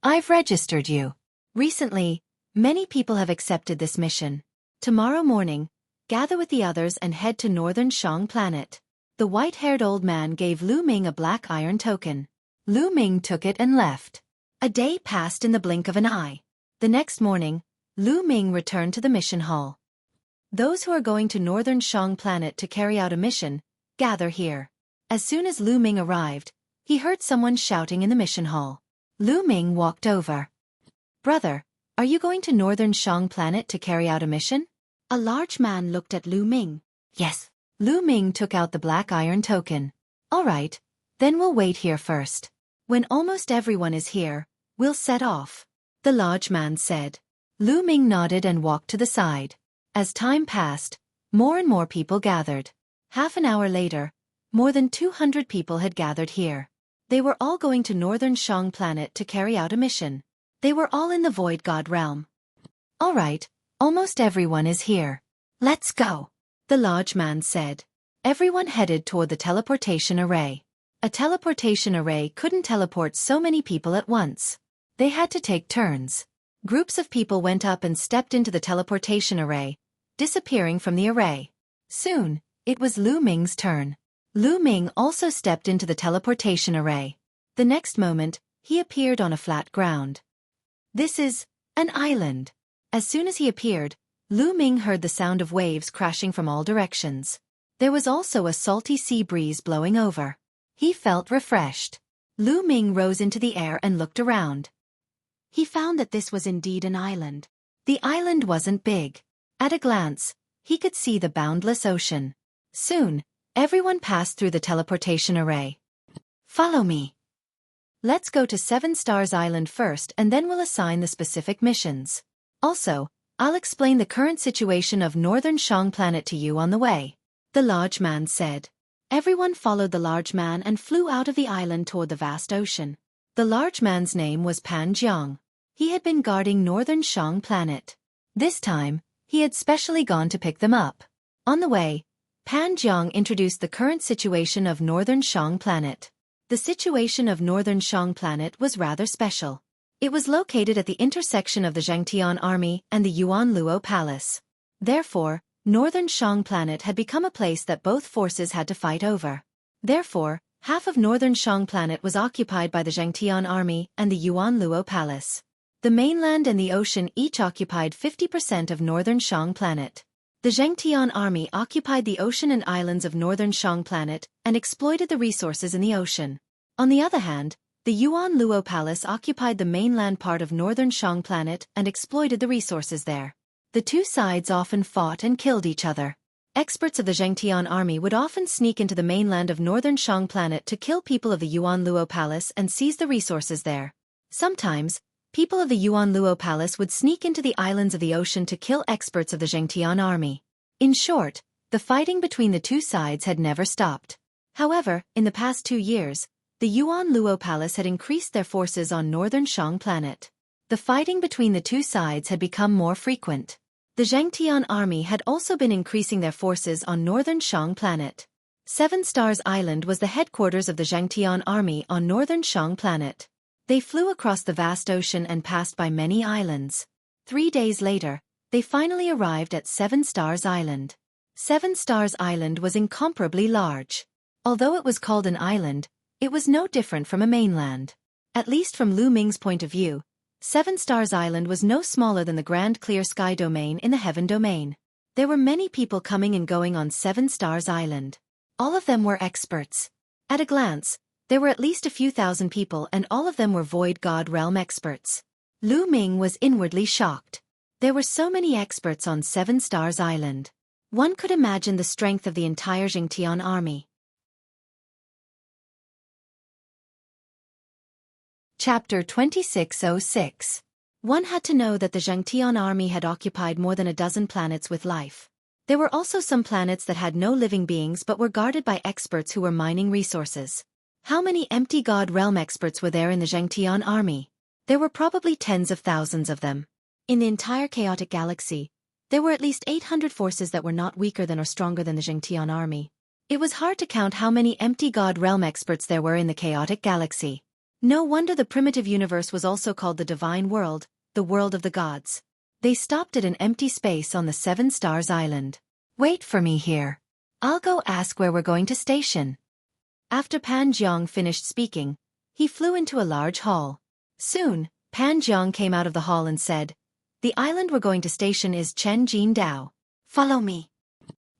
I've registered you. Recently, many people have accepted this mission. Tomorrow morning, gather with the others and head to Northern Shang Planet. The white-haired old man gave Lu Ming a black iron token. Lu Ming took it and left. A day passed in the blink of an eye. The next morning, Lu Ming returned to the mission hall. Those who are going to Northern Shang Planet to carry out a mission, gather here. As soon as Lu Ming arrived, he heard someone shouting in the mission hall. Lu Ming walked over. Brother, are you going to Northern Shang Planet to carry out a mission? A large man looked at Lu Ming. Yes. Lu Ming took out the black iron token. All right, then we'll wait here first. When almost everyone is here, we'll set off. The large man said. Lu Ming nodded and walked to the side. As time passed, more and more people gathered. Half an hour later, more than 200 people had gathered here. They were all going to Northern Shang Planet to carry out a mission. They were all in the Void God realm. All right, almost everyone is here. Let's go, the large man said. Everyone headed toward the teleportation array. A teleportation array couldn't teleport so many people at once. They had to take turns. Groups of people went up and stepped into the teleportation array, disappearing from the array. Soon, it was Lu Ming's turn. Lu Ming also stepped into the teleportation array. The next moment, he appeared on a flat ground. This is an island. As soon as he appeared, Lu Ming heard the sound of waves crashing from all directions. There was also a salty sea breeze blowing over. He felt refreshed. Lu Ming rose into the air and looked around. He found that this was indeed an island. The island wasn't big. At a glance, he could see the boundless ocean. Soon, everyone passed through the teleportation array. Follow me. Let's go to 7 Stars Island first and then we'll assign the specific missions. Also, I'll explain the current situation of Northern Shang Planet to you on the way. The large man said. Everyone followed the large man and flew out of the island toward the vast ocean. The large man's name was Pan Jiang. He had been guarding northern Shang planet. This time, he had specially gone to pick them up. On the way, Pan Jiang introduced the current situation of northern Shang planet. The situation of northern Shang planet was rather special. It was located at the intersection of the Zhangtian army and the Yuan Luo palace. Therefore, northern Shang planet had become a place that both forces had to fight over. Therefore, half of northern Shang planet was occupied by the Zhangtian army and the Yuan Luo palace. The mainland and the ocean each occupied 50% of northern Shang planet. The Zhangtian army occupied the ocean and islands of northern Shang planet and exploited the resources in the ocean. On the other hand, the Yuan Luo palace occupied the mainland part of northern Shang planet and exploited the resources there. The two sides often fought and killed each other. Experts of the Zhangtian army would often sneak into the mainland of northern Shang planet to kill people of the Yuan Luo palace and seize the resources there. Sometimes, people of the Yuan Luo palace would sneak into the islands of the ocean to kill experts of the Zhangtian army. In short, the fighting between the two sides had never stopped. However, in the past 2 years, the Yuan Luo palace had increased their forces on northern Shang planet. The fighting between the two sides had become more frequent. The Zhangtian army had also been increasing their forces on northern Shang planet. Seven Stars Island was the headquarters of the Zhangtian army on northern Shang planet. They flew across the vast ocean and passed by many islands. 3 days later, they finally arrived at Seven Stars Island. Seven Stars Island was incomparably large. Although it was called an island, it was no different from a mainland. At least from Lu Ming's point of view, Seven Stars Island was no smaller than the Grand Clear Sky domain in the Heaven domain. There were many people coming and going on Seven Stars Island. All of them were experts. At a glance, there were at least a few thousand people and all of them were Void God Realm experts. Lu Ming was inwardly shocked. There were so many experts on Seven Stars Island. One could imagine the strength of the entire Zhangtian army. Chapter 2606. One had to know that the Zhangtian army had occupied more than a dozen planets with life. There were also some planets that had no living beings but were guarded by experts who were mining resources. How many empty God Realm experts were there in the Zhangtian army? There were probably tens of thousands of them. In the entire chaotic galaxy, there were at least 800 forces that were not weaker than or stronger than the Zhangtian army. It was hard to count how many empty God Realm experts there were in the chaotic galaxy. No wonder the primitive universe was also called the Divine World, the world of the gods. They stopped at an empty space on the Seven Stars Island. Wait for me here. I'll go ask where we're going to station. After Pan Jiang finished speaking, he flew into a large hall. Soon, Pan Jiang came out of the hall and said, "The island we're going to station is Chen Jin Dao. Follow me."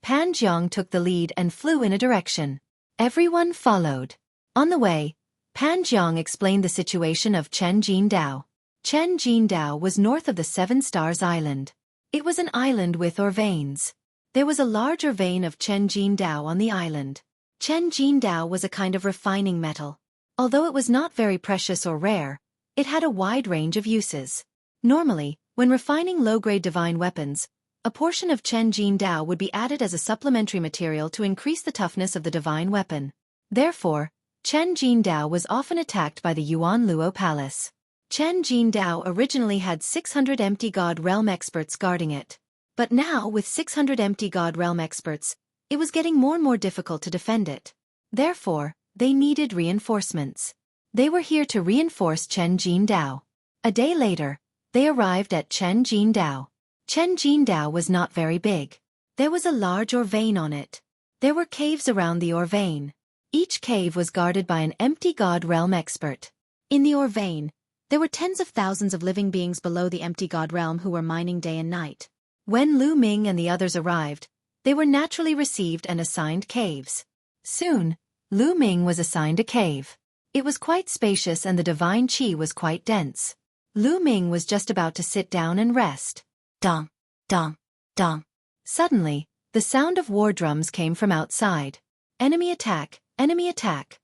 Pan Jiang took the lead and flew in a direction. Everyone followed. On the way, Pan Jiang explained the situation of Chen Jin Dao. Chen Jin Dao was north of the Seven Stars Island. It was an island with ore veins. There was a large ore vein of Chen Jin Dao on the island. Chen Jin Dao was a kind of refining metal. Although it was not very precious or rare, it had a wide range of uses. Normally, when refining low-grade divine weapons, a portion of Chen Jin Dao would be added as a supplementary material to increase the toughness of the divine weapon. Therefore, Chen Jin Dao was often attacked by the Yuan Luo palace. Chen Jin Dao originally had 600 empty God Realm experts guarding it. But now, with 600 empty God Realm experts, it was getting more and more difficult to defend it. Therefore, they needed reinforcements. They were here to reinforce Chen Jin Dao. A day later, they arrived at Chen Jin Dao. Chen Jin Dao was not very big. There was a large ore vein on it. There were caves around the ore vein. Each cave was guarded by an empty God Realm expert. In the ore vein, there were tens of thousands of living beings below the empty God Realm who were mining day and night. When Lu Ming and the others arrived, they were naturally received and assigned caves. Soon, Lu Ming was assigned a cave. It was quite spacious and the divine qi was quite dense. Lu Ming was just about to sit down and rest. Dong, dong, dong. Suddenly, the sound of war drums came from outside. Enemy attack! Enemy attack!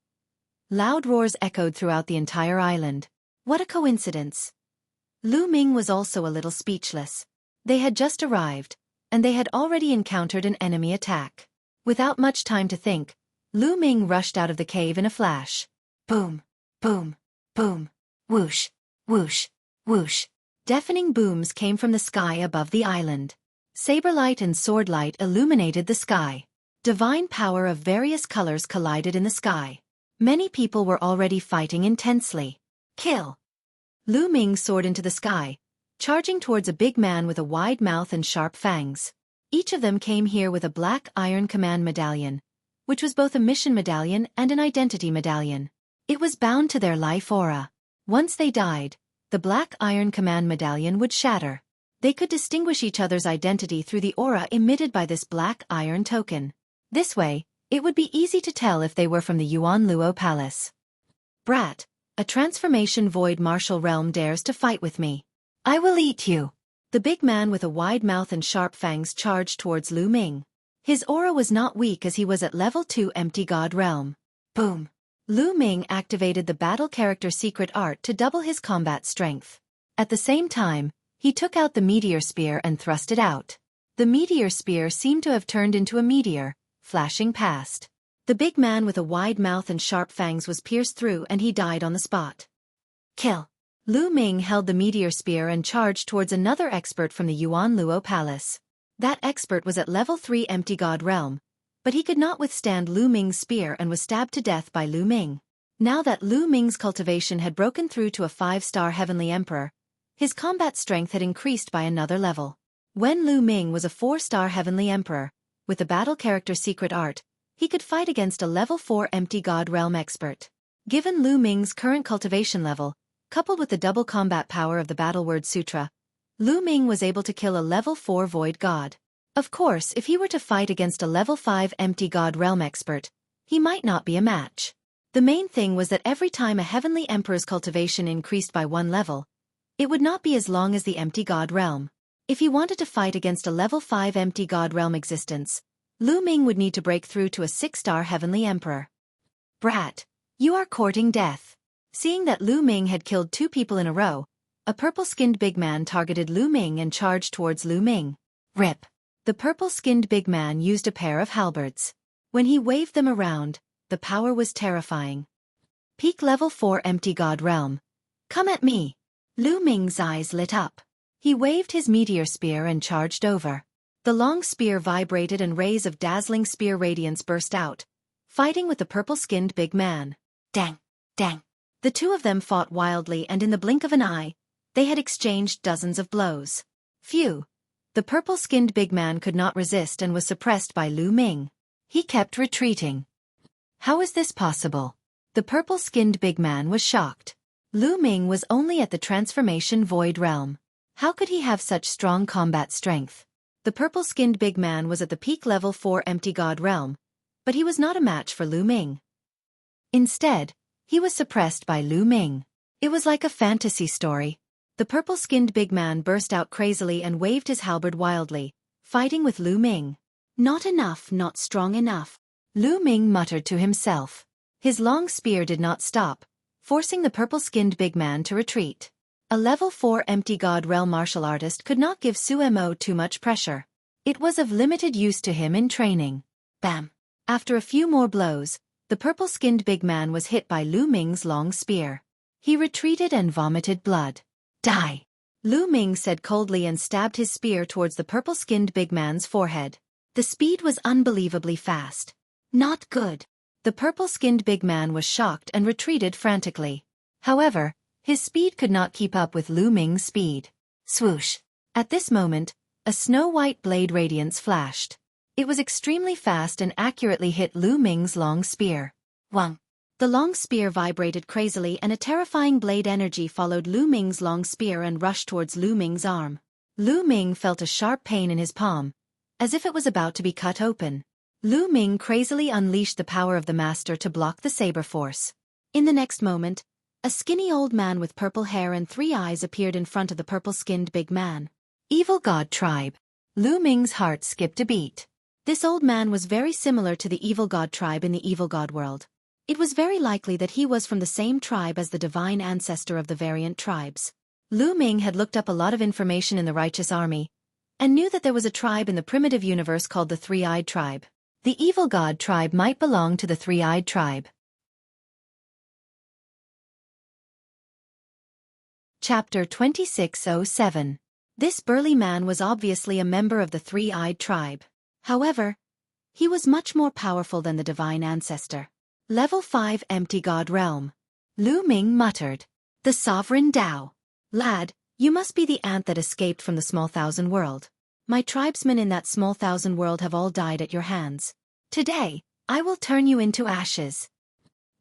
Loud roars echoed throughout the entire island. What a coincidence! Lu Ming was also a little speechless. They had just arrived, and they had already encountered an enemy attack. Without much time to think, Lu Ming rushed out of the cave in a flash. Boom! Boom! Boom. Whoosh. Whoosh. Whoosh. Deafening booms came from the sky above the island. Saberlight and swordlight illuminated the sky. Divine power of various colors collided in the sky. Many people were already fighting intensely. Kill! Lu Ming soared into the sky, charging towards a big man with a wide mouth and sharp fangs. Each of them came here with a black iron command medallion, which was both a mission medallion and an identity medallion. It was bound to their life aura. Once they died, the black iron command medallion would shatter. They could distinguish each other's identity through the aura emitted by this black iron token. This way, it would be easy to tell if they were from the Yuan Luo Palace. Brat, a transformation void martial realm dares to fight with me. I will eat you. The big man with a wide mouth and sharp fangs charged towards Lu Ming. His aura was not weak as he was at level 2 empty god realm. Boom. Lu Ming activated the battle character secret art to double his combat strength. At the same time, he took out the meteor spear and thrust it out. The meteor spear seemed to have turned into a meteor, flashing past. The big man with a wide mouth and sharp fangs was pierced through and he died on the spot. Kill. Lu Ming held the meteor spear and charged towards another expert from the Yuan Luo Palace. That expert was at level 3 empty god realm, but he could not withstand Lu Ming's spear and was stabbed to death by Lu Ming. Now that Lu Ming's cultivation had broken through to a 5-star heavenly emperor, his combat strength had increased by another level. When Lu Ming was a 4-star heavenly emperor, with the battle character secret art, he could fight against a level 4 empty god realm expert. Given Lu Ming's current cultivation level, coupled with the double combat power of the battle word sutra, Lu Ming was able to kill a level 4 void god. Of course, if he were to fight against a level 5 empty god realm expert, he might not be a match. The main thing was that every time a heavenly emperor's cultivation increased by 1 level, it would not be as long as the empty god realm. If he wanted to fight against a level 5 empty god realm existence, Lu Ming would need to break through to a 6-star heavenly emperor. Brat, you are courting death. Seeing that Lu Ming had killed 2 people in a row, a purple-skinned big man targeted Lu Ming and charged towards Lu Ming. Rip. The purple-skinned big man used a pair of halberds. When he waved them around, the power was terrifying. Peak level 4 empty god realm. Come at me. Lu Ming's eyes lit up. He waved his meteor spear and charged over. The long spear vibrated and rays of dazzling spear radiance burst out, fighting with the purple-skinned big man. Dang! Dang! The two of them fought wildly and in the blink of an eye, they had exchanged dozens of blows. Phew! The purple-skinned big man could not resist and was suppressed by Lu Ming. He kept retreating. How is this possible? The purple-skinned big man was shocked. Lu Ming was only at the transformation void realm. How could he have such strong combat strength? The purple-skinned big man was at the peak level 4 empty god realm, but he was not a match for Lu Ming. Instead, he was suppressed by Lu Ming. It was like a fantasy story. The purple-skinned big man burst out crazily and waved his halberd wildly, fighting with Lu Ming. Not enough, not strong enough. Lu Ming muttered to himself. His long spear did not stop, forcing the purple-skinned big man to retreat. A level 4 empty god realm martial artist could not give Sumo too much pressure. It was of limited use to him in training. Bam! After a few more blows, the purple-skinned big man was hit by Lu Ming's long spear. He retreated and vomited blood. Die! Lu Ming said coldly and stabbed his spear towards the purple-skinned big man's forehead. The speed was unbelievably fast. Not good. The purple-skinned big man was shocked and retreated frantically. However, his speed could not keep up with Lu Ming's speed. Swoosh! At this moment, a snow-white blade radiance flashed. It was extremely fast and accurately hit Lu Ming's long spear. Wang! The long spear vibrated crazily and a terrifying blade energy followed Lu Ming's long spear and rushed towards Lu Ming's arm. Lu Ming felt a sharp pain in his palm, as if it was about to be cut open. Lu Ming crazily unleashed the power of the master to block the saber force. In the next moment, a skinny old man with purple hair and 3 eyes appeared in front of the purple-skinned big man. Evil God Tribe. Lu Ming's heart skipped a beat. This old man was very similar to the Evil God Tribe in the Evil God world. It was very likely that he was from the same tribe as the divine ancestor of the variant tribes. Lu Ming had looked up a lot of information in the Righteous Army, and knew that there was a tribe in the primitive universe called the Three-Eyed Tribe. The Evil God Tribe might belong to the Three-Eyed Tribe. Chapter 2607. This burly man was obviously a member of the three-eyed tribe. However, he was much more powerful than the divine ancestor. Level 5 Empty God Realm. Lu Ming muttered. The Sovereign Tao. Lad, you must be the ant that escaped from the small thousand world. My tribesmen in that small thousand world have all died at your hands. Today, I will turn you into ashes.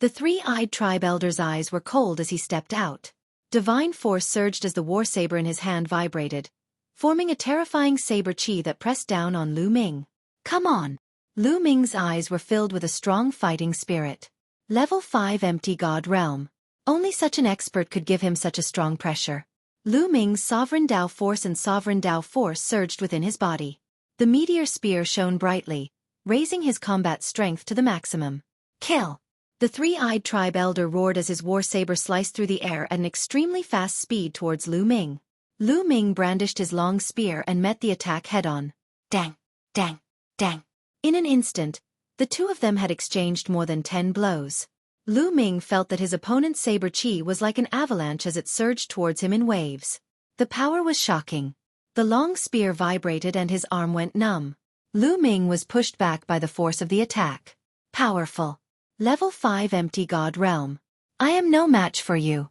The three-eyed tribe elder's eyes were cold as he stepped out. Divine force surged as the war saber in his hand vibrated, forming a terrifying saber chi that pressed down on Lu Ming. Come on! Lu Ming's eyes were filled with a strong fighting spirit. Level 5 Empty God Realm. Only such an expert could give him such a strong pressure. Lu Ming's Sovereign Tao Force and Sovereign Tao Force surged within his body. The meteor spear shone brightly, raising his combat strength to the maximum. Kill! The three-eyed tribe elder roared as his war saber sliced through the air at an extremely fast speed towards Lu Ming. Lu Ming brandished his long spear and met the attack head-on. Dang! Dang! Dang! In an instant, the two of them had exchanged more than 10 blows. Lu Ming felt that his opponent's saber chi was like an avalanche as it surged towards him in waves. The power was shocking. The long spear vibrated and his arm went numb. Lu Ming was pushed back by the force of the attack. Powerful. Level 5 Empty God Realm. I am no match for you.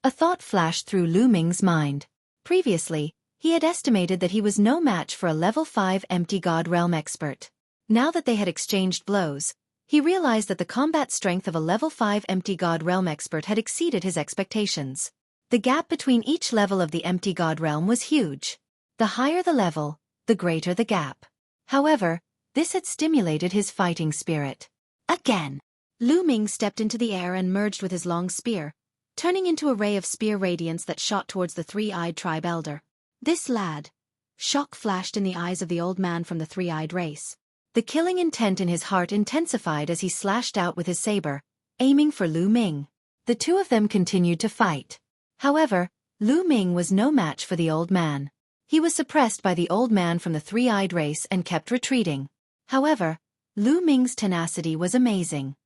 A thought flashed through Lu Ming's mind. Previously, he had estimated that he was no match for a Level 5 Empty God Realm expert. Now that they had exchanged blows, he realized that the combat strength of a Level 5 Empty God Realm expert had exceeded his expectations. The gap between each level of the Empty God Realm was huge. The higher the level, the greater the gap. However, this had stimulated his fighting spirit. Again! Lu Ming stepped into the air and merged with his long spear, turning into a ray of spear radiance that shot towards the three-eyed tribe elder. This lad! Shock flashed in the eyes of the old man from the three-eyed race. The killing intent in his heart intensified as he slashed out with his saber, aiming for Lu Ming. The two of them continued to fight. However, Lu Ming was no match for the old man. He was suppressed by the old man from the three-eyed race and kept retreating. However, Lu Ming's tenacity was amazing.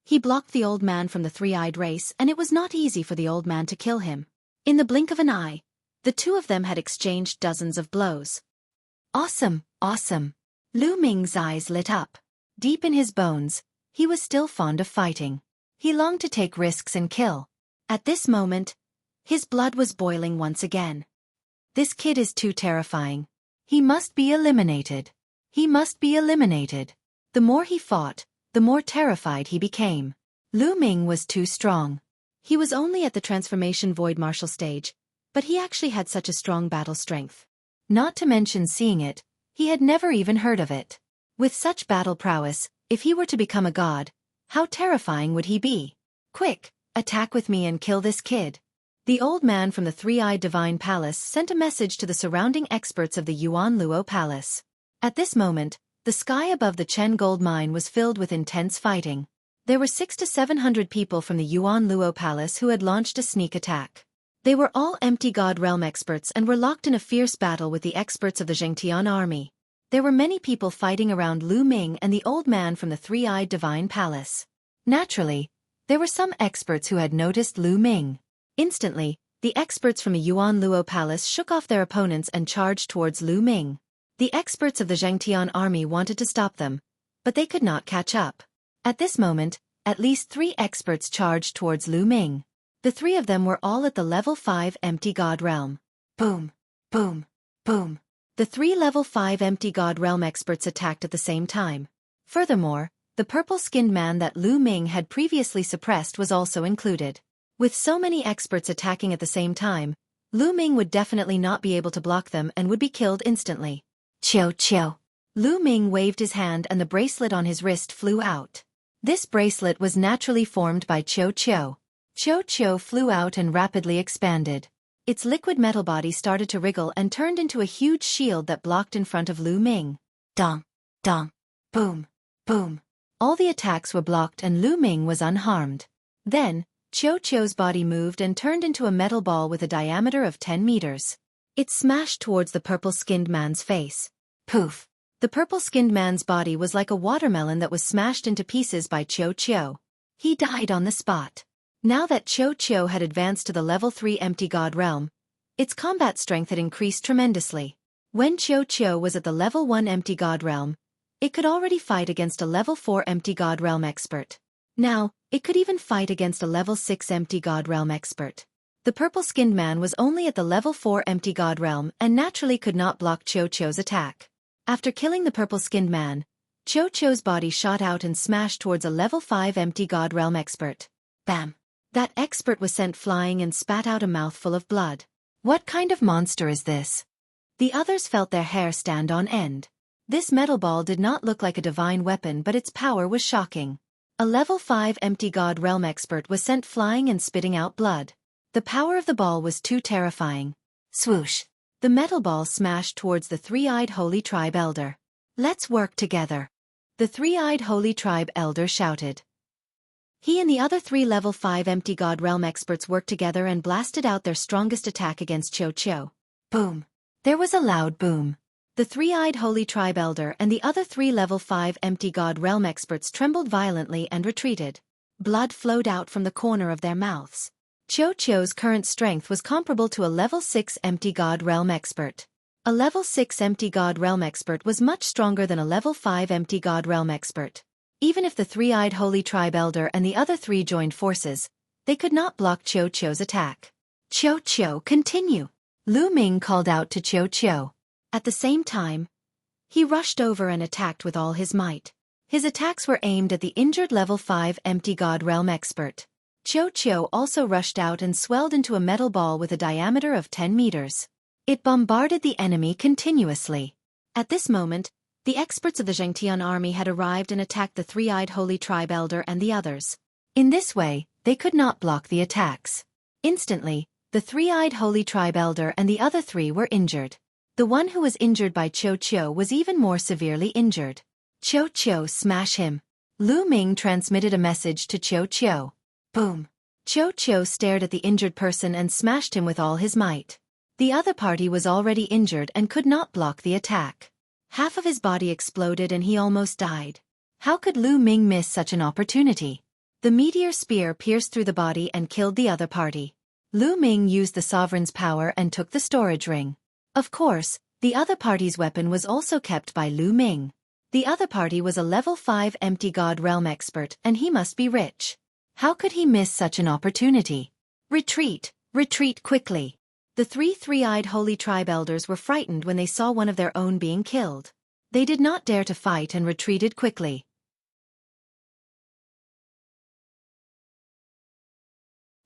He blocked the old man from the three-eyed race and it was not easy for the old man to kill him. In the blink of an eye, the two of them had exchanged dozens of blows. Awesome, awesome. Lu Ming's eyes lit up. Deep in his bones, he was still fond of fighting. He longed to take risks and kill. At this moment, his blood was boiling once again. This kid is too terrifying. He must be eliminated. He must be eliminated. The more he fought, the more terrified he became. Lu Ming was too strong. He was only at the transformation void martial stage, but he actually had such a strong battle strength. Not to mention seeing it, he had never even heard of it. With such battle prowess, if he were to become a god, how terrifying would he be? Quick, attack with me and kill this kid. The old man from the three-eyed divine palace sent a message to the surrounding experts of the Yuan Luo Palace. At this moment, the sky above the Chen gold mine was filled with intense fighting. There were 600 to 700 people from the Yuan Luo Palace who had launched a sneak attack. They were all Empty God Realm experts and were locked in a fierce battle with the experts of the Zhengtian army. There were many people fighting around Lu Ming and the old man from the three-eyed divine palace. Naturally, there were some experts who had noticed Lu Ming. Instantly, the experts from the Yuan Luo Palace shook off their opponents and charged towards Lu Ming. The experts of the Zhengtian army wanted to stop them, but they could not catch up. At this moment, at least 3 experts charged towards Lu Ming. The 3 of them were all at the level 5 Empty God Realm. Boom, boom, boom. The 3 level 5 Empty God Realm experts attacked at the same time. Furthermore, the purple-skinned man that Lu Ming had previously suppressed was also included. With so many experts attacking at the same time, Lu Ming would definitely not be able to block them and would be killed instantly. Chiu chiu. Lu Ming waved his hand and the bracelet on his wrist flew out. This bracelet was naturally formed by Chiu chiu. Chiu chiu flew out and rapidly expanded. Its liquid metal body started to wriggle and turned into a huge shield that blocked in front of Lu Ming. Dong, dong, boom, boom. All the attacks were blocked and Lu Ming was unharmed. Then, Chiu chiu's body moved and turned into a metal ball with a diameter of 10 meters. It smashed towards the purple-skinned man's face. Poof! The purple-skinned man's body was like a watermelon that was smashed into pieces by Chiu chiu. He died on the spot. Now that Xueqi had advanced to the level 3 empty god realm, its combat strength had increased tremendously. When Xueqi was at the level 1 empty god realm, it could already fight against a level 4 empty god realm expert. Now, it could even fight against a level 6 empty god realm expert. The purple-skinned man was only at the level 4 empty god realm and naturally could not block Xueqi's attack. After killing the purple-skinned man, Xueqi's body shot out and smashed towards a level 5 empty god realm expert. Bam! That expert was sent flying and spat out a mouthful of blood. What kind of monster is this? The others felt their hair stand on end. This metal ball did not look like a divine weapon, but its power was shocking. A level 5 empty god realm expert was sent flying and spitting out blood. The power of the ball was too terrifying. Swoosh! The metal ball smashed towards the three-eyed holy tribe elder. Let's work together. The three-eyed holy tribe elder shouted. He and the other 3 level 5 empty god realm experts worked together and blasted out their strongest attack against Xueqi. Boom! There was a loud boom. The three-eyed holy tribe elder and the other 3 level 5 empty god realm experts trembled violently and retreated. Blood flowed out from the corner of their mouths. Xueqi's current strength was comparable to a level 6 empty god realm expert. A level 6 empty god realm expert was much stronger than a level 5 empty god realm expert. Even if the three-eyed holy tribe elder and the other 3 joined forces, they could not block Xueqi's attack. Xueqi, continue! Lu Ming called out to Xueqi. At the same time, he rushed over and attacked with all his might. His attacks were aimed at the injured level 5 empty god realm expert. Xueqi also rushed out and swelled into a metal ball with a diameter of 10 meters. It bombarded the enemy continuously. At this moment, the experts of the Zhengtian army had arrived and attacked the three-eyed holy tribe elder and the others. In this way, they could not block the attacks. Instantly, the three-eyed holy tribe elder and the other 3 were injured. The one who was injured by Xueqi was even more severely injured. Xueqi, smash him! Lu Ming transmitted a message to Xueqi. Boom! Xueqi stared at the injured person and smashed him with all his might. The other party was already injured and could not block the attack. Half of his body exploded and he almost died. How could Lu Ming miss such an opportunity? The meteor spear pierced through the body and killed the other party. Lu Ming used the sovereign's power and took the storage ring. Of course, the other party's weapon was also kept by Lu Ming. The other party was a level 5 empty god realm expert and he must be rich. How could he miss such an opportunity? Retreat! Retreat quickly! The 3 three-eyed holy tribe elders were frightened when they saw one of their own being killed. They did not dare to fight and retreated quickly.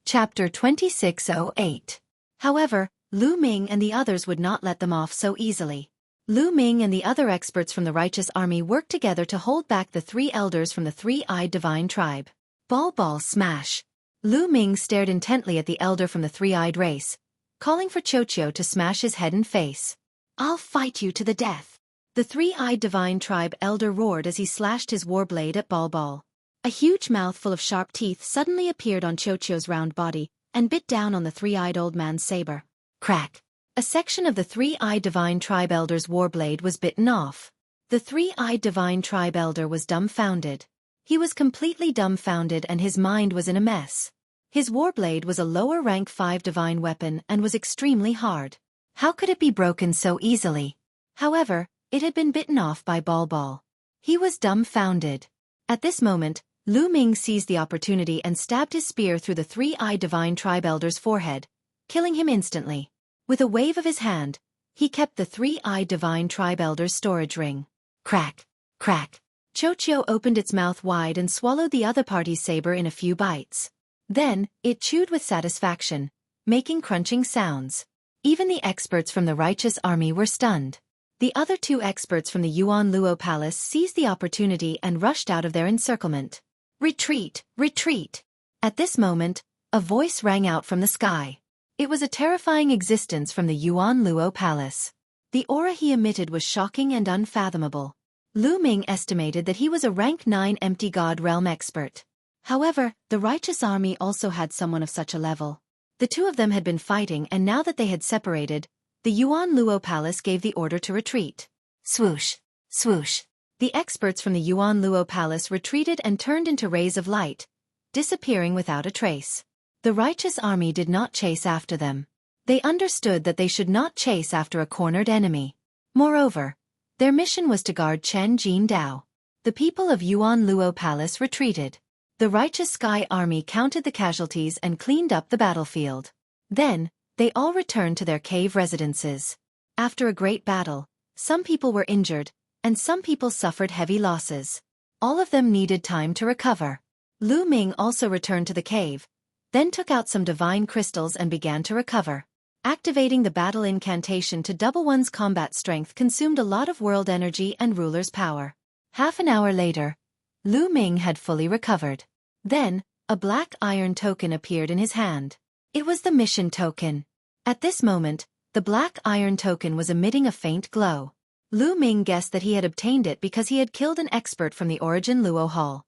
Chapter 2608. However, Lu Ming and the others would not let them off so easily. Lu Ming and the other experts from the righteous army worked together to hold back the 3 elders from the three-eyed divine tribe. Ball smash! Lu Ming stared intently at the elder from the three-eyed race, calling for Xueqi to smash his head and face. I'll fight you to the death! The three-eyed divine tribe elder roared as he slashed his war blade at Ball. A huge mouthful of sharp teeth suddenly appeared on Xueqi's round body and bit down on the three-eyed old man's saber. Crack! A section of the three-eyed divine tribe elder's war blade was bitten off. The three-eyed divine tribe elder was dumbfounded. He was completely dumbfounded and his mind was in a mess. His warblade was a lower rank 5 divine weapon and was extremely hard. How could it be broken so easily? However, it had been bitten off by Ball. He was dumbfounded. At this moment, Lu Ming seized the opportunity and stabbed his spear through the three-eyed divine tribe elder's forehead, killing him instantly. With a wave of his hand, he kept the three-eyed divine tribe elder's storage ring. Crack! Crack! Xueqi opened its mouth wide and swallowed the other party's saber in a few bites. Then, it chewed with satisfaction, making crunching sounds. Even the experts from the righteous army were stunned. The other 2 experts from the Yuan Luo Palace seized the opportunity and rushed out of their encirclement. Retreat! Retreat! At this moment, a voice rang out from the sky. It was a terrifying existence from the Yuan Luo Palace. The aura he emitted was shocking and unfathomable. Lu Ming estimated that he was a rank 9 empty god realm expert. However, the righteous army also had someone of such a level. The 2 of them had been fighting and now that they had separated, the Yuan Luo Palace gave the order to retreat. Swoosh! Swoosh! The experts from the Yuan Luo Palace retreated and turned into rays of light, disappearing without a trace. The righteous army did not chase after them. They understood that they should not chase after a cornered enemy. Moreover, their mission was to guard Chen Jingdao. The people of Yuan Luo Palace retreated. The righteous Sky Army counted the casualties and cleaned up the battlefield. Then, they all returned to their cave residences. After a great battle, some people were injured, and some people suffered heavy losses. All of them needed time to recover. Lu Ming also returned to the cave, then took out some divine crystals and began to recover. Activating the battle incantation to double one's combat strength consumed a lot of world energy and ruler's power. Half an hour later, Lu Ming had fully recovered. Then, a black iron token appeared in his hand. It was the mission token. At this moment, the black iron token was emitting a faint glow. Lu Ming guessed that he had obtained it because he had killed an expert from the Origin Luo Hall.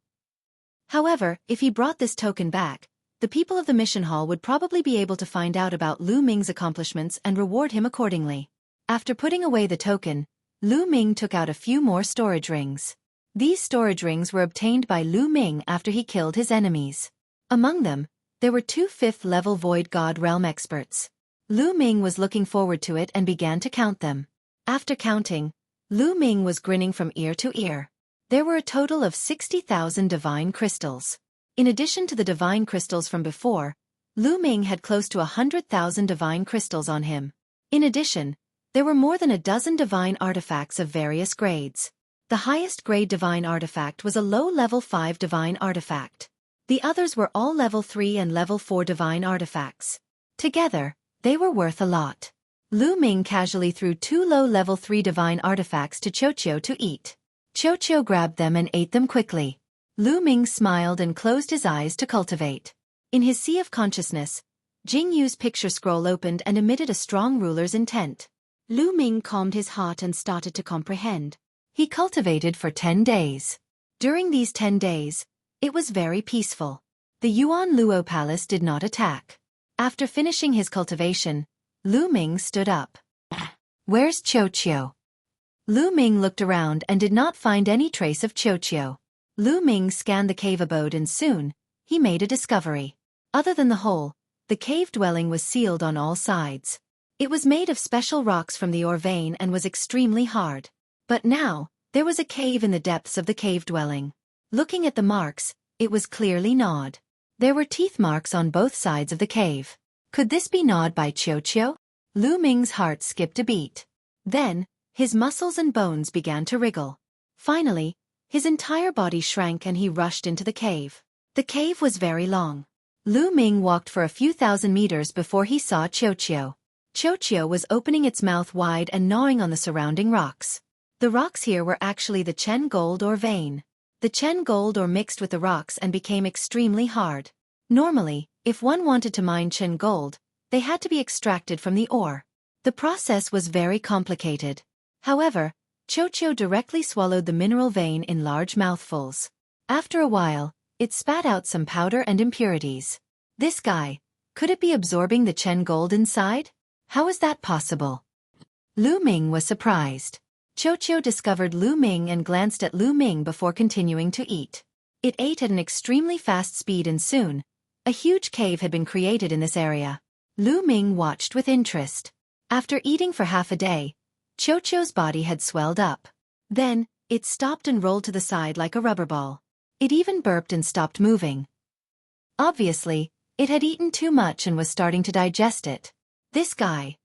However, if he brought this token back, the people of the mission hall would probably be able to find out about Lu Ming's accomplishments and reward him accordingly. After putting away the token, Lu Ming took out a few more storage rings. These storage rings were obtained by Lu Ming after he killed his enemies. Among them, there were 2 5th-level Void God Realm experts. Lu Ming was looking forward to it and began to count them. After counting, Lu Ming was grinning from ear to ear. There were a total of 60,000 divine crystals. In addition to the divine crystals from before, Lu Ming had close to 100,000 divine crystals on him. In addition, there were more than a dozen divine artifacts of various grades. The highest grade divine artifact was a low-level 5 divine artifact. The others were all level 3 and level 4 divine artifacts. Together, they were worth a lot. Lu Ming casually threw 2 low-level 3 divine artifacts to Xueqi to eat. Xueqi grabbed them and ate them quickly. Lu Ming smiled and closed his eyes to cultivate. In his sea of consciousness, Jing Yu's picture scroll opened and emitted a strong ruler's intent. Lu Ming calmed his heart and started to comprehend. He cultivated for 10 days. During these 10 days, it was very peaceful. The Yuan Luo Palace did not attack. After finishing his cultivation, Lu Ming stood up. Where's Xueqi? Lu Ming looked around and did not find any trace of Xueqi. Lu Ming scanned the cave abode and soon, he made a discovery. Other than the hole, the cave dwelling was sealed on all sides. It was made of special rocks from the ore vein and was extremely hard. But now, there was a cave in the depths of the cave dwelling. Looking at the marks, it was clearly gnawed. There were teeth marks on both sides of the cave. Could this be gnawed by Xueqi? Lu Ming's heart skipped a beat. Then, his muscles and bones began to wriggle. Finally, his entire body shrank and he rushed into the cave. The cave was very long. Lu Ming walked for a few thousand meters before he saw Xueqi. Xueqi was opening its mouth wide and gnawing on the surrounding rocks. The rocks here were actually the Chen gold ore vein. The Chen gold ore mixed with the rocks and became extremely hard. Normally, if one wanted to mine Chen gold, they had to be extracted from the ore. The process was very complicated. However, Xueqi directly swallowed the mineral vein in large mouthfuls. After a while, it spat out some powder and impurities. This guy, could it be absorbing the Chen gold inside? How is that possible? Lu Ming was surprised. Xueqi discovered Lu Ming and glanced at Lu Ming before continuing to eat. It ate at an extremely fast speed and soon, a huge cave had been created in this area. Lu Ming watched with interest. After eating for half a day, Xueqi's body had swelled up. Then, it stopped and rolled to the side like a rubber ball. It even burped and stopped moving. Obviously, it had eaten too much and was starting to digest it. This guy.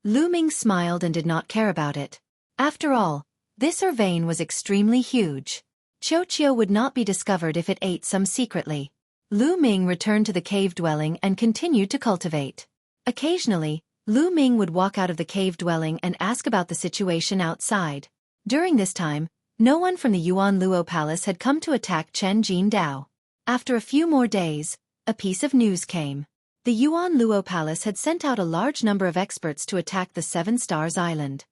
Lu Ming smiled and did not care about it. After all, this ore vein was extremely huge. Xueqi would not be discovered if it ate some secretly. Lu Ming returned to the cave dwelling and continued to cultivate. Occasionally, Lu Ming would walk out of the cave dwelling and ask about the situation outside. During this time, no one from the Yuan Luo Palace had come to attack Chen Jingdao. After a few more days, a piece of news came. The Yuan Luo Palace had sent out a large number of experts to attack the Seven Stars Island.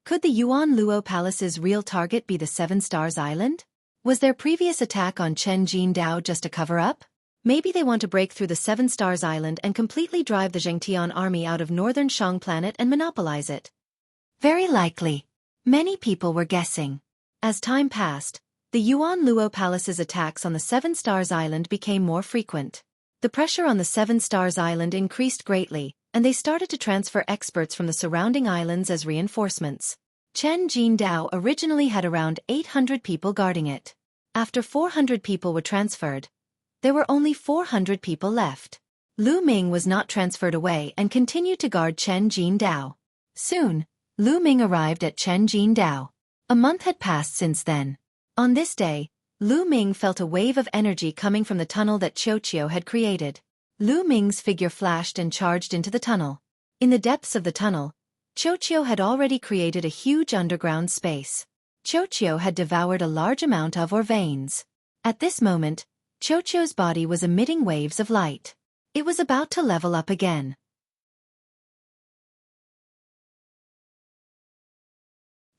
Could the Yuan Luo Palace's real target be the Seven Stars Island? Was their previous attack on Chen Jingdao just a cover-up? Maybe they want to break through the Seven Stars Island and completely drive the Zhengtian army out of northern Shang planet and monopolize it. Very likely. Many people were guessing. As time passed, the Yuan Luo Palace's attacks on the Seven Stars Island became more frequent. The pressure on the Seven Stars Island increased greatly, and they started to transfer experts from the surrounding islands as reinforcements. Chen Jindao originally had around 800 people guarding it. After 400 people were transferred, there were only 400 people left. Lu Ming was not transferred away and continued to guard Chen Jindao. Soon, Lu Ming arrived at Chen Jindao. A month had passed since then. On this day, Lu Ming felt a wave of energy coming from the tunnel that Xueqi had created. Lu Ming's figure flashed and charged into the tunnel. In the depths of the tunnel, Xueqi had already created a huge underground space. Xueqi had devoured a large amount of ore veins. At this moment, Xueqi's body was emitting waves of light. It was about to level up again.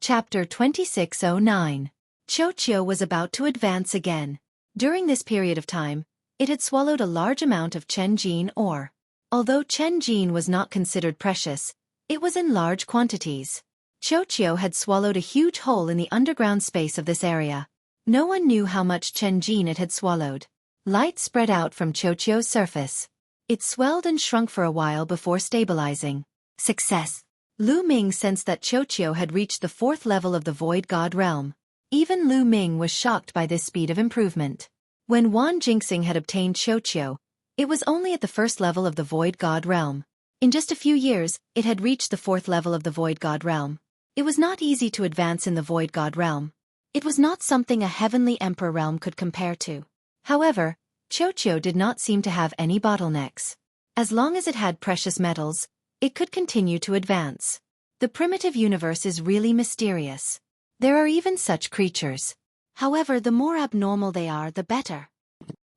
Chapter 2609. Xueqi was about to advance again. During this period of time, it had swallowed a large amount of Chenjin ore. Although Chenjin was not considered precious, it was in large quantities. Xueqi had swallowed a huge hole in the underground space of this area. No one knew how much Chenjin it had swallowed. Light spread out from Xueqi's surface. It swelled and shrunk for a while before stabilizing. Success! Lu Ming sensed that Xueqi had reached the 4th level of the Void God realm. Even Lu Ming was shocked by this speed of improvement. When Wan Jingxing had obtained Xueqi, it was only at the 1st level of the Void God realm. In just a few years, it had reached the 4th level of the Void God realm. It was not easy to advance in the Void God realm. It was not something a heavenly emperor realm could compare to. However, Xueqi did not seem to have any bottlenecks. As long as it had precious metals, it could continue to advance. The primitive universe is really mysterious. There are even such creatures. However, the more abnormal they are, the better.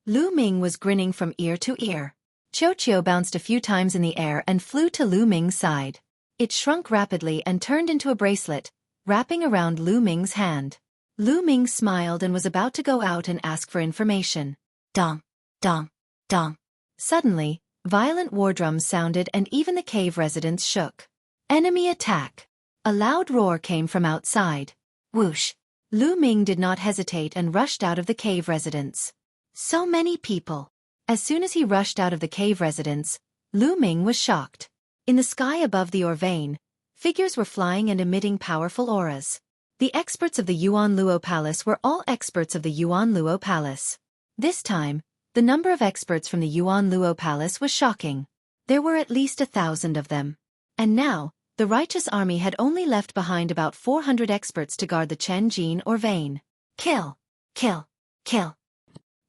Lu Ming was grinning from ear to ear. Xueqi bounced a few times in the air and flew to Lu Ming's side. It shrunk rapidly and turned into a bracelet, wrapping around Lu Ming's hand. Lu Ming smiled and was about to go out and ask for information. Dong, dong, dong. Suddenly, violent war drums sounded and even the cave residents shook. Enemy attack! A loud roar came from outside. Whoosh! Lu Ming did not hesitate and rushed out of the cave residence. So many people! As soon as he rushed out of the cave residence, Lu Ming was shocked. In the sky above the ore vein, figures were flying and emitting powerful auras. The experts of the Yuan Luo Palace were all experts of the Yuan Luo Palace. This time, the number of experts from the Yuan Luo Palace was shocking. There were at least 1,000 of them. And now, the righteous army had only left behind about 400 experts to guard the Chenjin ore vein. Kill! Kill! Kill!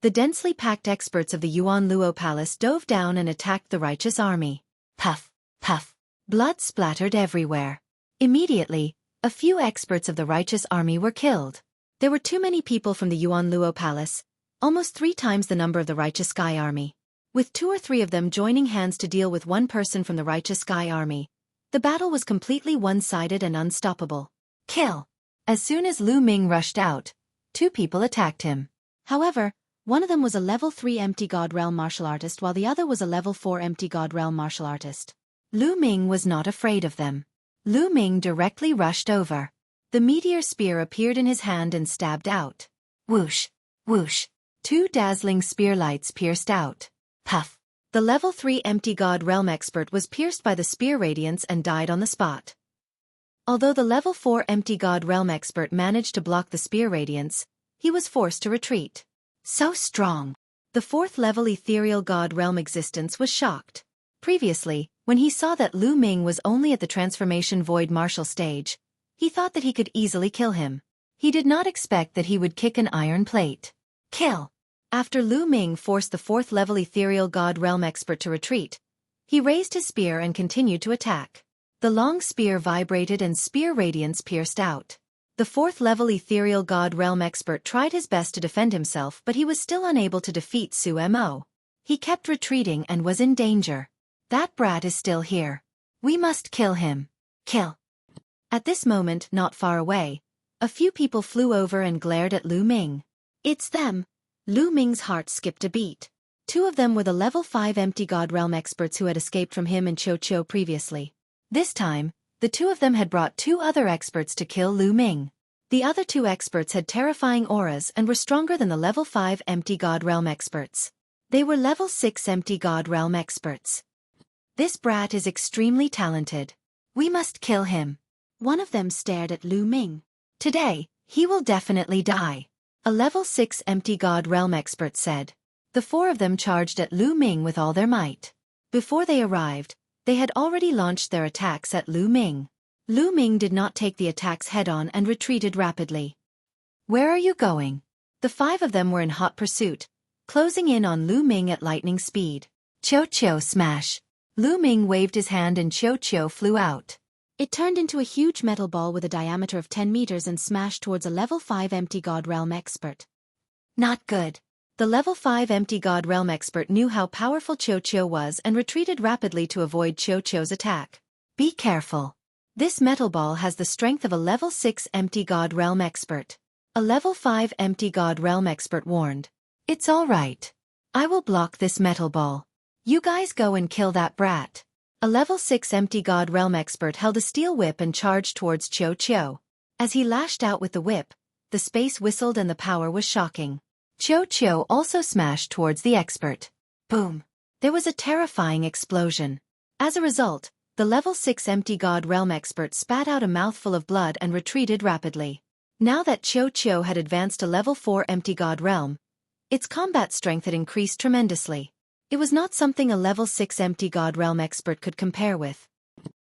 The densely packed experts of the Yuan Luo Palace dove down and attacked the righteous army. Puff! Puff! Blood splattered everywhere. Immediately, a few experts of the righteous army were killed. There were too many people from the Yuan Luo Palace, almost 3 times the number of the righteous Sky Army. With 2 or 3 of them joining hands to deal with one person from the righteous Sky Army, the battle was completely one-sided and unstoppable. Kill! As soon as Lu Ming rushed out, 2 people attacked him. However, one of them was a level 3 Empty God Realm martial artist while the other was a level 4 Empty God Realm martial artist. Lu Ming was not afraid of them. Lu Ming directly rushed over. The meteor spear appeared in his hand and stabbed out. Whoosh! Whoosh! 2 dazzling spear lights pierced out. Puff! The level 3 Empty God Realm expert was pierced by the spear radiance and died on the spot. Although the level 4 Empty God Realm expert managed to block the spear radiance, he was forced to retreat. So strong! The 4th level Ethereal God Realm existence was shocked. Previously, when he saw that Lu Ming was only at the Transformation Void Martial stage, he thought that he could easily kill him. He did not expect that he would kick an iron plate. Kill! After Lu Ming forced the 4th level Ethereal God Realm expert to retreat, he raised his spear and continued to attack. The long spear vibrated and spear radiance pierced out. The 4th level Ethereal God Realm expert tried his best to defend himself, but he was still unable to defeat Su Mo. He kept retreating and was in danger. That brat is still here. We must kill him. Kill! At this moment, not far away, a few people flew over and glared at Lu Ming. It's them! Lu Ming's heart skipped a beat. 2 of them were the level 5 Empty God Realm experts who had escaped from him and Xueqi previously. This time, the 2 of them had brought 2 other experts to kill Lu Ming. The other 2 experts had terrifying auras and were stronger than the level 5 Empty God Realm experts. They were level 6 empty god realm experts. This brat is extremely talented. We must kill him. One of them stared at Lu Ming. Today, he will definitely die. A level 6 empty god realm expert said. The four of them charged at Lu Ming with all their might. Before they arrived, they had already launched their attacks at Lu Ming. Lu Ming did not take the attacks head-on and retreated rapidly. Where are you going? The five of them were in hot pursuit, closing in on Lu Ming at lightning speed. Cho smash. Lu Ming waved his hand and Cho flew out. It turned into a huge metal ball with a diameter of 10 meters and smashed towards a level 5 empty god realm expert. Not good. The level 5 empty god realm expert knew how powerful Cho was and retreated rapidly to avoid Cho's attack. Be careful. This metal ball has the strength of a level 6 empty god realm expert. A level 5 empty god realm expert warned. It's all right. I will block this metal ball. You guys go and kill that brat. A level 6 empty god realm expert held a steel whip and charged towards Cho. As he lashed out with the whip, the space whistled and the power was shocking. Cho also smashed towards the expert. Boom. There was a terrifying explosion. As a result, the level 6 empty god realm expert spat out a mouthful of blood and retreated rapidly. Now that Cho had advanced to level 4 empty god realm, its combat strength had increased tremendously. It was not something a level 6 empty god realm expert could compare with.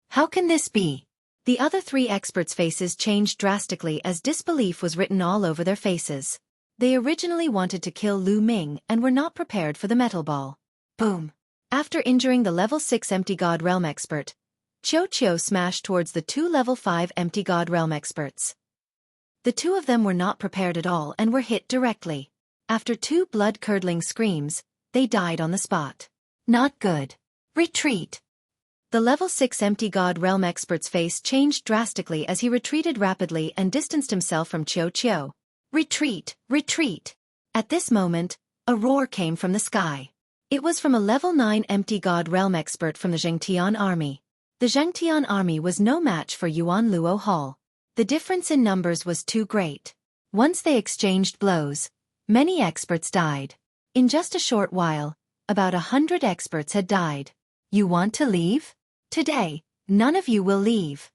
How can this be? The other three experts' faces changed drastically as disbelief was written all over their faces. They originally wanted to kill Lu Ming and were not prepared for the metal ball. Boom. After injuring the level 6 empty god realm expert, Cho smashed towards the two level 5 empty god realm experts. The two of them were not prepared at all and were hit directly. After two blood-curdling screams, they died on the spot. Not good. Retreat. The level 6 empty god realm expert's face changed drastically as he retreated rapidly and distanced himself from Cho. Retreat, retreat. At this moment, a roar came from the sky. It was from a level 9 empty god realm expert from the Zhengtian army. The Zhengtian army was no match for Yuan Luo Hall. The difference in numbers was too great. Once they exchanged blows, many experts died. In just a short while, about 100 experts had died. You want to leave? Today, none of you will leave.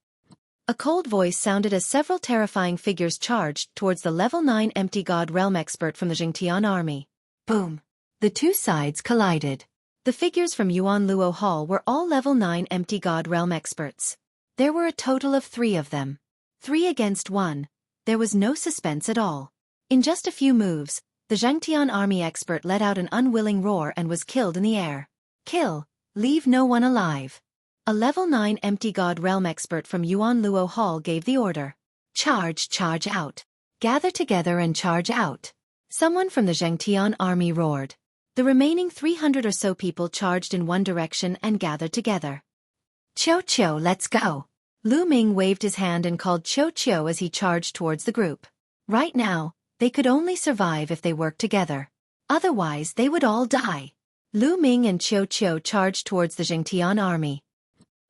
A cold voice sounded as several terrifying figures charged towards the level 9 empty god realm expert from the Zhengtian army. Boom. The two sides collided. The figures from Yuan Luo Hall were all level 9 empty god realm experts. There were a total of 3 of them. 3 against 1. There was no suspense at all. In just a few moves, the Zhangtian army expert let out an unwilling roar and was killed in the air. Kill. Leave no one alive. A level 9 empty god realm expert from Yuan Luo Hall gave the order. Charge out. Gather together and charge out. Someone from the Zhangtian army roared. The remaining 300 or so people charged in one direction and gathered together. Cho, let's go. Lu Ming waved his hand and called Cho as he charged towards the group. Right now, they could only survive if they worked together. Otherwise they would all die. Lu Ming and Cho charged towards the Zhengtian army.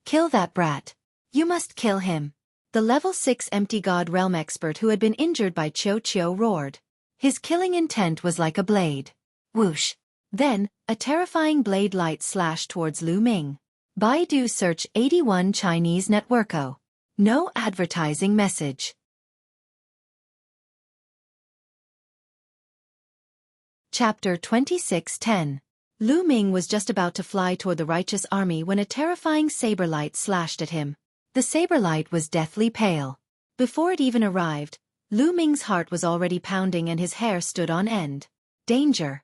Kill that brat. You must kill him. The level 6 empty god realm expert who had been injured by Cho roared. His killing intent was like a blade. Whoosh. Then, a terrifying blade light slashed towards Lu Ming. Baidu search 81 Chinese networko. No advertising message. Chapter 26:10. Lu Ming was just about to fly toward the righteous army when a terrifying saber light slashed at him. The saber light was deathly pale. Before it even arrived, Lu Ming's heart was already pounding and his hair stood on end. Danger.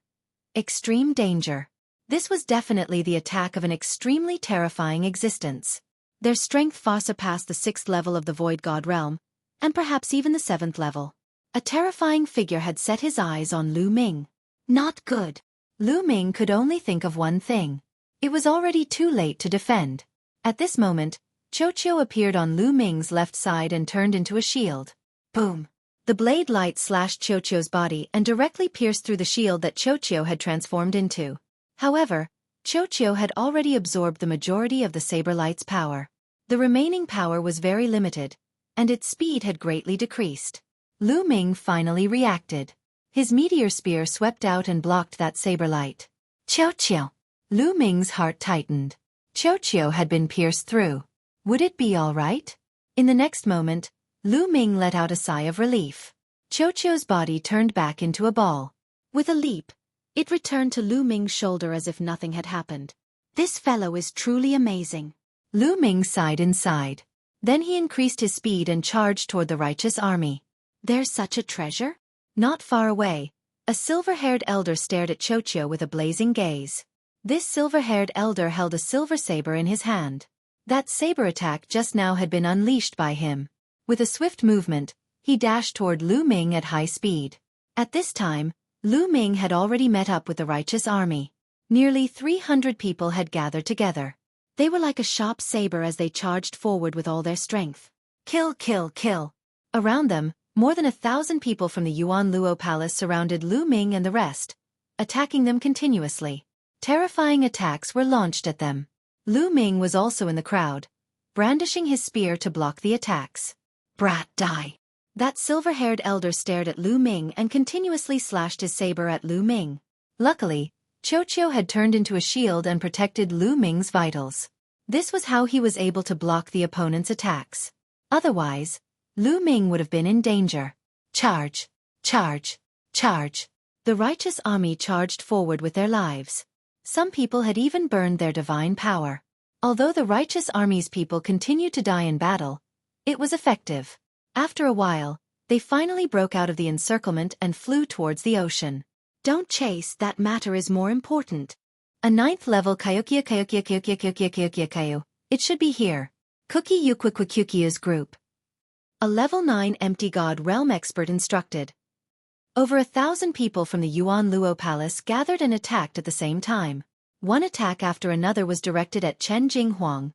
Extreme danger. This was definitely the attack of an extremely terrifying existence. Their strength far surpassed the 6th level of the Void God realm, and perhaps even the 7th level. A terrifying figure had set his eyes on Lu Ming. Not good. Lu Ming could only think of one thing. It was already too late to defend. At this moment, Cho appeared on Lu Ming's left side and turned into a shield. Boom. The blade light slashed Cho's body and directly pierced through the shield that Cho had transformed into. However, Cho had already absorbed the majority of the saber light's power. The remaining power was very limited, and its speed had greatly decreased. Lu Ming finally reacted. His meteor spear swept out and blocked that saber light. Xueqi. Lu Ming's heart tightened. Xueqi had been pierced through. Would it be all right? In the next moment, Lu Ming let out a sigh of relief. Xueqi's body turned back into a ball. With a leap, it returned to Lu Ming's shoulder as if nothing had happened. This fellow is truly amazing. Lu Ming sighed inside. Then he increased his speed and charged toward the righteous army. There's such a treasure? Not far away, a silver-haired elder stared at Xueqi with a blazing gaze. This silver-haired elder held a silver saber in his hand. That saber attack just now had been unleashed by him. With a swift movement, he dashed toward Lu Ming at high speed. At this time, Lu Ming had already met up with the righteous army. Nearly 300 people had gathered together. They were like a sharp saber as they charged forward with all their strength. Kill, kill, kill. Around them, more than 1,000 people from the Yuan Luo Palace surrounded Lu Ming and the rest, attacking them continuously. Terrifying attacks were launched at them. Lu Ming was also in the crowd, brandishing his spear to block the attacks. Brat, die. That silver-haired elder stared at Lu Ming and continuously slashed his saber at Lu Ming. Luckily, Xueqi had turned into a shield and protected Lu Ming's vitals. This was how he was able to block the opponent's attacks. Otherwise, Lu Ming would have been in danger. Charge! Charge! Charge! The righteous army charged forward with their lives. Some people had even burned their divine power. Although the righteous army's people continued to die in battle, it was effective. After a while, they finally broke out of the encirclement and flew towards the ocean. Don't chase, that matter is more important. A 9th level Xueqi. It should be here. Xueqi's group. A level 9 empty god realm expert instructed. Over 1,000 people from the Yuan Luo Palace gathered and attacked at the same time. One attack after another was directed at Chen Jinghuang.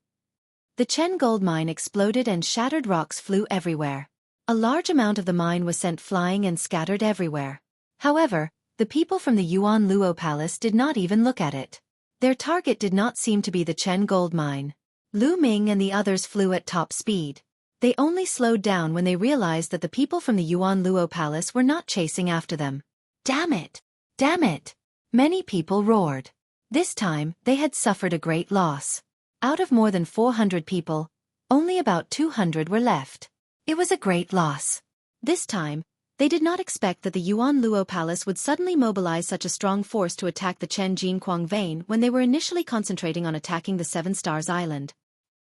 The Chen gold mine exploded and shattered rocks flew everywhere. A large amount of the mine was sent flying and scattered everywhere. However, the people from the Yuan Luo Palace did not even look at it. Their target did not seem to be the Chen gold mine. Lu Ming and the others flew at top speed. They only slowed down when they realized that the people from the Yuan Luo Palace were not chasing after them. Damn it! Damn it! Many people roared. This time, they had suffered a great loss. Out of more than 400 people, only about 200 were left. It was a great loss. This time, they did not expect that the Yuan Luo Palace would suddenly mobilize such a strong force to attack the Chen Jinghuang vein when they were initially concentrating on attacking the Seven Stars Island.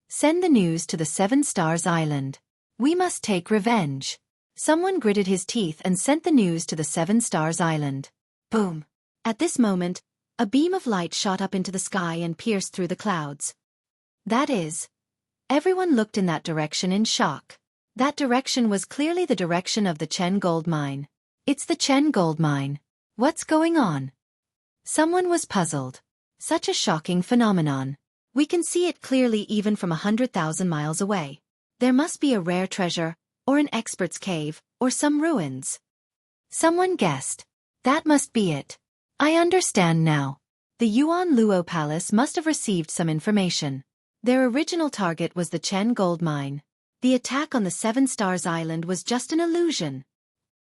Send the news to the Seven Stars Island. We must take revenge. Someone gritted his teeth and sent the news to the Seven Stars Island. Boom. At this moment, a beam of light shot up into the sky and pierced through the clouds. That is. Everyone looked in that direction in shock. That direction was clearly the direction of the Chen gold mine. It's the Chen gold mine. What's going on? Someone was puzzled. Such a shocking phenomenon. We can see it clearly even from 100,000 miles away. There must be a rare treasure, or an expert's cave, or some ruins. Someone guessed. That must be it. I understand now. The Yuan Luo Palace must have received some information. Their original target was the Chen gold mine. The attack on the Seven Stars Island was just an illusion.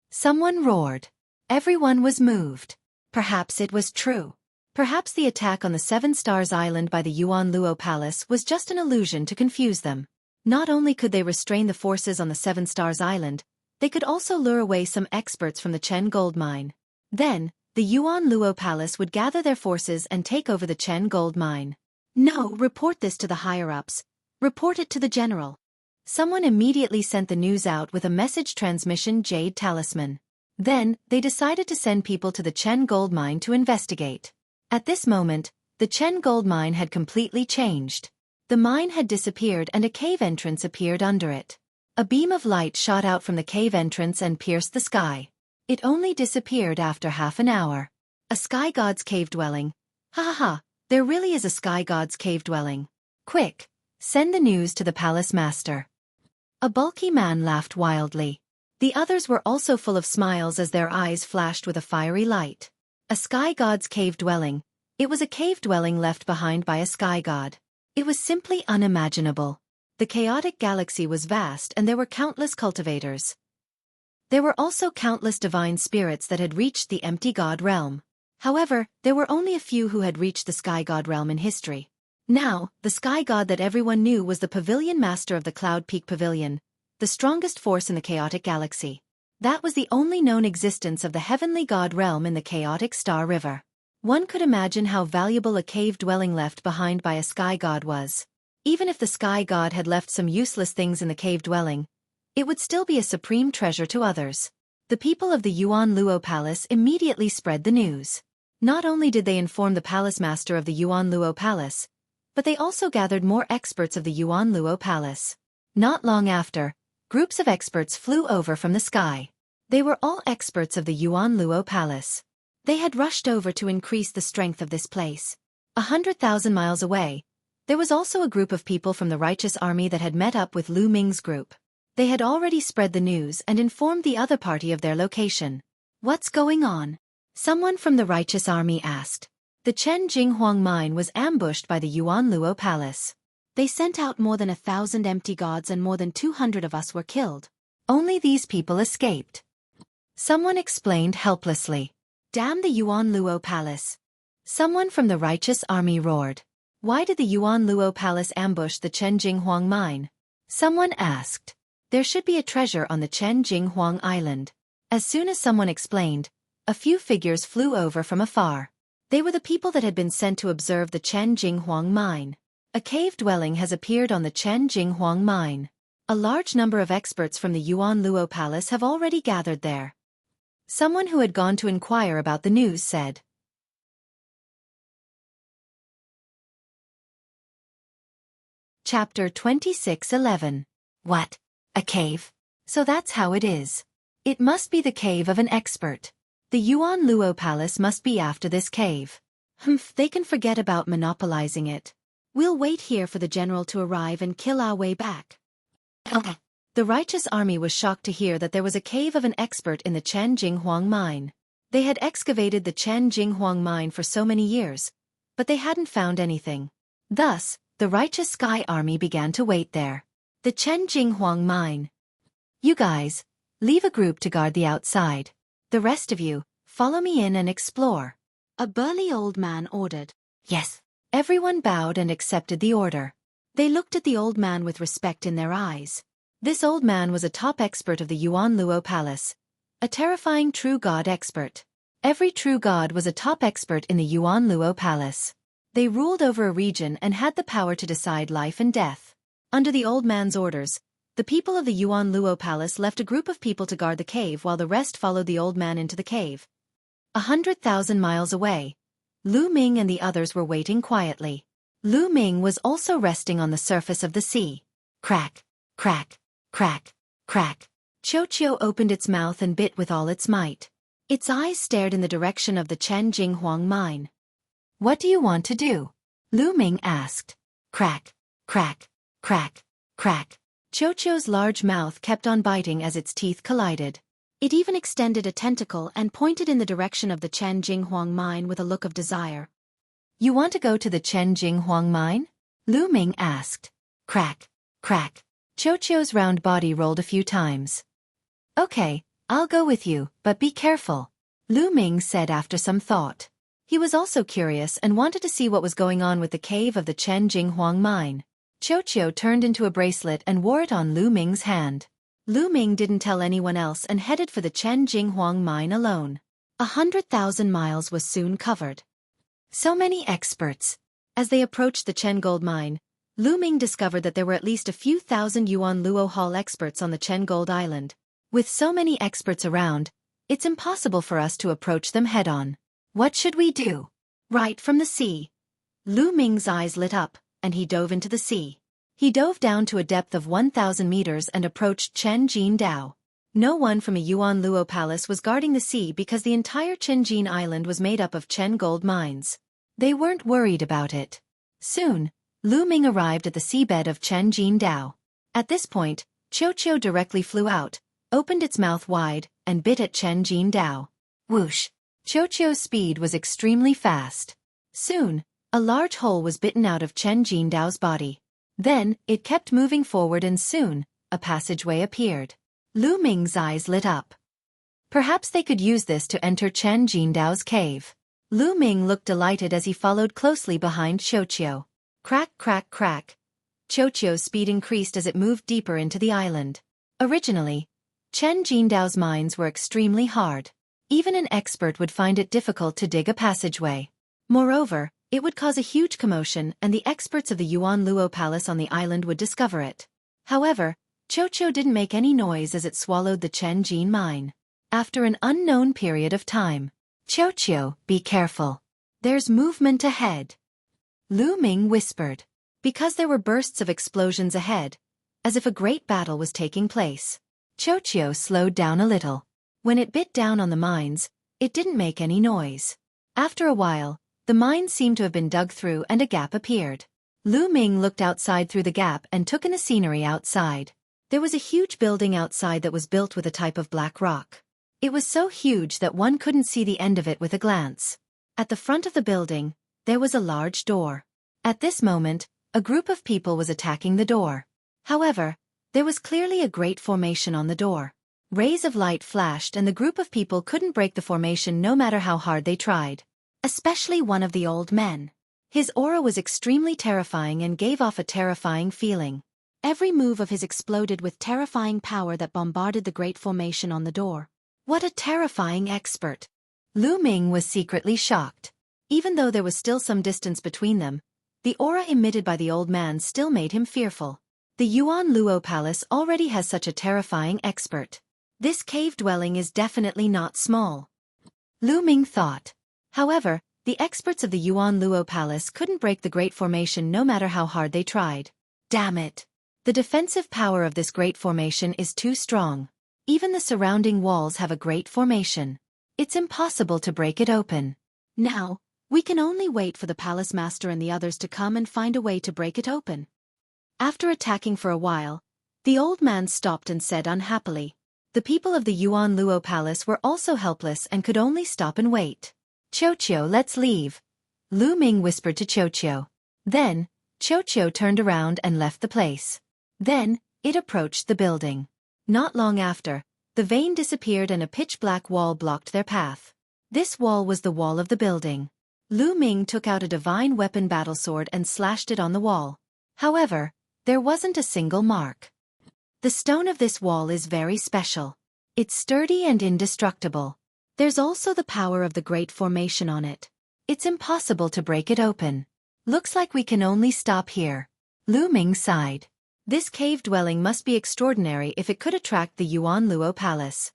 Someone roared. Everyone was moved. Perhaps it was true. Perhaps the attack on the Seven Stars Island by the Yuan Luo Palace was just an illusion to confuse them. Not only could they restrain the forces on the Seven Stars Island, they could also lure away some experts from the Chen gold mine. Then, the Yuan Luo Palace would gather their forces and take over the Chen gold mine. No, report this to the higher-ups. Report it to the general. Someone immediately sent the news out with a message transmission jade talisman. Then, they decided to send people to the Chen gold mine to investigate. At this moment, the Chen gold mine had completely changed. The mine had disappeared and a cave entrance appeared under it. A beam of light shot out from the cave entrance and pierced the sky. It only disappeared after half an hour. A sky god's cave dwelling. Ha ha ha, there really is a sky god's cave dwelling. Quick, send the news to the palace master. A bulky man laughed wildly. The others were also full of smiles as their eyes flashed with a fiery light. A sky god's cave dwelling. It was a cave dwelling left behind by a sky god. It was simply unimaginable. The chaotic galaxy was vast and there were countless cultivators. There were also countless divine spirits that had reached the empty god realm. However, there were only a few who had reached the Sky God realm in history. Now, the Sky God that everyone knew was the Pavilion Master of the Cloud Peak Pavilion, the strongest force in the chaotic galaxy. That was the only known existence of the heavenly god realm in the chaotic Star River. One could imagine how valuable a cave dwelling left behind by a Sky God was. Even if the Sky God had left some useless things in the cave dwelling, it would still be a supreme treasure to others. The people of the Yuan Luo Palace immediately spread the news. Not only did they inform the palace master of the Yuan Luo Palace, but they also gathered more experts of the Yuan Luo Palace. Not long after, groups of experts flew over from the sky. They were all experts of the Yuan Luo Palace. They had rushed over to increase the strength of this place. 100,000 miles away, there was also a group of people from the righteous army that had met up with Lu Ming's group. They had already spread the news and informed the other party of their location. What's going on? Someone from the righteous army asked. The Chen Jinghuang mine was ambushed by the Yuan Luo Palace. They sent out more than 1,000 empty gods and more than 200 of us were killed. Only these people escaped. Someone explained helplessly. Damn the Yuan Luo Palace. Someone from the righteous army roared. Why did the Yuan Luo Palace ambush the Chen Jinghuang mine? Someone asked. There should be a treasure on the Chen Jinghuang Island. As soon as someone explained, a few figures flew over from afar. They were the people that had been sent to observe the Chen Jinghuang mine. A cave dwelling has appeared on the Chen Jinghuang mine. A large number of experts from the Yuan Luo Palace have already gathered there. Someone who had gone to inquire about the news said. Chapter 26:11. What? A cave? So that's how it is. It must be the cave of an expert. The Yuan Luo Palace must be after this cave. They can forget about monopolizing it. We'll wait here for the general to arrive and kill our way back. The righteous army was shocked to hear that there was a cave of an expert in the Chen Jinghuang mine. They had excavated the Chen Jinghuang mine for so many years, but they hadn't found anything. Thus, the righteous Sky Army began to wait there. The Chen Jinghuang mine. You guys, leave a group to guard the outside. The rest of you, follow me in and explore. A burly old man ordered. Yes. Everyone bowed and accepted the order. They looked at the old man with respect in their eyes. This old man was a top expert of the Yuan Luo Palace. A terrifying true god expert. Every true god was a top expert in the Yuan Luo Palace. They ruled over a region and had the power to decide life and death. Under the old man's orders, the people of the Yuan Luo Palace left a group of people to guard the cave while the rest followed the old man into the cave. 100,000 miles away, Lu Ming and the others were waiting quietly. Lu Ming was also resting on the surface of the sea. Crack, crack, crack, crack. Xueqi opened its mouth and bit with all its might. Its eyes stared in the direction of the Chen Jinghuang mine. What do you want to do? Lu Ming asked. Crack, crack, crack, crack. Xueqi's large mouth kept on biting as its teeth collided. It even extended a tentacle and pointed in the direction of the Chen Jinghuang mine with a look of desire. You want to go to the Chen Jinghuang mine? Lu Ming asked. Crack, crack. Xueqi's round body rolled a few times. Okay, I'll go with you, but be careful, Lu Ming said after some thought. He was also curious and wanted to see what was going on with the cave of the Chen Jinghuang mine. Xueqi turned into a bracelet and wore it on Lu Ming's hand. Lu Ming didn't tell anyone else and headed for the Chen Jinghuang mine alone. 100,000 miles was soon covered. So many experts. As they approached the Chen Gold mine, Lu Ming discovered that there were at least a few thousand Yuan Luo Hall experts on the Chen Gold Island. With so many experts around, it's impossible for us to approach them head-on. What should we do? Right from the sea. Lu Ming's eyes lit up, and he dove into the sea. He dove down to a depth of 1,000 meters and approached Chen Jin Dao. No one from a Yuan Luo palace was guarding the sea because the entire Chenjin Island was made up of Chen gold mines. They weren't worried about it. Soon, Lu Ming arrived at the seabed of Chen Jin Dao. At this point, Xueqi directly flew out, opened its mouth wide, and bit at Chen Jin Dao. Whoosh! Xueqi's speed was extremely fast. Soon, a large hole was bitten out of Chen Jin Dao's body. Then, it kept moving forward and soon, a passageway appeared. Lu Ming's eyes lit up. Perhaps they could use this to enter Chen Jindao's cave. Lu Ming looked delighted as he followed closely behind Xueqi. Crack, crack, crack. Xueqi's speed increased as it moved deeper into the island. Originally, Chen Jindao's mines were extremely hard. Even an expert would find it difficult to dig a passageway. Moreover, it would cause a huge commotion and the experts of the Yuan Luo Palace on the island would discover it. However, Xueqi didn't make any noise as it swallowed the Chen Jin mine. After an unknown period of time, Xueqi, be careful. There's movement ahead. Lu Ming whispered. Because there were bursts of explosions ahead, as if a great battle was taking place. Xueqi slowed down a little. When it bit down on the mines, it didn't make any noise. After a while, the mines seemed to have been dug through and a gap appeared. Lu Ming looked outside through the gap and took in the scenery outside. There was a huge building outside that was built with a type of black rock. It was so huge that one couldn't see the end of it with a glance. At the front of the building, there was a large door. At this moment, a group of people was attacking the door. However, there was clearly a great formation on the door. Rays of light flashed and the group of people couldn't break the formation no matter how hard they tried. Especially one of the old men. His aura was extremely terrifying and gave off a terrifying feeling. Every move of his exploded with terrifying power that bombarded the great formation on the door. What a terrifying expert! Lu Ming was secretly shocked. Even though there was still some distance between them, the aura emitted by the old man still made him fearful. The Yuan Luo Palace already has such a terrifying expert. This cave dwelling is definitely not small. Lu Ming thought. However, the experts of the Yuan Luo Palace couldn't break the great formation no matter how hard they tried. Damn it! The defensive power of this great formation is too strong. Even the surrounding walls have a great formation. It's impossible to break it open. Now, we can only wait for the palace master and the others to come and find a way to break it open. After attacking for a while, the old man stopped and said unhappily. The people of the Yuan Luo Palace were also helpless and could only stop and wait. Xueqi, let's leave. Lu Ming whispered to Xueqi. Then, Xueqi turned around and left the place. Then, it approached the building. Not long after, the vein disappeared and a pitch-black wall blocked their path. This wall was the wall of the building. Lu Ming took out a divine weapon battle sword and slashed it on the wall. However, there wasn't a single mark. The stone of this wall is very special. It's sturdy and indestructible. There's also the power of the great formation on it. It's impossible to break it open. Looks like we can only stop here. Lu Ming sighed. This cave dwelling must be extraordinary if it could attract the Yuan Luo Palace.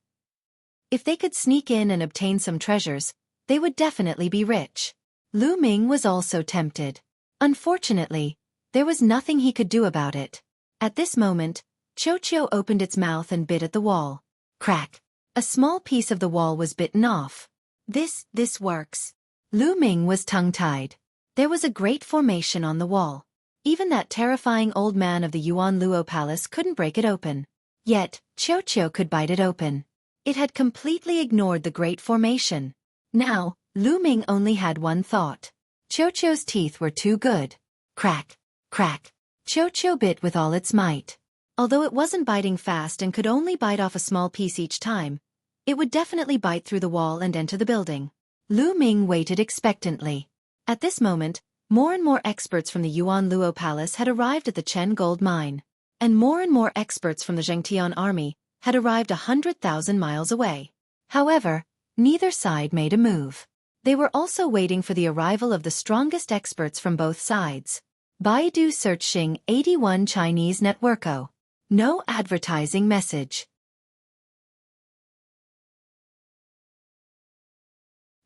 If they could sneak in and obtain some treasures, they would definitely be rich. Lu Ming was also tempted. Unfortunately, there was nothing he could do about it. At this moment, Xueqi opened its mouth and bit at the wall. Crack! A small piece of the wall was bitten off. This works. Lu Ming was tongue-tied. There was a great formation on the wall. Even that terrifying old man of the Yuan Luo Palace couldn't break it open. Yet, Xueqi could bite it open. It had completely ignored the great formation. Now, Lu Ming only had one thought. Xueqi's teeth were too good. Crack! Crack! Xueqi bit with all its might. Although it wasn't biting fast and could only bite off a small piece each time, it would definitely bite through the wall and enter the building. Lu Ming waited expectantly. At this moment, more and more experts from the Yuan Luo Palace had arrived at the Chen gold mine. And more experts from the Zhengtian army had arrived 100,000 miles away. However, neither side made a move. They were also waiting for the arrival of the strongest experts from both sides. Baidu searching 81 Chinese Networko. No advertising message.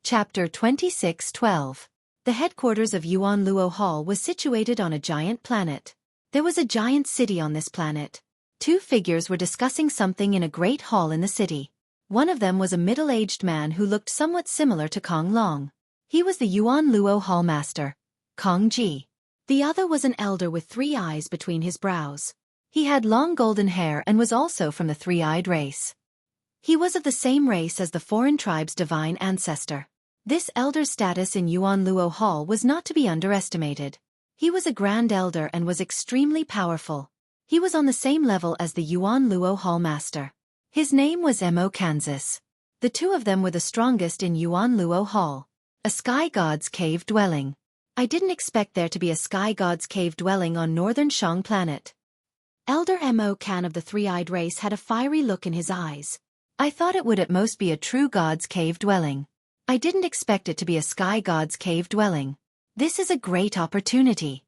Chapter 26:12. The headquarters of Yuan Luo Hall was situated on a giant planet. There was a giant city on this planet. Two figures were discussing something in a great hall in the city. One of them was a middle-aged man who looked somewhat similar to Kong Long. He was the Yuan Luo Hall master, Kong Ji. The other was an elder with 3 eyes between his brows. He had long golden hair and was also from the 3-eyed race. He was of the same race as the foreign tribe's divine ancestor. This elder's status in Yuan Luo Hall was not to be underestimated. He was a grand elder and was extremely powerful. He was on the same level as the Yuan Luo Hall master. His name was Mo Kansas. The two of them were the strongest in Yuan Luo Hall. A sky god's cave dwelling. I didn't expect there to be a sky god's cave dwelling on northern Shang planet. Elder Mo Kan of the three-eyed race had a fiery look in his eyes. I thought it would at most be a true god's cave dwelling. I didn't expect it to be a sky god's cave dwelling. This is a great opportunity.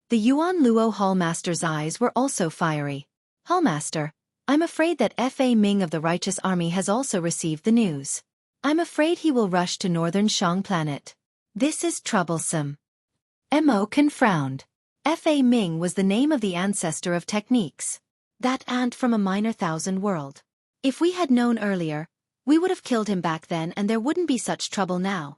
The Yuan Luo Hallmaster's eyes were also fiery. Hallmaster, I'm afraid that Fa Ming of the Righteous Army has also received the news. I'm afraid he will rush to northern Shang planet. This is troublesome. Mo Kan frowned. Fa Ming was the name of the ancestor of techniques. That ant from a minor thousand world. If we had known earlier, we would have killed him back then and there wouldn't be such trouble now.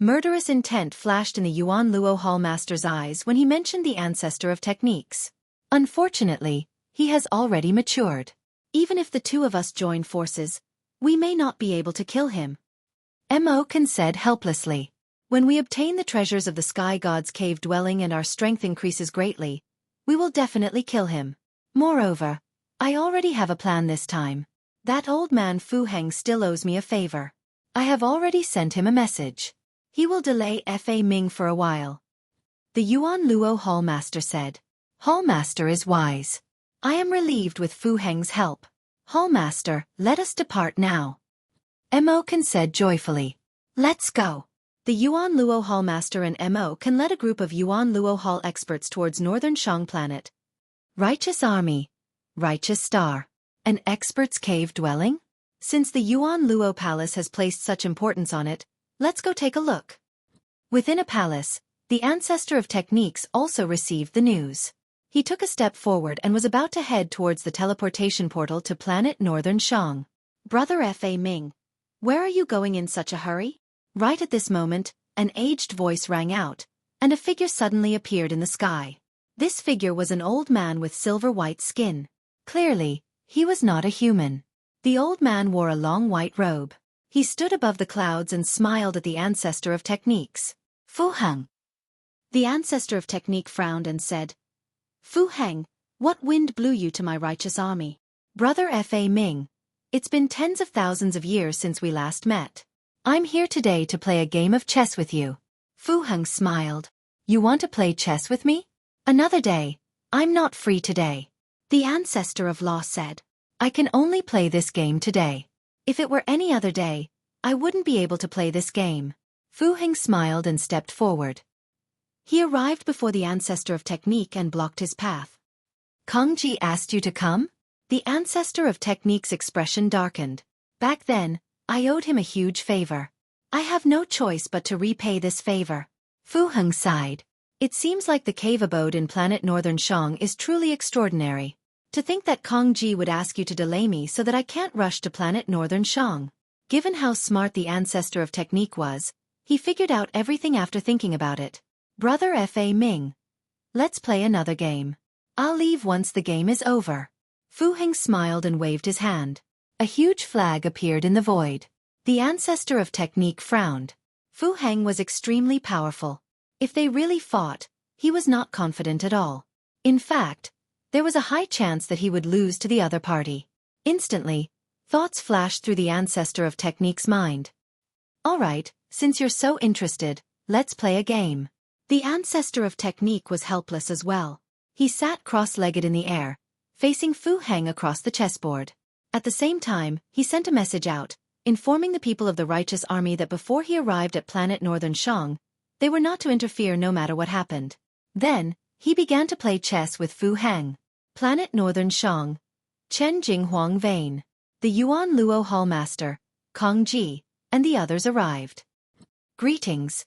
Murderous intent flashed in the Yuan Luo Hallmaster's eyes when he mentioned the ancestor of techniques. Unfortunately, he has already matured. Even if the two of us join forces, we may not be able to kill him. Mo Kan said helplessly. When we obtain the treasures of the Sky God's cave dwelling and our strength increases greatly, we will definitely kill him. Moreover, I already have a plan this time. That old man Fu Heng still owes me a favor. I have already sent him a message. He will delay Fa Ming for a while. The Yuan Luo Hallmaster said. Hallmaster is wise. I am relieved with Fu Heng's help. Hallmaster, let us depart now. Mo Kan said joyfully. Let's go. The Yuan Luo Hallmaster and Mo Kan led a group of Yuan Luo Hall experts towards northern Shang planet. Righteous Army. Righteous Star. An expert's cave dwelling? Since the Yuan Luo Palace has placed such importance on it, let's go take a look. Within a palace, the ancestor of techniques also received the news. He took a step forward and was about to head towards the teleportation portal to planet Northern Shang. Brother Fa Ming, where are you going in such a hurry? Right at this moment, an aged voice rang out, and a figure suddenly appeared in the sky. This figure was an old man with silver-white skin. Clearly, he was not a human. The old man wore a long white robe. He stood above the clouds and smiled at the ancestor of techniques. Fu Heng. The ancestor of technique frowned and said, Fu Heng, what wind blew you to my righteous army? Brother Fa Ming, it's been tens of thousands of years since we last met. I'm here today to play a game of chess with you. Fu Heng smiled. You want to play chess with me? Another day. I'm not free today. The ancestor of law said. I can only play this game today. If it were any other day, I wouldn't be able to play this game. Fu Heng smiled and stepped forward. He arrived before the ancestor of technique and blocked his path. Kongji asked you to come? The ancestor of technique's expression darkened. Back then, I owed him a huge favor. I have no choice but to repay this favor. Fu Heng sighed. It seems like the cave abode in planet Northern Shang is truly extraordinary. To think that Kongji would ask you to delay me so that I can't rush to planet Northern Shang. Given how smart the ancestor of technique was, he figured out everything after thinking about it. Brother Fa Ming. Let's play another game. I'll leave once the game is over. Fu Heng smiled and waved his hand. A huge flag appeared in the void. The ancestor of technique frowned. Fu Heng was extremely powerful. If they really fought, he was not confident at all. In fact, there was a high chance that he would lose to the other party. Instantly, thoughts flashed through the ancestor of technique's mind. All right, since you're so interested, let's play a game. The ancestor of technique was helpless as well. He sat cross-legged in the air, facing Fu Heng across the chessboard. At the same time, he sent a message out, informing the people of the Righteous Army that before he arrived at planet Northern Shang, they were not to interfere no matter what happened. Then, he began to play chess with Fu Heng. Planet Northern Shang. Chen Jinghuang Vane. The Yuan Luo Hallmaster, Kong Ji, and the others arrived. Greetings.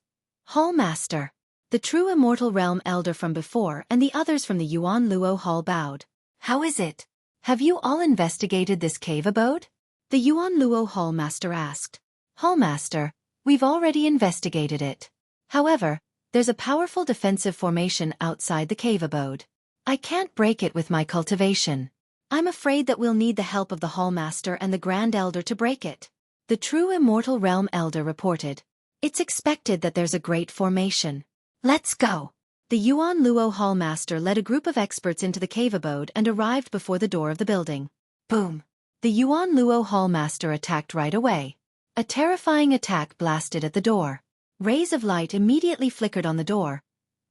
Hallmaster. The true immortal realm elder from before and the others from the Yuan Luo Hall bowed. How is it? Have you all investigated this cave abode? The Yuan Luo Hallmaster asked. Hallmaster, we've already investigated it. However, there's a powerful defensive formation outside the cave abode. I can't break it with my cultivation. I'm afraid that we'll need the help of the Hallmaster and the Grand Elder to break it. The true immortal realm elder reported. It's expected that there's a great formation. Let's go. The Yuan Luo Hallmaster led a group of experts into the cave abode and arrived before the door of the building. Boom. The Yuan Luo Hallmaster attacked right away. A terrifying attack blasted at the door. Rays of light immediately flickered on the door,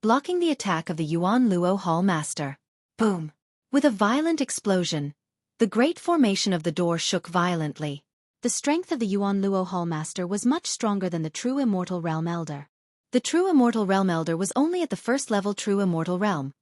blocking the attack of the Yuan Luo Hall Master. Boom! With a violent explosion, the great formation of the door shook violently. The strength of the Yuan Luo Hall Master was much stronger than the true Immortal Realm Elder. The true Immortal Realm Elder was only at the first level true Immortal Realm,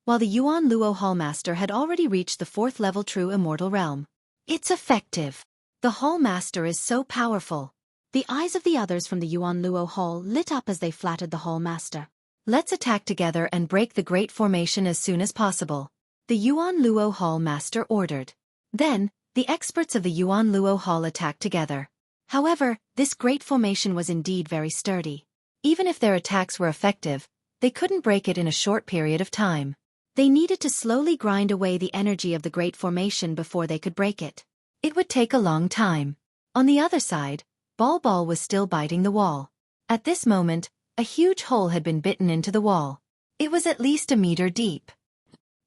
while the Yuan Luo Hall Master had already reached the fourth level true Immortal Realm. It's effective! The Hall Master is so powerful. The eyes of the others from the Yuan Luo Hall lit up as they flattered the Hall Master. Let's attack together and break the great formation as soon as possible, the Yuan Luo Hall Master ordered. Then, the experts of the Yuan Luo Hall attacked together. However, this great formation was indeed very sturdy. Even if their attacks were effective, they couldn't break it in a short period of time. They needed to slowly grind away the energy of the great formation before they could break it. It would take a long time. On the other side, Ball was still biting the wall. At this moment, a huge hole had been bitten into the wall. It was at least a meter deep.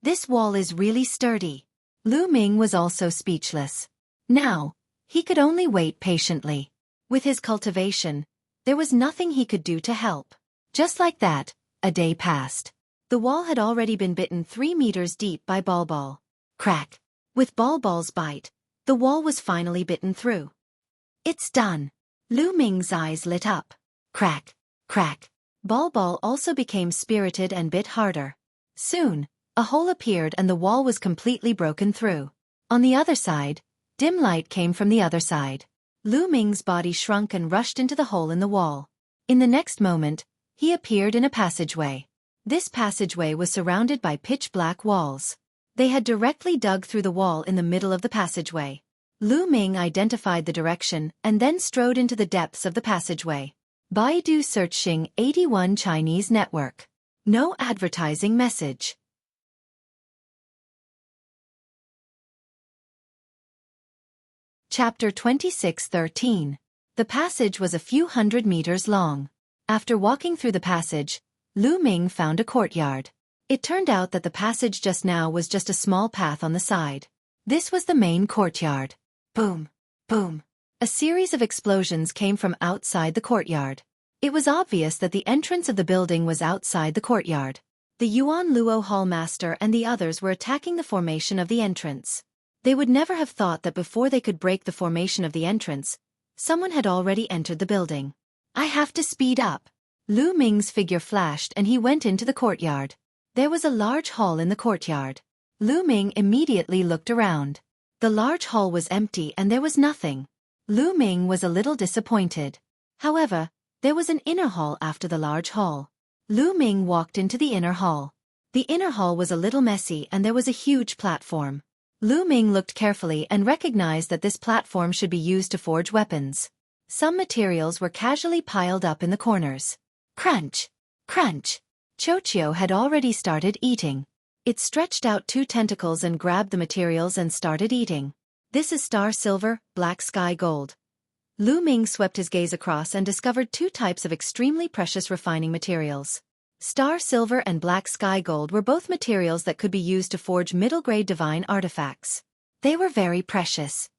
This wall is really sturdy. Lu Ming was also speechless. Now, he could only wait patiently. With his cultivation, there was nothing he could do to help. Just like that, a day passed. The wall had already been bitten 3 meters deep by Ball. Crack! With Ball's bite, the wall was finally bitten through. It's done! Lu Ming's eyes lit up. Crack! Crack! Ball also became spirited and bit harder. Soon, a hole appeared and the wall was completely broken through. On the other side, dim light came from the other side. Lu Ming's body shrunk and rushed into the hole in the wall. In the next moment, he appeared in a passageway. This passageway was surrounded by pitch-black walls. They had directly dug through the wall in the middle of the passageway. Lu Ming identified the direction and then strode into the depths of the passageway. Baidu Searching 81 Chinese Network. No advertising message. Chapter 26:13. The passage was a few hundred meters long. After walking through the passage, Lu Ming found a courtyard. It turned out that the passage just now was just a small path on the side. This was the main courtyard. Boom! Boom! A series of explosions came from outside the courtyard. It was obvious that the entrance of the building was outside the courtyard. The Yuan Luo Hall Master and the others were attacking the formation of the entrance. They would never have thought that before they could break the formation of the entrance, someone had already entered the building. I have to speed up. Lu Ming's figure flashed and he went into the courtyard. There was a large hall in the courtyard. Lu Ming immediately looked around. The large hall was empty and there was nothing. Lu Ming was a little disappointed. However, there was an inner hall after the large hall. Lu Ming walked into the inner hall. The inner hall was a little messy and there was a huge platform. Lu Ming looked carefully and recognized that this platform should be used to forge weapons. Some materials were casually piled up in the corners. Crunch! Crunch! Xueqi had already started eating. It stretched out 2 tentacles and grabbed the materials and started eating. This is star silver, black sky gold. Lu Ming swept his gaze across and discovered 2 types of extremely precious refining materials. Star silver and black sky gold were both materials that could be used to forge middle-grade divine artifacts. They were very precious.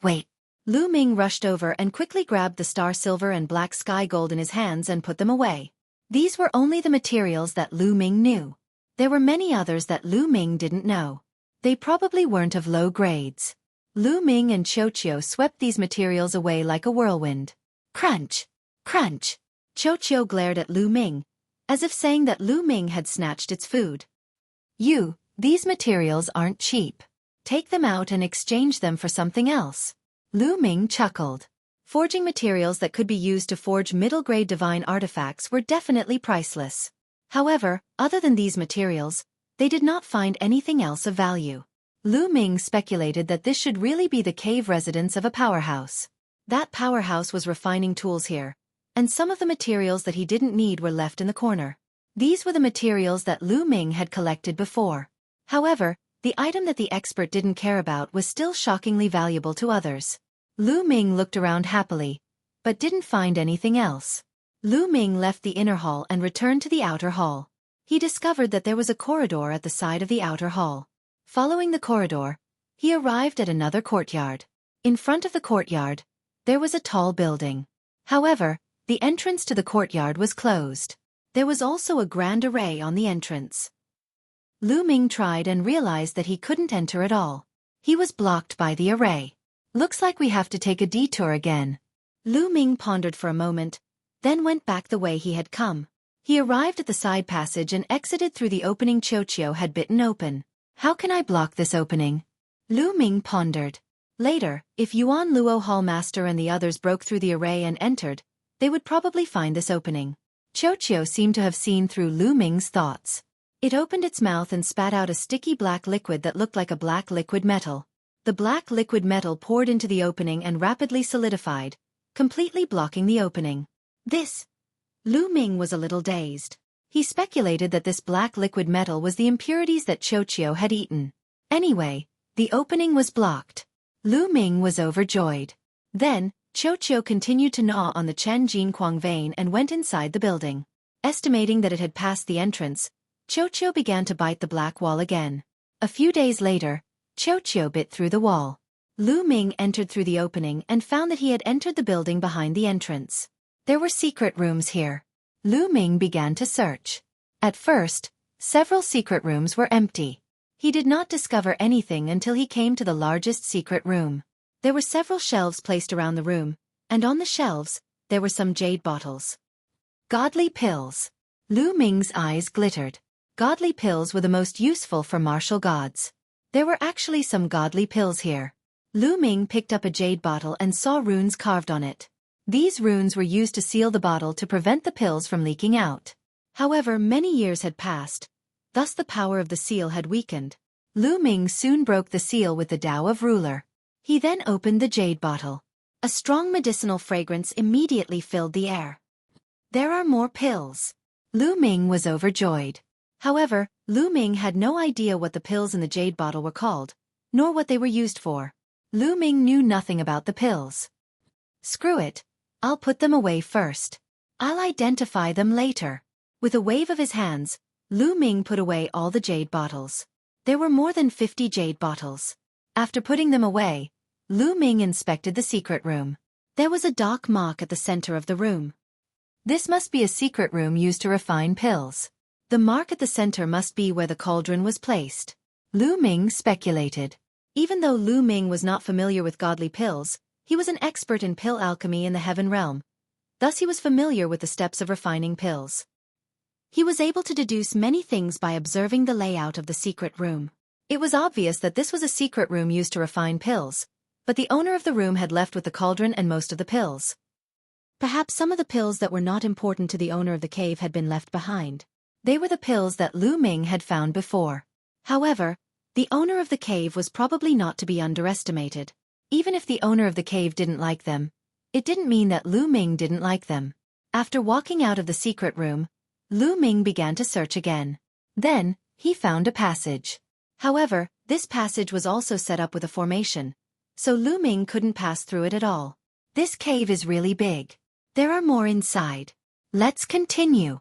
Wait! Lu Ming rushed over and quickly grabbed the star silver and black sky gold in his hands and put them away. These were only the materials that Lu Ming knew. There were many others that Lu Ming didn't know. They probably weren't of low grades. Lu Ming and Xueqi swept these materials away like a whirlwind. Crunch! Crunch! Xueqi glared at Lu Ming, as if saying that Lu Ming had snatched its food. These materials aren't cheap. Take them out and exchange them for something else. Lu Ming chuckled. Forging materials that could be used to forge middle-grade divine artifacts were definitely priceless. However, other than these materials, they did not find anything else of value. Lu Ming speculated that this should really be the cave residence of a powerhouse. That powerhouse was refining tools here, and some of the materials that he didn't need were left in the corner. These were the materials that Lu Ming had collected before. However, the item that the expert didn't care about was still shockingly valuable to others. Lu Ming looked around happily, but didn't find anything else. Lu Ming left the inner hall and returned to the outer hall. He discovered that there was a corridor at the side of the outer hall. Following the corridor, he arrived at another courtyard. In front of the courtyard, there was a tall building. However, The entrance to the courtyard was closed. There was also a grand array on the entrance. Lu Ming tried and realized that he couldn't enter at all. He was blocked by the array. Looks like we have to take a detour again. Lu Ming pondered for a moment, then went back the way he had come. He arrived at the side passage and exited through the opening Xueqi had bitten open. How can I block this opening? Lu Ming pondered. Later, if Yuan Luo Hall Master and the others broke through the array and entered, they would probably find this opening. Xueqi seemed to have seen through Lu Ming's thoughts. It opened its mouth and spat out a sticky black liquid that looked like a black liquid metal. The black liquid metal poured into the opening and rapidly solidified, completely blocking the opening. Lu Ming was a little dazed. He speculated that this black liquid metal was the impurities that Xueqi had eaten. Anyway, the opening was blocked. Lu Ming was overjoyed. Then, Xueqi continued to gnaw on the Chen Jinquang vein and went inside the building. Estimating that it had passed the entrance, Xueqi began to bite the black wall again. A few days later, Xueqi bit through the wall. Lu Ming entered through the opening and found that he had entered the building behind the entrance. There were secret rooms here. Lu Ming began to search. At first, several secret rooms were empty. He did not discover anything until he came to the largest secret room. There were several shelves placed around the room, and on the shelves, there were some jade bottles. Godly pills. Lu Ming's eyes glittered. Godly pills were the most useful for martial gods. There were actually some godly pills here. Lu Ming picked up a jade bottle and saw runes carved on it. These runes were used to seal the bottle to prevent the pills from leaking out. However, many years had passed, thus the power of the seal had weakened. Lu Ming soon broke the seal with the Tao of Ruler. He then opened the jade bottle. A strong medicinal fragrance immediately filled the air. There are more pills. Lu Ming was overjoyed. However, Lu Ming had no idea what the pills in the jade bottle were called, nor what they were used for. Lu Ming knew nothing about the pills. Screw it. I'll put them away first. I'll identify them later. With a wave of his hands, Lu Ming put away all the jade bottles. There were more than 50 jade bottles. After putting them away, Lu Ming inspected the secret room. There was a dark mark at the center of the room. This must be a secret room used to refine pills. The mark at the center must be where the cauldron was placed. Lu Ming speculated. Even though Lu Ming was not familiar with godly pills, he was an expert in pill alchemy in the heaven realm. Thus he was familiar with the steps of refining pills. He was able to deduce many things by observing the layout of the secret room. It was obvious that this was a secret room used to refine pills, but the owner of the room had left with the cauldron and most of the pills. Perhaps some of the pills that were not important to the owner of the cave had been left behind. They were the pills that Lu Ming had found before. However, the owner of the cave was probably not to be underestimated. Even if the owner of the cave didn't like them, it didn't mean that Lu Ming didn't like them. After walking out of the secret room, Lu Ming began to search again. Then, he found a passage. However, this passage was also set up with a formation, so Lu Ming couldn't pass through it at all. This cave is really big. There are more inside. Let's continue.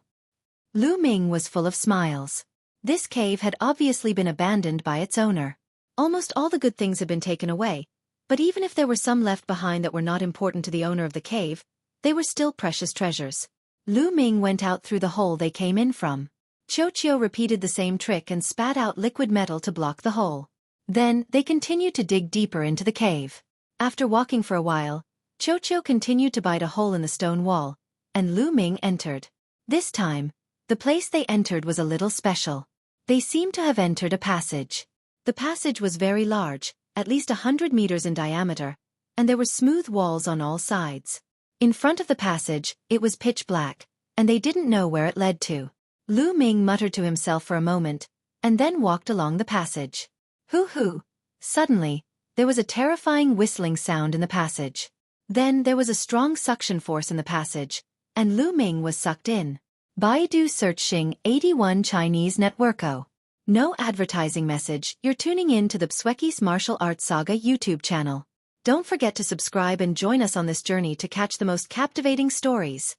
Lu Ming was full of smiles. This cave had obviously been abandoned by its owner. Almost all the good things had been taken away, but even if there were some left behind that were not important to the owner of the cave, they were still precious treasures. Lu Ming went out through the hole they came in from. Xueqi repeated the same trick and spat out liquid metal to block the hole. Then, they continued to dig deeper into the cave. After walking for a while, Xueqi continued to bite a hole in the stone wall, and Lu Ming entered. This time, the place they entered was a little special. They seemed to have entered a passage. The passage was very large, at least 100 meters in diameter, and there were smooth walls on all sides. In front of the passage, it was pitch black, and they didn't know where it led to. Lu Ming muttered to himself for a moment, and then walked along the passage. Hoo-hoo! Suddenly, there was a terrifying whistling sound in the passage. Then there was a strong suction force in the passage, and Lu Ming was sucked in. Baidu searching 81 Chinese Networko. No advertising message, you're tuning in to the Xueqi's Martial Arts Saga YouTube channel. Don't forget to subscribe and join us on this journey to catch the most captivating stories.